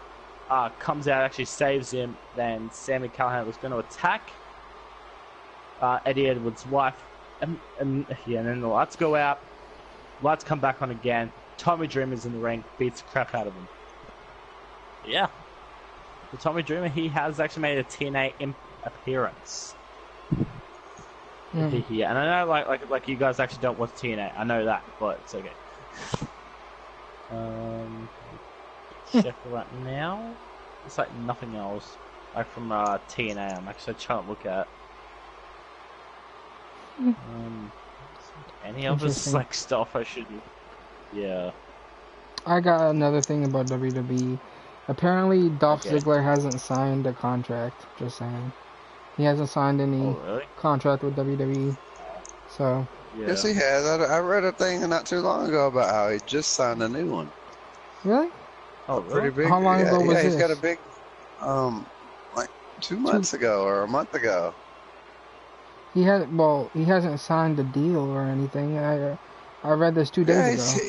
comes out, actually saves him. Then Sami Callihan was going to attack Eddie Edwards' wife, and then the lights go out. Lights come back on again. Tommy Dreamer's in the ring, beats the crap out of him. Yeah, the Tommy Dreamer, he has actually made a TNA appearance. Yeah, and I know like you guys actually don't watch TNA. I know that, but it's okay. Check right now. It's like nothing else like from TNA. I'm actually trying to look at. Any other like stuff I should. Yeah. I got another thing about WWE. Apparently, Dolph Ziggler hasn't signed a contract. Just saying, he hasn't signed any contract with WWE. So. Yeah. Yes, he has. I read a thing not too long ago about how he just signed a new one. Really? Oh, pretty big. How long ago was this? He's got a big, like 2 months ago or a month ago. He hasn't signed a deal or anything. I read this 2 days ago.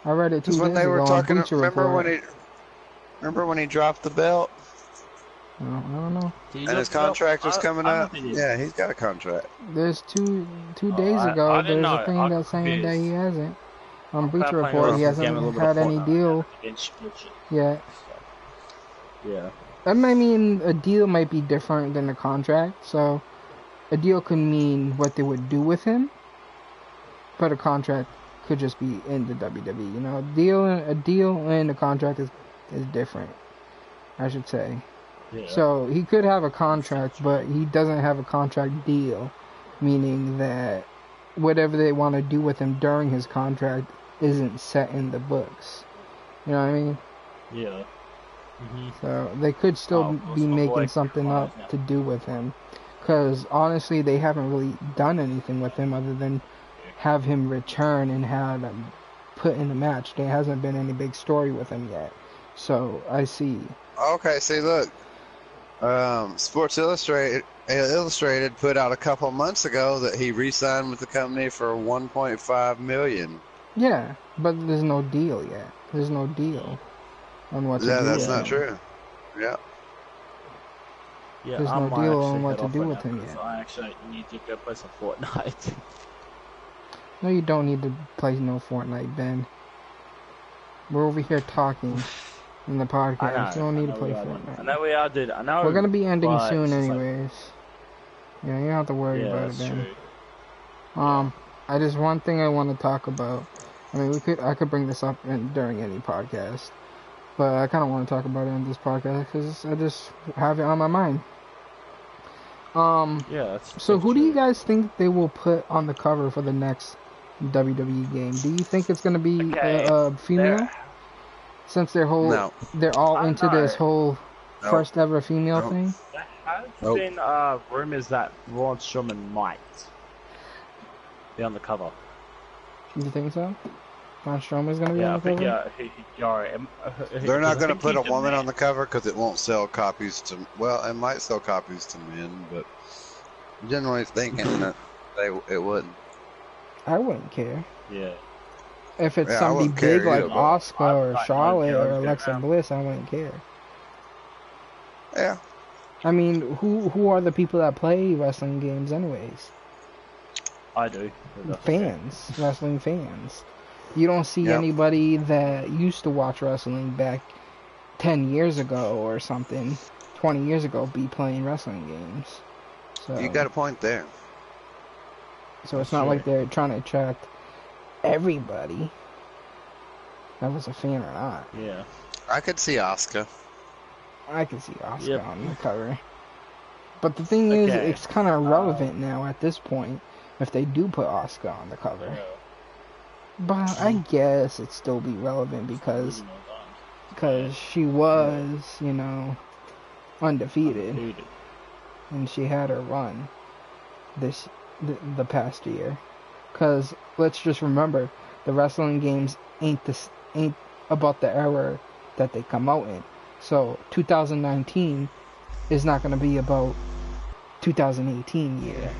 I read it 2 days ago. When they were talking, remember when he dropped the belt? I don't know. And his contract was coming up. Yeah, he's got a contract. There's two days ago. There's a thing that's saying that he hasn't. On Bleacher Report, he hasn't had any deal yet. Yeah. I mean, a deal might be different than a contract. So, a deal could mean what they would do with him, but a contract could just be in the WWE. You know, a deal and a contract is different, I should say. Yeah. So he could have a contract, but he doesn't have a contract deal, meaning that whatever they want to do with him during his contract isn't set in the books. You know what I mean? Yeah. So they could still be making something up to do with him, because honestly, they haven't really done anything with him other than have him return and have him put in the match. There hasn't been any big story with him yet. So I see. Okay, see, look. Sports Illustrated put out a couple months ago that he re-signed with the company for $1.5 million. Yeah, but there's no deal yet. There's no deal on what to do. Yeah, that's not true. Yeah. Yeah, there's no deal on what to do with him yet. I actually need to go play some Fortnite. No, you don't need to play no Fortnite, Ben. We're over here talking in the podcast. You don't need to play Fortnite. I know we are, dude. I know. We're gonna be ending soon, anyways. Yeah, you don't have to worry about it, Ben. I just one thing I want to talk about. I mean, I could bring this up during any podcast, but I kind of want to talk about it in this podcast because I just have it on my mind. Yeah. So who do you guys think they will put on the cover for the next WWE game? Do you think it's gonna be a female? Since they're all into this whole first ever female thing. There has been rumors that Braun Strowman might be on the cover. You think so? Braun Strowman's gonna be on the cover? They're not gonna put a woman on the cover because it won't sell copies to. Well, it might sell copies to men, but generally thinking that it wouldn't. I wouldn't care. Yeah. If it's somebody big like Asuka or Charlotte or Alexa Bliss, I wouldn't care. Yeah. I mean, who are the people that play wrestling games anyways? I do. Fans. Wrestling fans. You don't see anybody that used to watch wrestling back 10 years ago or something, 20 years ago, be playing wrestling games. So, you got a point there. So it's not like they're trying to attract everybody that was a fan or not. Yeah. I could see Asuka. I could see Asuka on the cover. But the thing is, it's kind of irrelevant now at this point if they do put Asuka on the cover. Yeah. But I guess it'd still be relevant because she was, you know, undefeated. And she had her run the past year. Because let's just remember, the wrestling games ain't about the era that they come out in. So 2019 is not going to be about 2018 year.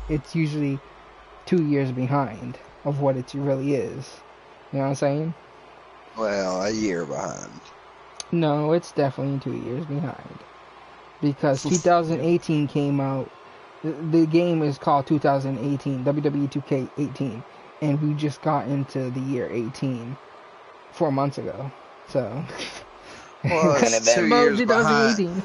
It's usually 2 years behind of what it really is. You know what I'm saying? Well, a year behind. No, it's definitely 2 years behind. Because 2018 came out. The game is called 2018, WWE 2K18. And we just got into the year 18 4 months ago. So, well, it's 2 years 2018. behind.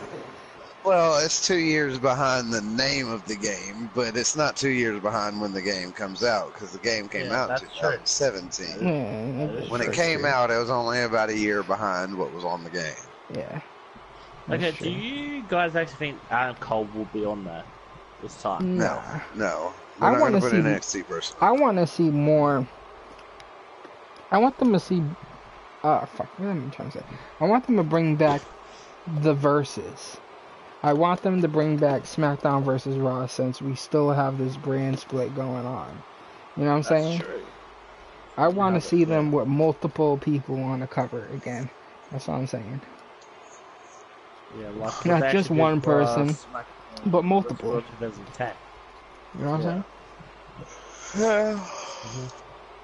Well, it's 2 years behind the name of the game, but it's not 2 years behind when the game comes out, because the game came out in 2017. When it came out, it was only about a year behind what was on the game. Yeah. Okay, do you guys actually think Adam Cole will be on there this time? No. I want to put an NXT person. I want to see more. I want them to see. What am I trying to say? I want them to bring back the verses. I want them to bring back SmackDown versus Raw, since we still have this brand split going on. You know what I'm saying? True. I want to see them with multiple people on the cover again. That's all I'm saying. Yeah, like not just one person, but multiple. 2010. You know what I'm saying?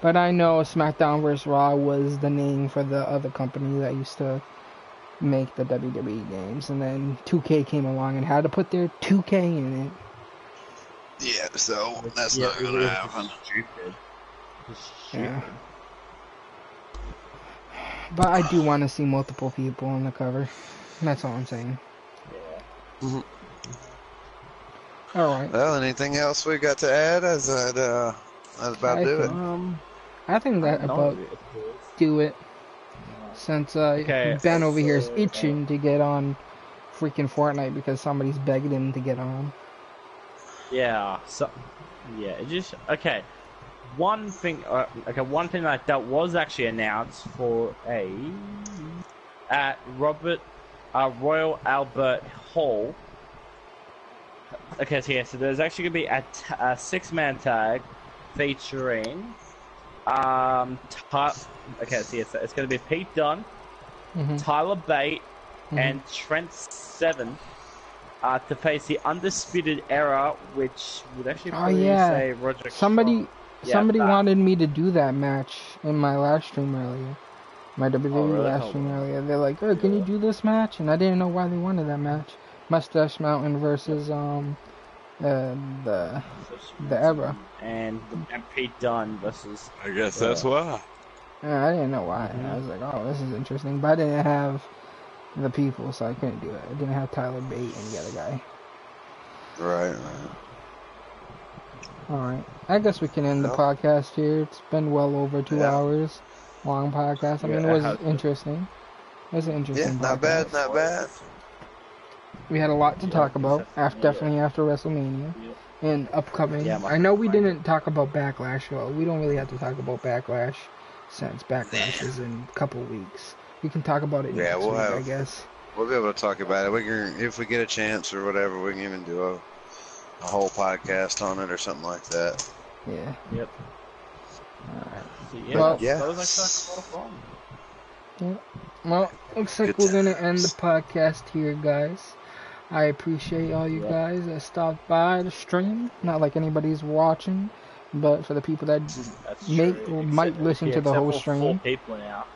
But I know SmackDown vs. Raw was the name for the other company that used to make the WWE games, and then 2K came along and had to put their 2K in it. Yeah, so that's not going to happen. Yeah. But I do want to see multiple people on the cover. That's all I'm saying. Yeah. All right. Well, anything else we got to add? That's about do it. I think that about do it. Since Ben over here is itching to get on freaking Fortnite because somebody's begging him to get on. Yeah. So, yeah. It just One thing. One thing that was actually announced for at Royal Albert Hall. Okay, so there's actually gonna be a 6-man tag featuring it's gonna be Pete Dunne, Tyler Bate, and Trent Seven to face the Undisputed Era, which would actually say Roger. Somebody wanted me to do that match in my live stream earlier. My WWE live stream earlier. They're like, "Oh, can you do this match?" And I didn't know why they wanted that match. Mustache Mountain versus the Era. And Pete Dunne versus. I guess that's why. Yeah, I didn't know why. I was like, "Oh, this is interesting," but I didn't have the people, so I couldn't do it. I didn't have Tyler Bate and the other guy. Right. Alright. I guess we can end the podcast here. It's been well over 2 hours long podcast. I mean, it was interesting. It was an interesting podcast. Not bad. We had a lot to talk about, definitely after WrestleMania. And upcoming. I know we didn't talk about Backlash, well, we don't really have to talk about Backlash since Backlash is in a couple weeks. We can talk about it next week, I guess. We'll be able to talk about it. We can, if we get a chance or whatever, we can even do a whole podcast on it or something like that. Yeah. Yep. Alright. So, that was actually a lot of fun. Yeah. Well, looks like we're gonna end the podcast here, guys. I appreciate all you guys that stopped by the stream. Not like anybody's watching, but for the people that might listen to the whole stream. 4 people now.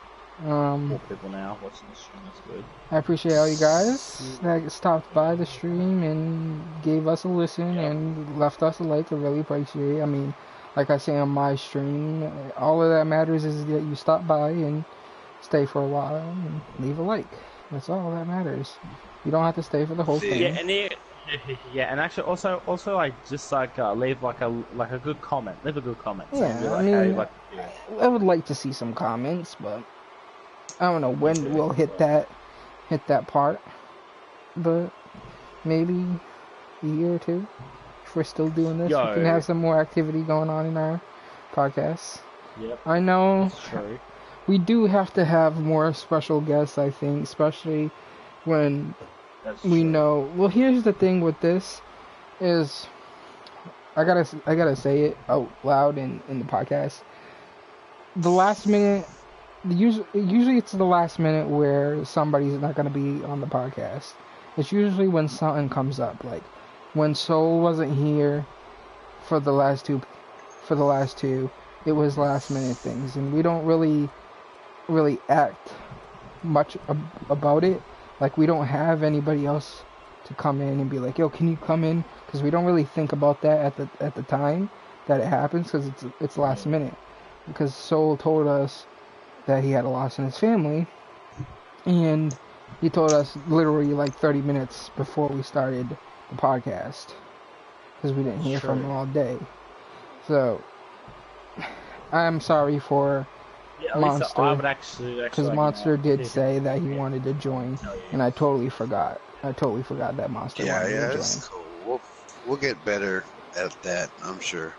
4 people now watching the stream. That's good. I appreciate all you guys that stopped by the stream and gave us a listen and left us a like. I really appreciate it. I mean, like I say on my stream, all of that matters is that you stop by and stay for a while and leave a like. That's all that matters. You don't have to stay for the whole thing. Yeah, and actually, also, I just leave like a good comment. Leave a good comment. Yeah, I mean, I would like to see some comments, but I don't know when we'll hit that part. But maybe a year or two, if we're still doing this, we can have some more activity going on in our podcast. Yep. I know. That's true. We do have to have more special guests, I think, especially when we know. Well, here's the thing with this is I gotta say it out loud in the podcast. The last minute, usually it's the last minute where somebody's not gonna be on the podcast. It's usually when something comes up, like when Soul wasn't here for the last two. It was last minute things, and we don't really act much about it. Like, we don't have anybody else to come in and be like, yo, can you come in? Because we don't really think about that at the time that it happens, because it's last minute. Because Soul told us that he had a loss in his family, and he told us literally like 30 minutes before we started the podcast, because we didn't hear from him all day. So I'm sorry for Monster, because Monster did say that he wanted to join, and I totally forgot. That Monster wanted to join. It's cool. We'll get better at that, I'm sure.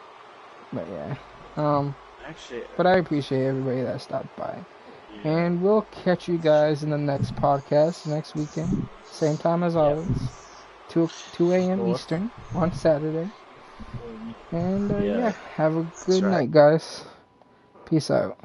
But yeah, but I appreciate everybody that stopped by. And we'll catch you guys in the next podcast next weekend. Same time as always. 2 a.m. Eastern on Saturday. And yeah, have a good night, guys. Peace out.